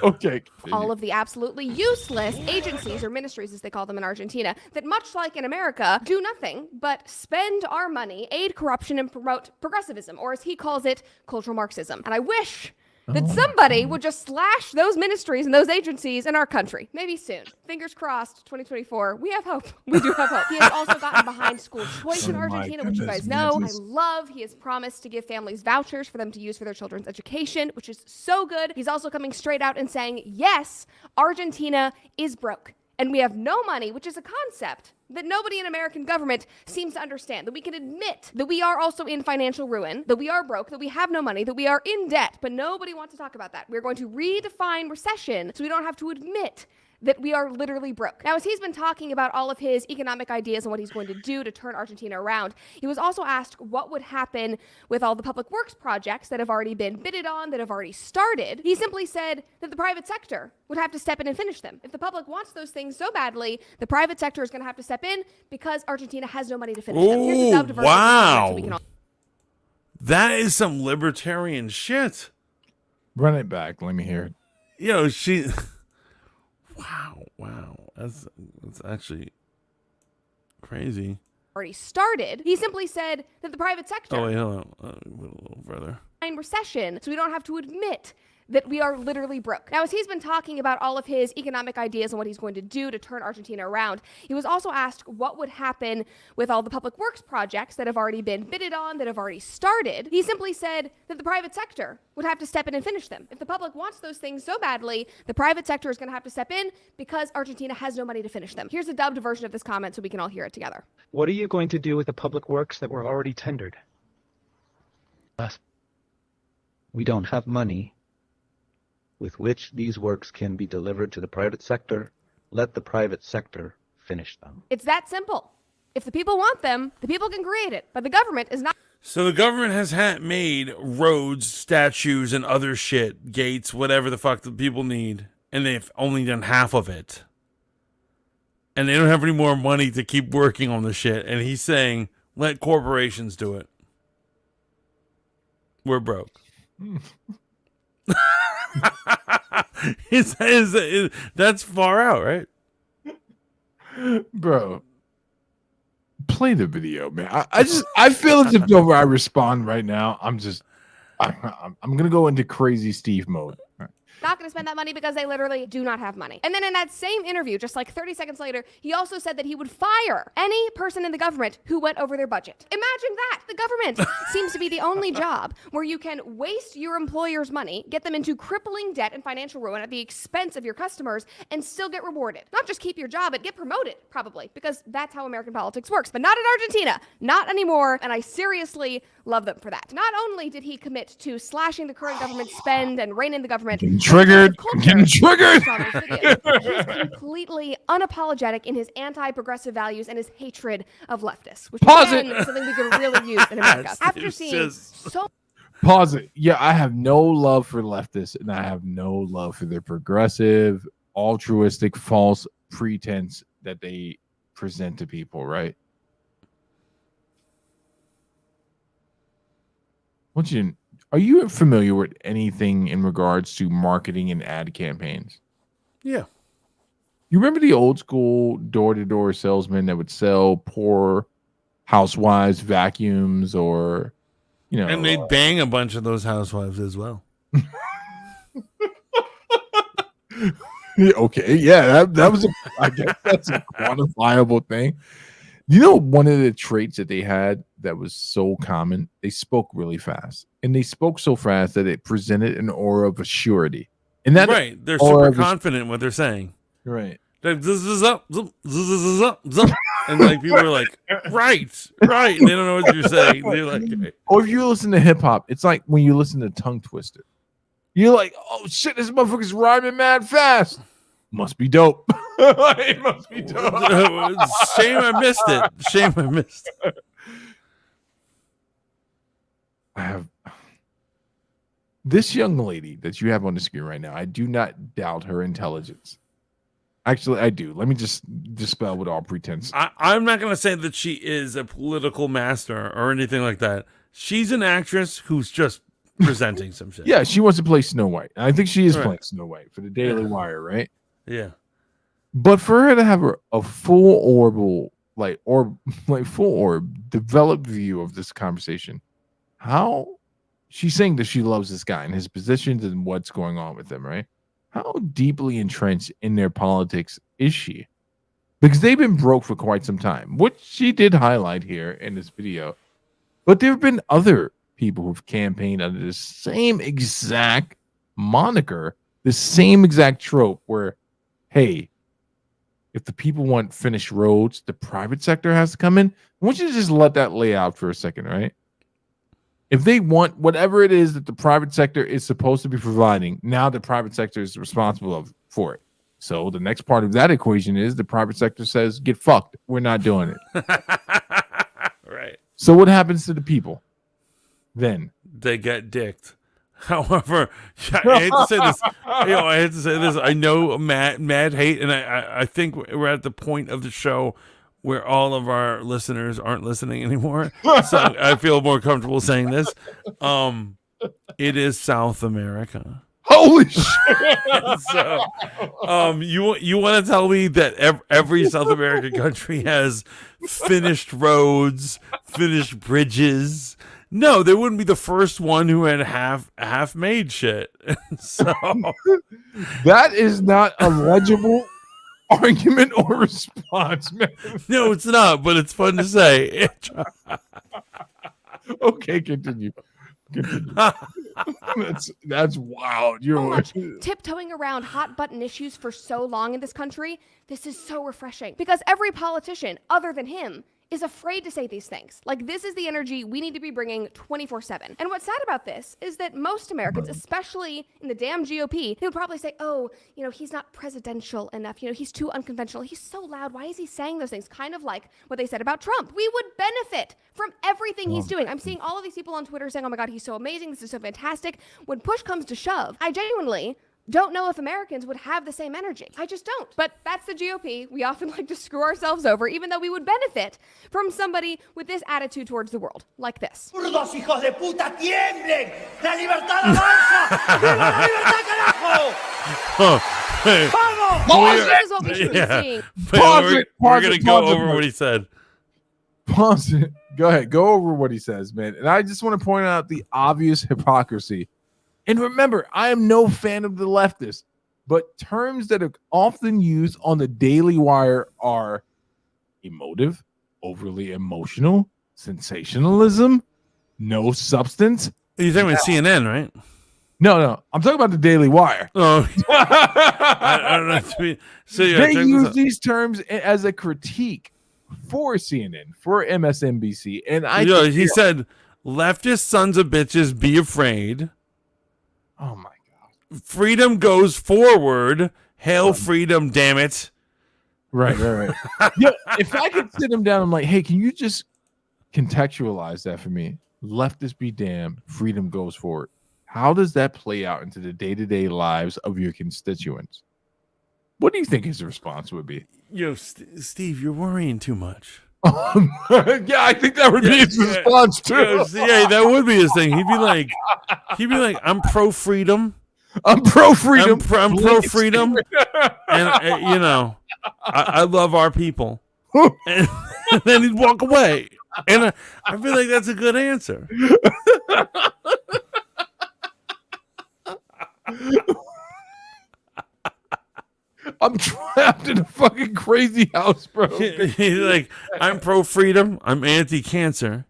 C: Okay.
D: all of the absolutely useless agencies or ministries, as they call them in Argentina, that much like in America, do nothing but spend our money, aid corruption, and promote progressivism, or as he calls it, cultural Marxism. And I wish that somebody would just slash those ministries and those agencies in our country. Maybe soon. Fingers crossed, 2024. We have hope. We do have hope. He has also gotten behind school choice in Argentina, which you guys know. I love. He has promised to give families vouchers for them to use for their children's education, which is so good. He's also coming straight out and saying, yes, Argentina is broke. And we have no money, which is a concept that nobody in American government seems to understand, that we can admit that we are also in financial ruin, that we are broke, that we have no money, that we are in debt, but nobody wants to talk about that. We're going to redefine recession so we don't have to admit that we are literally broke. Now, as he's been talking about all of his economic ideas and what he's going to do to turn Argentina around, he was also asked what would happen with all the public works projects that have already been bidded on, that have already started. He simply said that the private sector would have to step in and finish them. If the public wants those things so badly, the private sector is going to have to step in because Argentina has no money to finish them. Here's the dubbed version
A: wow.
D: so we can all-
A: That is some libertarian shit.
C: Run it back. Let me hear it.
A: You know, she... Wow. That's actually crazy.
D: already started. He simply said that the private sector
A: Oh, wait, hold on. Went a little further.
D: in recession, so we don't have to admit that we are literally broke. Now, as he's been talking about all of his economic ideas and what he's going to do to turn Argentina around, he was also asked what would happen with all the public works projects that have already been bidded on, that have already started. He simply said that the private sector would have to step in and finish them. If the public wants those things so badly, the private sector is going to have to step in because Argentina has no money to finish them. Here's a dubbed version of this comment so we can all hear it together.
G: What are you going to do with the public works that were already tendered?
I: We don't have money with which these works can be delivered to the private sector. Let the private sector finish them.
D: It's that simple. If the people want them, the people can create it, but the government is not.
A: So the government has made roads, statues, and other shit, gates, whatever the fuck the people need, and they've only done half of it. And they don't have any more money to keep working on the shit. And he's saying, let corporations do it. We're broke. That's far out, right?
C: Bro, play the video, man. I feel as if though I respond right now, I'm gonna go into crazy Steve mode.
D: Not going to spend that money because they literally do not have money. And then in that same interview, just like 30 seconds later, he also said that he would fire any person in the government who went over their budget. Imagine that. The government seems to be the only job where you can waste your employer's money, get them into crippling debt and financial ruin at the expense of your customers, and still get rewarded. Not just keep your job, but get promoted, probably, because that's how American politics works. But not in Argentina. Not anymore. And I seriously love them for that. Not only did he commit to slashing the current government spend and rein in the government,
C: Triggered. Getting triggered.
D: He's completely unapologetic in his anti-progressive values and his hatred of leftists, which is something we could really use in America. After seeing so.
C: Pause it. Yeah, I have no love for leftists, and I have no love for their progressive, altruistic, false pretense that they present to people. Right? Are you familiar with anything in regards to marketing and ad campaigns?
A: Yeah.
C: You remember the old school door-to-door salesman that would sell poor housewives vacuums, or, you know,
A: and they'd bang a bunch of those housewives as well.
C: Okay, yeah, that was I guess that's a quantifiable thing. You know, one of the traits that they had that was so common, they spoke really fast. And they spoke so fast that it presented an aura of assurity. And that
A: right. They're super confident in what they're saying.
C: Right.
A: Like, this is up. And like people are like, right. And they don't know what you're saying. They're like,
C: or if you listen to hip hop, it's like when you listen to Tongue Twister. You're like, oh shit, this motherfucker's rhyming mad fast. Must be dope. It must be dope.
A: Shame I missed it.
C: I have this young lady that you have on the screen right now. I do not doubt her intelligence. Actually, I do. Let me just dispel with all pretense.
A: I'm not going to say that she is a political master or anything like that. She's an actress who's just presenting some shit.
C: Yeah, she wants to play Snow White. I think she is
A: Right.
C: playing Snow White for the Daily Wire, right?
A: Yeah.
C: But for her to have a full orbal, full orb, developed view of this conversation, how she's saying that she loves this guy and his positions and what's going on with him, right? How deeply entrenched in their politics is she? Because they've been broke for quite some time, which she did highlight here in this video. But there have been other people who've campaigned under the same exact moniker, the same exact trope where, hey, if the people want finished roads, the private sector has to come in. I want you to just let that lay out for a second, right? If they want whatever it is that the private sector is supposed to be providing, now the private sector is responsible for it. So the next part of that equation is the private sector says, get fucked. We're not doing it.
A: Right.
C: So what happens to the people then?
A: They get dicked. However, I hate to say this. I know mad hate, and I think we're at the point of the show where all of our listeners aren't listening anymore. So I feel more comfortable saying this. It is South America.
C: Holy shit!
A: So, you want to tell me that every South American country has finished roads, finished bridges? No, they wouldn't be the first one who had half made shit. So
C: that is not a legible argument or response, man.
A: No, it's not, but it's fun to say.
C: Okay, continue. That's wild. You're
D: tiptoeing around hot button issues for so long in this country. This is so refreshing because every politician other than him is afraid to say these things. Like, this is the energy we need to be bringing 24/7. And what's sad about this is that most Americans, especially in the damn GOP, they would probably say, oh, he's not presidential enough. He's too unconventional. He's so loud. Why is he saying those things? Kind of like what they said about Trump. We would benefit from everything he's doing. I'm seeing all of these people on Twitter saying, oh my God, he's so amazing. This is so fantastic. When push comes to shove, I genuinely don't know if Americans would have the same energy. I just don't. But that's the GOP. We often like to screw ourselves over, even though we would benefit from somebody with this attitude towards the world, like this.
E: ¡Zurdos, hijos de puta, tiemblen! ¡La libertad avanza! ¡Viva la libertad, carajo! ¡Vamos!
D: This is what we should be seeing.
A: We're going to go over what he said.
C: Pause it. Go ahead. Go over what he says, man. And I just want to point out the obvious hypocrisy. And remember, I am no fan of the leftists, but terms that are often used on the Daily Wire are emotive, overly emotional, sensationalism, no substance.
A: You're talking about CNN, right?
C: No. I'm talking about the Daily Wire.
A: Oh, I don't know. So
C: they use these terms as a critique for CNN, for MSNBC. And
A: he said, leftist sons of bitches, be afraid.
C: Oh my God.
A: Freedom goes forward. Hail freedom, damn it.
C: Right. Yeah, if I could sit him down, I'm like, hey, can you just contextualize that for me? Leftists be damned, freedom goes forward. How does that play out into the day-to-day lives of your constituents? What do you think his response would be?
A: Steve, you're worrying too much.
C: Yeah, I think that would be his response too.
A: Yeah, that would be his thing. He'd be like, I'm pro freedom.
C: I'm pro freedom.
A: I'm pro freedom. And I love our people. And then he'd walk away. And I feel like that's a good answer.
C: I'm trapped in a fucking crazy house, bro.
A: He's like, I'm pro freedom. I'm anti cancer.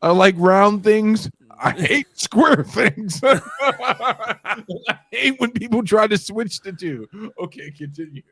C: I like round things. I hate square things. I hate when people try to switch the two. Okay, continue.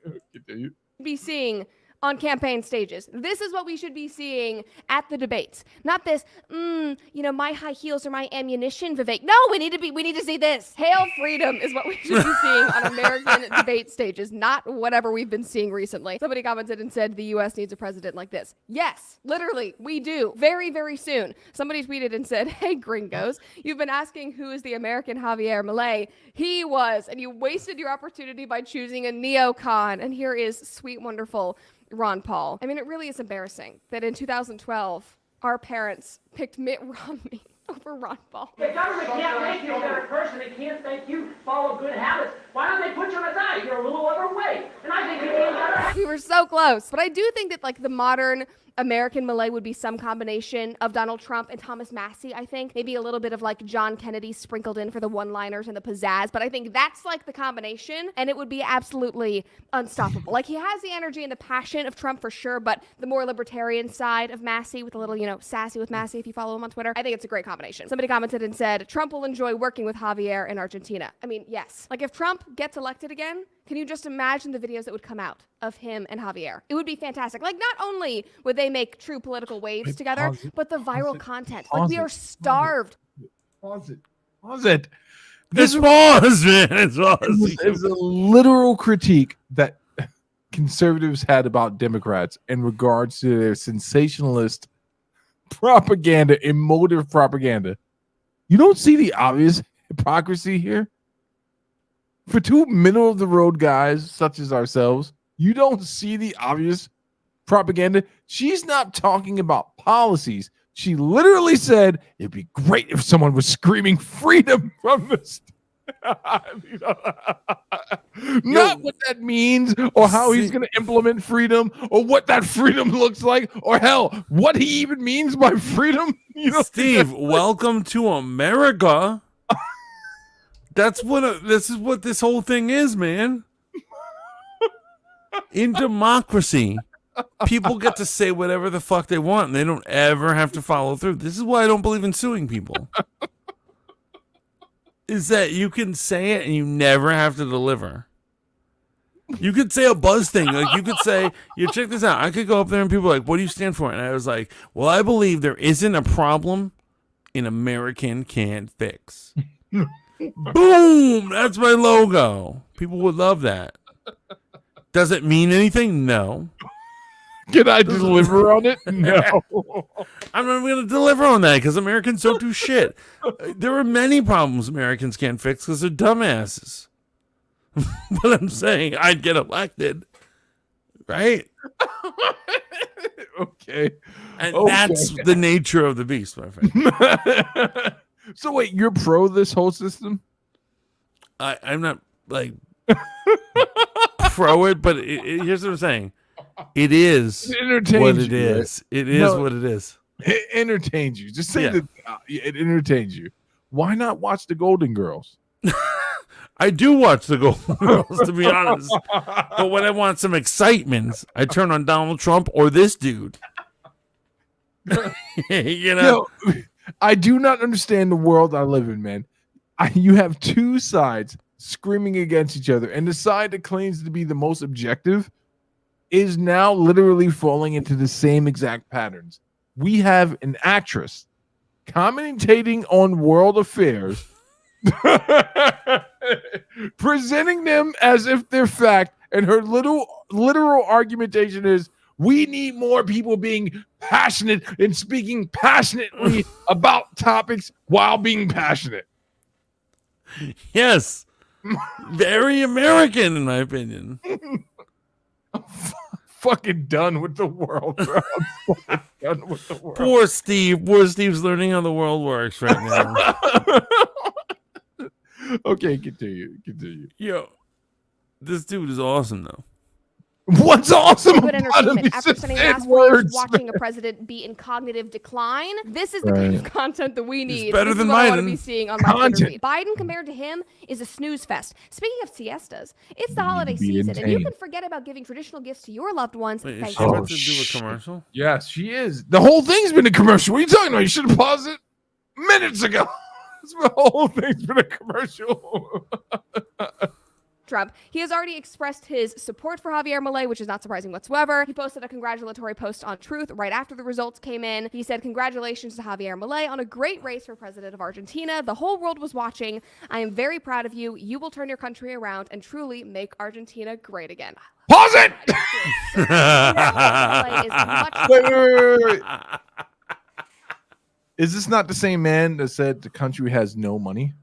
D: Be seeing on campaign stages. This is what we should be seeing at the debates. Not this, my high heels are my ammunition, Vivek. No, we need to see this. Hail freedom is what we should be seeing on American debate stages, not whatever we've been seeing recently. Somebody commented and said the U.S. needs a president like this. Yes, literally, we do. Very, very soon. Somebody tweeted and said, hey, gringos, you've been asking who is the American Javier Milei. He was, and you wasted your opportunity by choosing a neocon. And here is sweet, wonderful Ron Paul. I mean, it really is embarrassing that in 2012, our parents picked Mitt Romney over Ron Paul.
E: The government can't make you a better person. It can't make you follow good habits. Why don't they put you on a diet? You're a little overweight. And I think you need better.
D: We were so close. But I do think that like the modern American Malay would be some combination of Donald Trump and Thomas Massey, I think. Maybe a little bit of like John Kennedy sprinkled in for the one-liners and the pizzazz. But I think that's like the combination, and it would be absolutely unstoppable. Like he has the energy and the passion of Trump for sure, but the more libertarian side of Massey with a little, sassy with Massey if you follow him on Twitter, I think it's a great combination. Somebody commented and said, Trump will enjoy working with Javier in Argentina. I mean, yes. Like if Trump gets elected again, can you just imagine the videos that would come out of him and Javier? It would be fantastic. Like, not only would they make true political waves together, but the viral content. Like, we are starved.
C: Pause it.
A: This was, man. It's
C: a literal critique that conservatives had about Democrats in regards to their sensationalist propaganda, emotive propaganda. You don't see the obvious hypocrisy here? For two middle-of-the-road guys such as ourselves, you don't see the obvious propaganda. She's not talking about policies. She literally said, it'd be great if someone was screaming freedom from the not what that means or how he's going to implement freedom or what that freedom looks like or hell, what he even means by freedom.
A: Steve, welcome to America. This is what this whole thing is, man. In democracy, people get to say whatever the fuck they want and they don't ever have to follow through. This is why I don't believe in suing people. Is that you can say it and you never have to deliver. You could say a buzz thing. Like you could say, check this out. I could go up there and people are like, what do you stand for? And I was like, well, I believe there isn't a problem an American can't fix. Boom! That's my logo. People would love that. Does it mean anything? No.
C: Can I deliver on it? No.
A: I'm not going to deliver on that because Americans don't do shit. There are many problems Americans can't fix because they're dumbasses. But I'm saying I'd get elected. Right?
C: Okay.
A: And that's the nature of the beast, my friend.
C: So wait, you're pro this whole system?
A: I'm not like pro it, but here's what I'm saying. It is what it is. Right? It is what it is.
C: It entertains you. Just say that it entertains you. Why not watch the Golden Girls?
A: I do watch the Golden Girls, to be honest. But when I want some excitement, I turn on Donald Trump or this dude.
C: I do not understand the world I live in, man. You have two sides screaming against each other, and the side that claims to be the most objective is now literally falling into the same exact patterns. We have an actress commentating on world affairs, presenting them as if they're fact, and her literal argumentation is, we need more people being passionate and speaking passionately about topics while being passionate.
A: Yes. Very American, in my opinion.
C: I'm fucking done with the world, bro. I'm done with the world.
A: Poor Steve. Poor Steve's learning how the world works right
C: now. Okay, continue.
A: Yo, this dude is awesome, though.
C: What's awesome about him?
D: After spending the last 4 years watching a president be in cognitive decline, this is the kind of content that we need.
A: It's better than
D: Biden. I want to
A: Biden.
D: be seeing on my Twitter feed. Biden compared to him is a snooze fest. Speaking of siestas, it's the holiday season, and you can forget about giving traditional gifts to your loved ones.
A: Wait, is she about to do a commercial?
C: Yes, she is. The whole thing's been a commercial. What are you talking about? You should have paused it minutes ago. The whole thing's been a commercial.
D: Trump. He has already expressed his support for Javier Milei, which is not surprising whatsoever. He posted a congratulatory post on Truth right after the results came in. He said, congratulations to Javier Milei on a great race for president of Argentina. The whole world was watching. I am very proud of you. You will turn your country around and truly make Argentina great again.
C: Pause it! Wait. Is this not the same man that said the country has no money?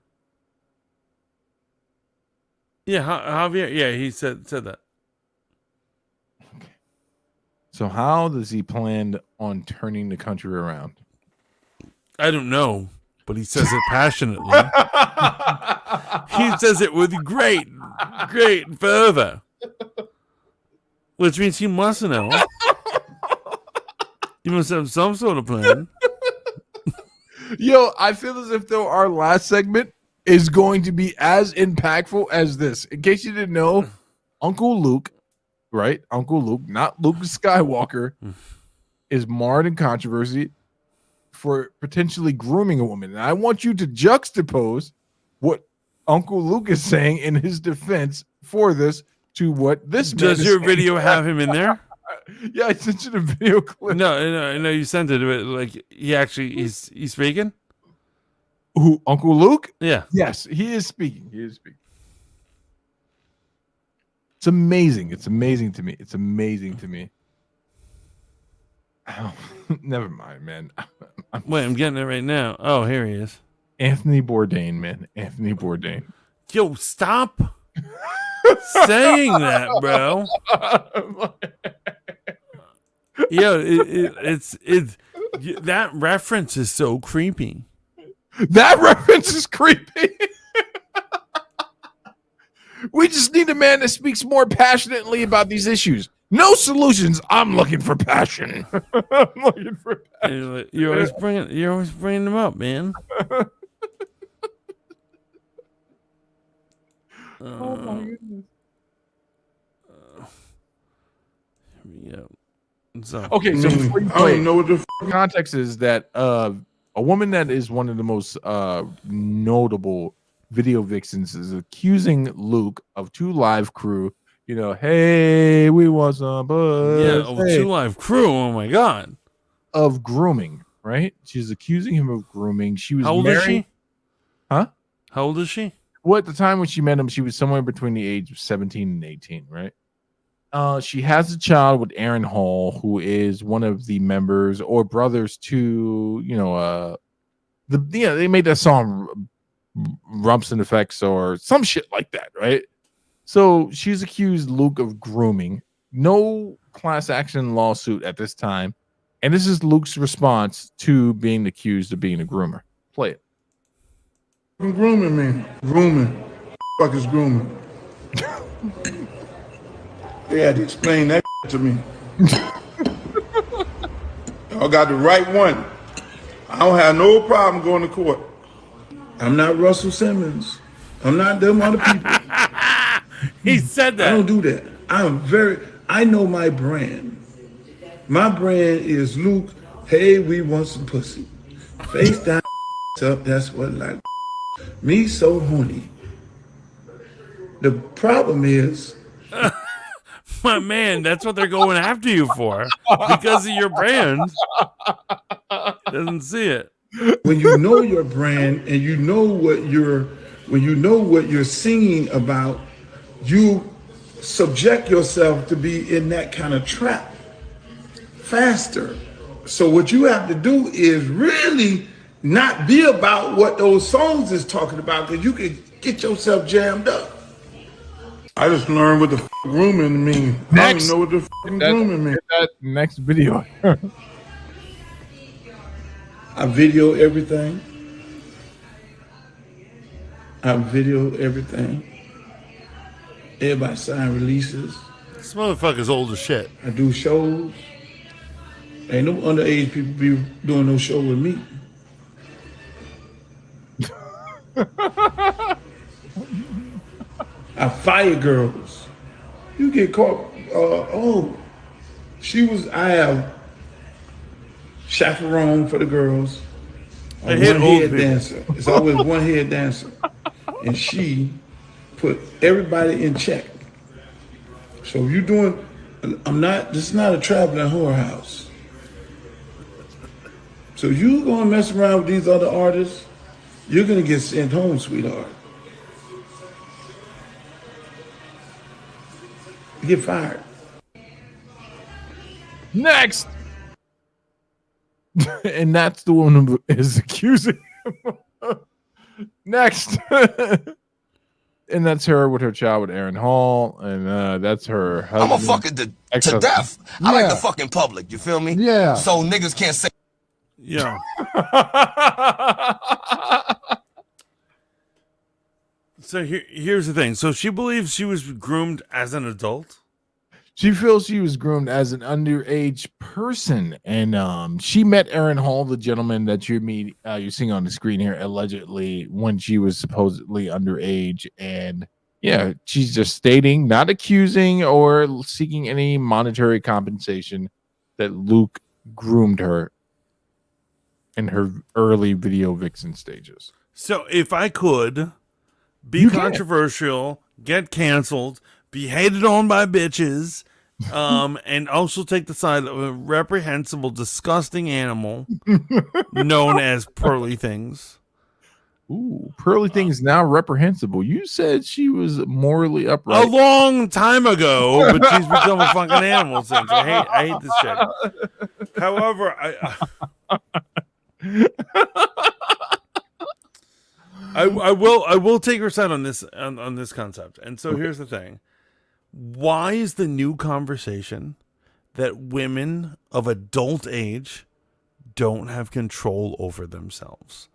A: Yeah, Javier. Yeah, he said that.
C: Okay. So how does he plan on turning the country around?
A: I don't know, but he says it passionately. He says it with great fervor, which means he must know. He must have some sort of plan.
C: Yo, I feel as if though our last segment is going to be as impactful as this. In case you didn't know, Uncle Luke, right? Uncle Luke, not Luke Skywalker, is marred in controversy for potentially grooming a woman. And I want you to juxtapose what Uncle Luke is saying in his defense for this to what this man
A: Does
C: is
A: your
C: saying.
A: video have him in there?
C: Yeah, I sent you the video clip.
A: No, you sent it. But like he's speaking.
C: Who, Uncle Luke?
A: Yeah.
C: Yes, he is speaking. He is speaking. It's amazing. It's amazing to me. It's amazing to me. Oh, never mind, man.
A: Wait, I'm getting it right now. Oh, here he is.
C: Anthony Bourdain, man. Anthony Bourdain.
A: Yo, stop saying that, bro. Yo, it's that reference is so creepy.
C: That reference is creepy. We just need a man that speaks more passionately about these issues. No solutions. I'm looking for passion. I'm looking for passion.
A: You're always bringing them up, man.
C: Oh my goodness.
A: Yeah. So,
C: okay, so before you play, I don't know what the context is that a woman that is one of the most notable video vixens is accusing Luke of 2 Live Crew. You know, hey, we want some buzz.
A: Yeah, 2 Live Crew. Oh my god,
C: of grooming, right? She's accusing him of grooming. She was
A: how old
C: married.
A: Is she?
C: Huh?
A: How old is she?
C: Well, at the time when she met him, she was somewhere between the age of 17 and 18, right? She has a child with Aaron Hall, who is one of the members or brothers to, they made that song Rumps and Effects or some shit like that, right? So she's accused Luke of grooming. No class action lawsuit at this time. And this is Luke's response to being accused of being a groomer. Play it.
J: Grooming, man. Grooming. Fuck is grooming. They had to explain that to me. Y'all got the right one. I don't have no problem going to court. I'm not Russell Simmons. I'm not them other people.
A: He said that.
J: I don't do that. I know my brand. My brand is Luke, hey, we want some pussy. Face down, up, that's what like. Me so horny. The problem is...
A: My man, that's what they're going after you for. Because of your brand. Doesn't see it.
J: When you know your brand and you know what you're singing about, you subject yourself to be in that kind of trap faster. So what you have to do is really not be about what those songs is talking about, because you can get yourself jammed up. I just learned what the grooming means. I don't know what the grooming means.
C: That next video.
J: I video everything. Everybody sign releases.
A: This motherfucker's old as shit.
J: I do shows. Ain't no underage people be doing no show with me. I fire girls. You get caught. I have chaperone for the girls. One head dancer. It's always one head dancer. And she put everybody in check. So you doing, this is not a traveling whorehouse. So you gonna mess around with these other artists, you're gonna get sent home, sweetheart. You get fired.
C: Next. And that's the one who is accusing him. Next. and that's her with her child with Aaron Hall, and that's her husband.
K: I'm a fucking to death. I like the fucking public. You feel me?
J: Yeah.
K: So niggas can't say.
A: Yeah. So here's the thing. So she believes she was groomed as an adult.
C: She feels she was groomed as an underage person, and she met Aaron Hall, the gentleman that you're seeing on the screen here, allegedly when she was supposedly underage. And yeah, she's just stating, not accusing or seeking any monetary compensation, that Luke groomed her in her early video vixen stages.
A: So if I could be controversial, get canceled, be hated on by bitches, and also take the side of a reprehensible, disgusting animal known as Pearly Things.
C: Ooh, Pearly Things now reprehensible. You said she was morally upright
A: a long time ago, but she's become a fucking animal since. I hate this shit. However, I will take her side on this on this concept. And so here's the thing. Why is the new conversation that women of adult age don't have control over themselves,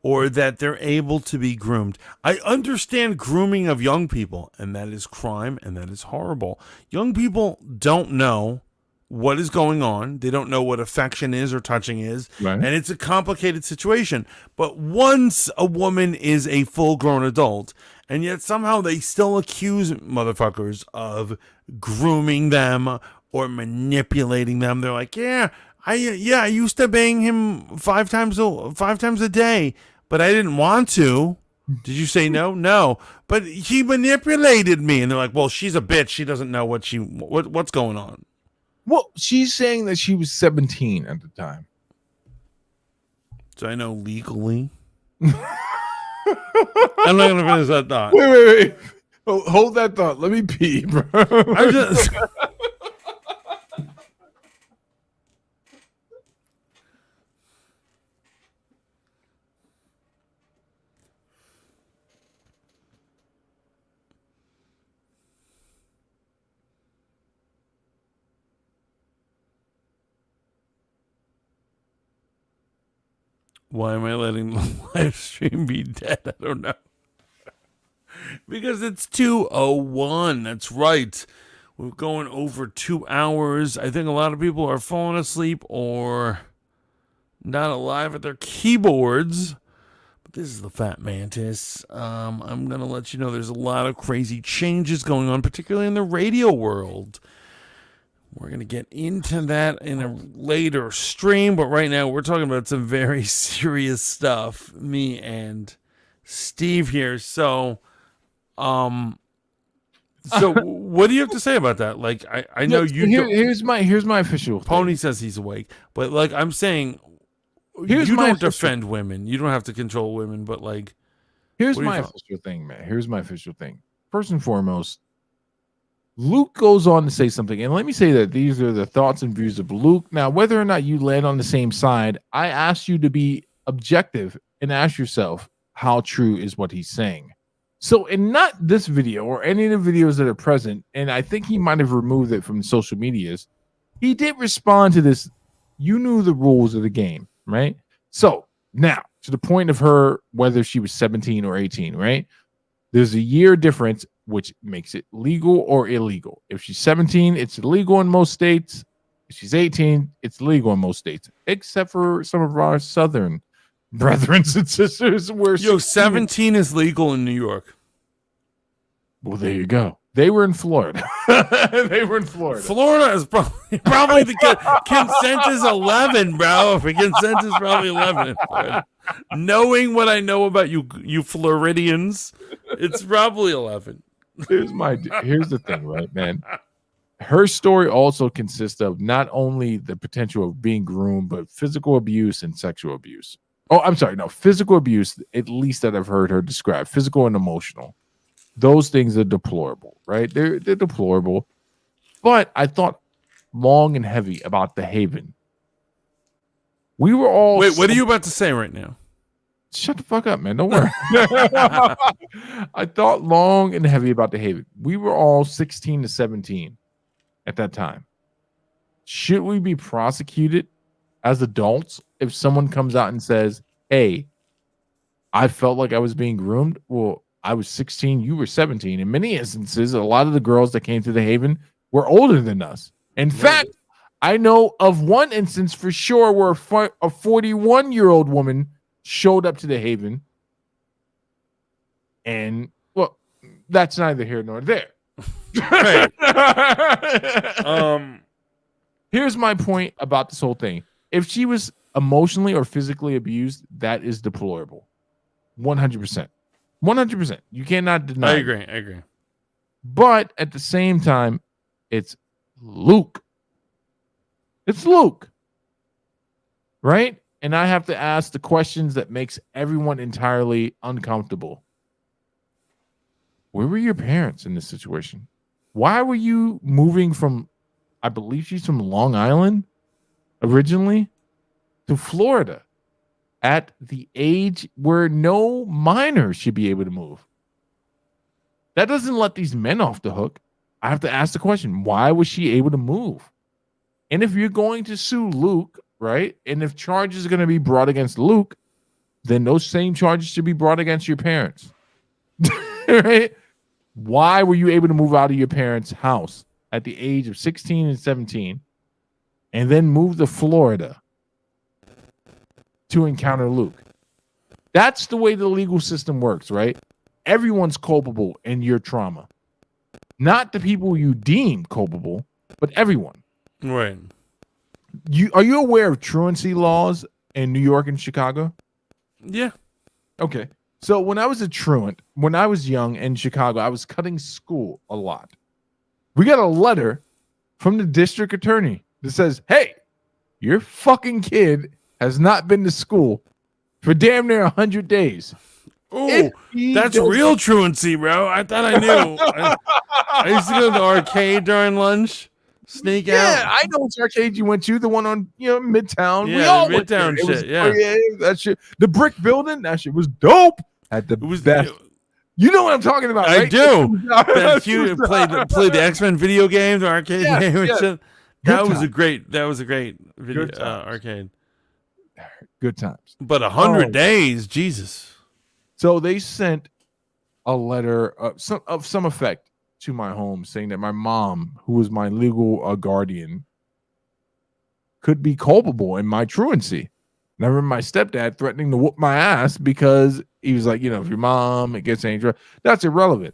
A: or that they're able to be groomed? I understand grooming of young people, and that is crime, and that is horrible. Young people don't know what is going on. They don't know what affection is or touching is. Right. And it's a complicated situation. But once a woman is a full-grown adult, and yet somehow they still accuse motherfuckers of grooming them or manipulating them. They're like, I used to bang him five times a day, but I didn't want to. Did you say no? No. But he manipulated me. And they're like, well, she's a bitch. She doesn't know what's going on.
C: Well, she's saying that she was 17 at the time. So
A: I know legally. I'm not going to finish that thought.
C: Wait. Hold that thought. Let me pee, bro.
A: I just... Why am I letting the live stream be dead? I don't know. Because it's 2:01. That's right. We're going over 2 hours. I think a lot of people are falling asleep or not alive at their keyboards. But this is the Fat Mantis. I'm going to let you know there's a lot of crazy changes going on, particularly in the radio world. We're going to get into that in a later stream, but right now we're talking about some very serious stuff, me and Steve here. So, what do you have to say about that? Like, I know
C: here's my official
A: Pony says he's awake, but like I'm saying, you don't defend women. You don't have to control women, but like,
C: here's my official thing, man. Here's my official thing. First and foremost, Luke goes on to say something, and let me say that these are the thoughts and views of Luke. Now, whether or not you land on the same side, I ask you to be objective and ask yourself how true is what he's saying. So, in not this video or any of the videos that are present, and I think he might have removed it from social medias, he did respond to this. You knew the rules of the game, right? So, now, to the point of her, whether she was 17 or 18, right? There's a year difference, which makes it legal or illegal. If she's 17, it's illegal in most states. If she's 18, it's legal in most states, except for some of our southern brethren and sisters. Where
A: 17 is legal in New York.
C: Well, there you go. They were in Florida.
A: Florida is probably the consent is 11, bro. If the consent is probably 11. Knowing what I know about you Floridians, it's probably 11.
C: Here's the thing, right, man? Her story also consists of not only the potential of being groomed, but physical abuse and sexual abuse. Oh, I'm sorry, no, physical abuse, at least that I've heard her describe, physical and emotional. Those things are deplorable, right? They're deplorable. But I thought long and heavy about the Haven. We were all...
A: Wait, what are you about to say right now?
C: Shut the fuck up, man. Don't worry. I thought long and heavy about the Haven. We were all 16 to 17 at that time. Should we be prosecuted as adults if someone comes out and says, hey, I felt like I was being groomed? Well, I was 16, you were 17. In many instances, a lot of the girls that came to the Haven were older than us. In fact, I know of one instance for sure where a 41-year-old woman showed up to the Haven. And, well, that's neither here nor there.
A: Right.
C: Here's my point about this whole thing. If she was emotionally or physically abused, that is deplorable. 100%. 100%. You cannot deny.
A: I agree.
C: But at the same time, it's Luke. It's Luke. Right? And I have to ask the questions that makes everyone entirely uncomfortable. Where were your parents in this situation? Why were you moving from, I believe she's from Long Island originally, to Florida at the age where no minor should be able to move? That doesn't let these men off the hook. I have to ask the question, why was she able to move? And if you're going to sue Luke, right, and if charges are going to be brought against Luke, then those same charges should be brought against your parents. Right? Why were you able to move out of your parents' house at the age of 16 and 17 and then move to Florida to encounter Luke? That's the way the legal system works, right? Everyone's culpable in your trauma. Not the people you deem culpable, but everyone.
A: Right.
C: Are you aware of truancy laws in New York and Chicago?
A: Yeah.
C: Okay. So when I was a truant, when I was young in Chicago, I was cutting school a lot. We got a letter from the district attorney that says, hey, your fucking kid has not been to school for damn near 100 days.
A: Oh, that's real truancy, bro. I thought I knew. I used to go to the arcade during lunch, sneak out.
C: Yeah, I know which arcade you went to, the one on Midtown.
A: Yeah,
C: we all
A: Midtown
C: went there.
A: shit. Yeah,
C: that shit. The brick building, that shit was dope. At the best. You know what I'm talking about, right?
A: I do. That you played the X-Men video game, the arcade game and shit. That was a great video arcade.
C: Good times.
A: But 100 days, Jesus.
C: So they sent a letter of some effect to my home saying that my mom, who was my legal guardian, could be culpable in my truancy. And I remember my stepdad threatening to whoop my ass because he was like, if your mom gets any trouble, that's irrelevant.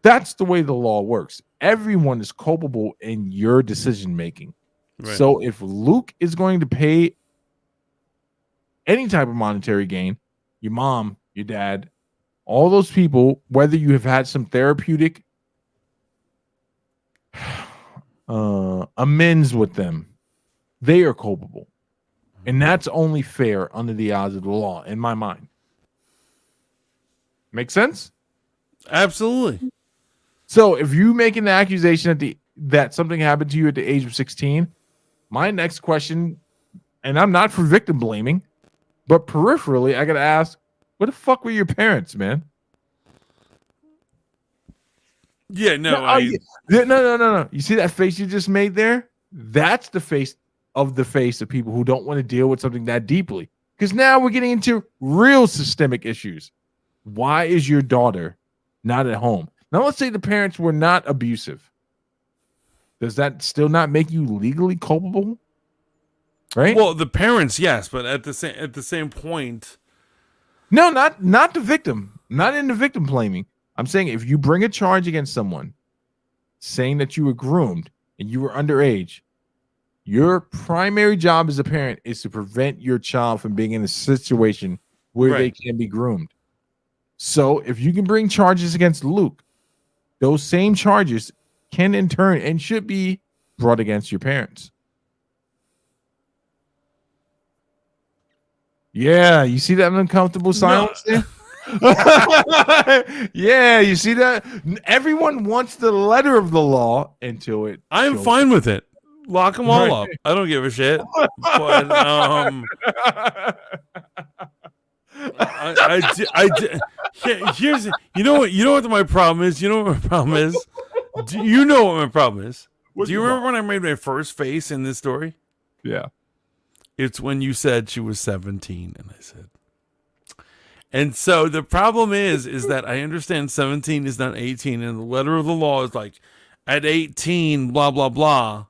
C: That's the way the law works. Everyone is culpable in your decision making. Right. So if Luke is going to pay any type of monetary gain, your mom, your dad, all those people, whether you have had some therapeutic amends with them, they are culpable. And that's only fair under the eyes of the law, in my mind. Make sense?
A: Absolutely.
C: So if you make an accusation that something happened to you at the age of 16, my next question, and I'm not for victim blaming, but peripherally, I got to ask, what the fuck were your parents, man?
A: Yeah, no.
C: No. You see that face you just made there? That's the face of people who don't want to deal with something that deeply. Because now we're getting into real systemic issues. Why is your daughter not at home? Now, let's say the parents were not abusive. Does that still not make you legally culpable? Right?
A: Well, the parents, yes, but at the same point,
C: no, not the victim, not in the victim blaming. I'm saying if you bring a charge against someone saying that you were groomed and you were underage, your primary job as a parent is to prevent your child from being in a situation where they can be groomed. So if you can bring charges against Luke, those same charges can in turn and should be brought against your parents. Yeah, you see that uncomfortable silence there? Yeah, you see that? Everyone wants the letter of the law until it.
A: I'm fine with it. Lock them all up. I don't give a shit. But Here's you know what my problem is. You know what my problem is. Do you know what my problem is? Do you remember when I made my first face in this story?
C: Yeah.
A: It's when you said she was 17, and I said. And so the problem is that I understand 17 is not 18, and the letter of the law is like at 18, blah blah blah.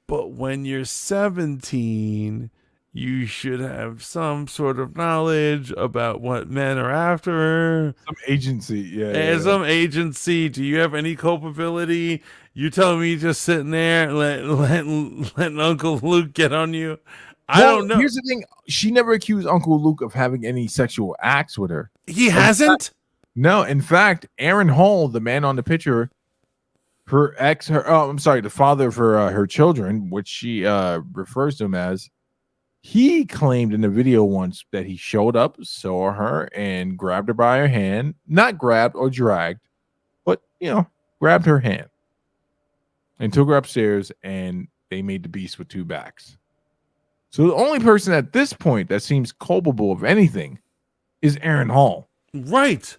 A: But when you're 17, you should have some sort of knowledge about what men are after.
C: Some agency,
A: And some agency. Do you have any culpability? You telling me just sitting there letting Uncle Luke get on you? I don't know.
C: Here's the thing. She never accused Uncle Luke of having any sexual acts with her.
A: He hasn't?
C: No. In fact, Aaron Hall, the man on the picture, the father of her children, which she refers to him as, he claimed in the video once that he showed up, saw her, and grabbed her by her hand. Not grabbed or dragged, but, grabbed her hand and took her upstairs, and they made the beast with two backs. So the only person at this point that seems culpable of anything is Aaron Hall.
A: Right.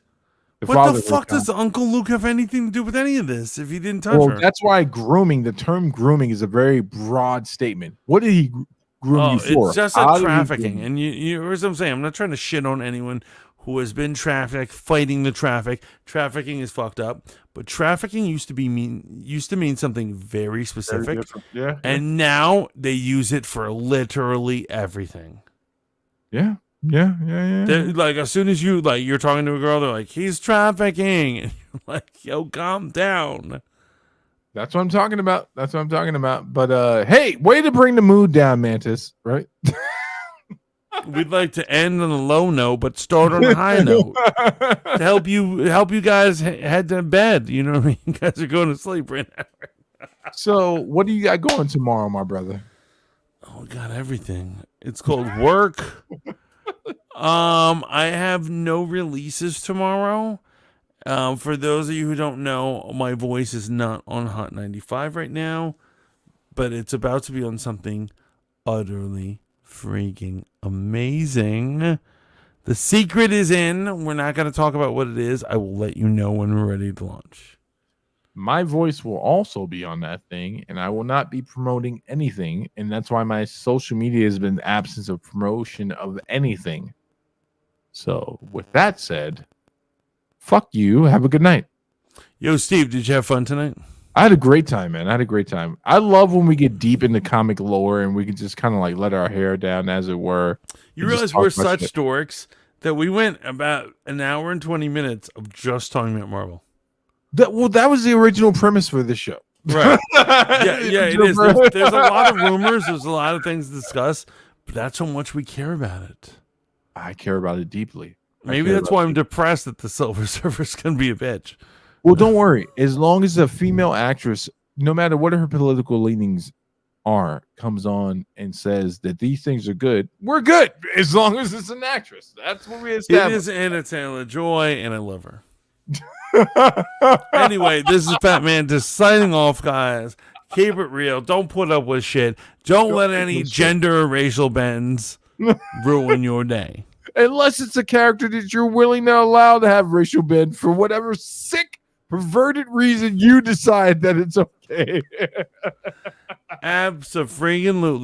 A: What the fuck does Uncle Luke have anything to do with any of this if he didn't touch her?
C: That's why the term grooming is a very broad statement. What did he groom you for?
A: It's just like trafficking. And here's what I'm saying. I'm not trying to shit on anyone who has been trafficked, fighting the traffic. Trafficking is fucked up. But trafficking used to mean something very specific.
C: Very
A: and now they use it for literally everything.
C: Yeah.
A: Like as soon as you're talking to a girl, they're like, he's trafficking. And you're like, yo, calm down.
C: That's what I'm talking about. But hey, way to bring the mood down, Mantis, right?
A: We'd like to end on a low note, but start on a high note to help you guys head to bed. You know what I mean? You guys are going to sleep right now.
C: So, what do you got going tomorrow, my brother?
A: Oh, we got everything. It's called work. I have no releases tomorrow. For those of you who don't know, my voice is not on Hot 95 right now, but it's about to be on something utterly freaking amazing. The secret is in. We're not going to talk about what it is. I will let you know when we're ready to launch.
C: My voice will also be on that thing, and I will not be promoting anything, and that's why my social media has been absence of promotion of anything. So, with that said, fuck you. Have a good night.
A: Yo, Steve, did you have fun tonight?
C: I had a great time, man. I love when we get deep into comic lore and we can just kind of like let our hair down, as it were.
A: You realize we're such dorks that we went about an hour and 20 minutes of just talking about Marvel.
C: That was the original premise for this show.
A: Right. yeah, it is. There's a lot of rumors. There's a lot of things to discuss, but that's how much we care about it.
C: I care about it deeply.
A: Maybe that's why I'm depressed that the Silver Surfer's going to be a bitch.
C: Well, don't worry. As long as a female actress, no matter what her political leanings are, comes on and says that these things are good, we're good. As long as it's an actress. That's what we established.
A: It is Anna Taylor-Joy, and I love her. Anyway, this is Fat Man just signing off, guys. Keep it real. Don't put up with shit. Don't let any gender or racial bends ruin your day.
C: Unless it's a character that you're willing to allow to have racial bend for whatever sick, perverted reason you decide that it's okay.
A: Abso-freaking-lutely.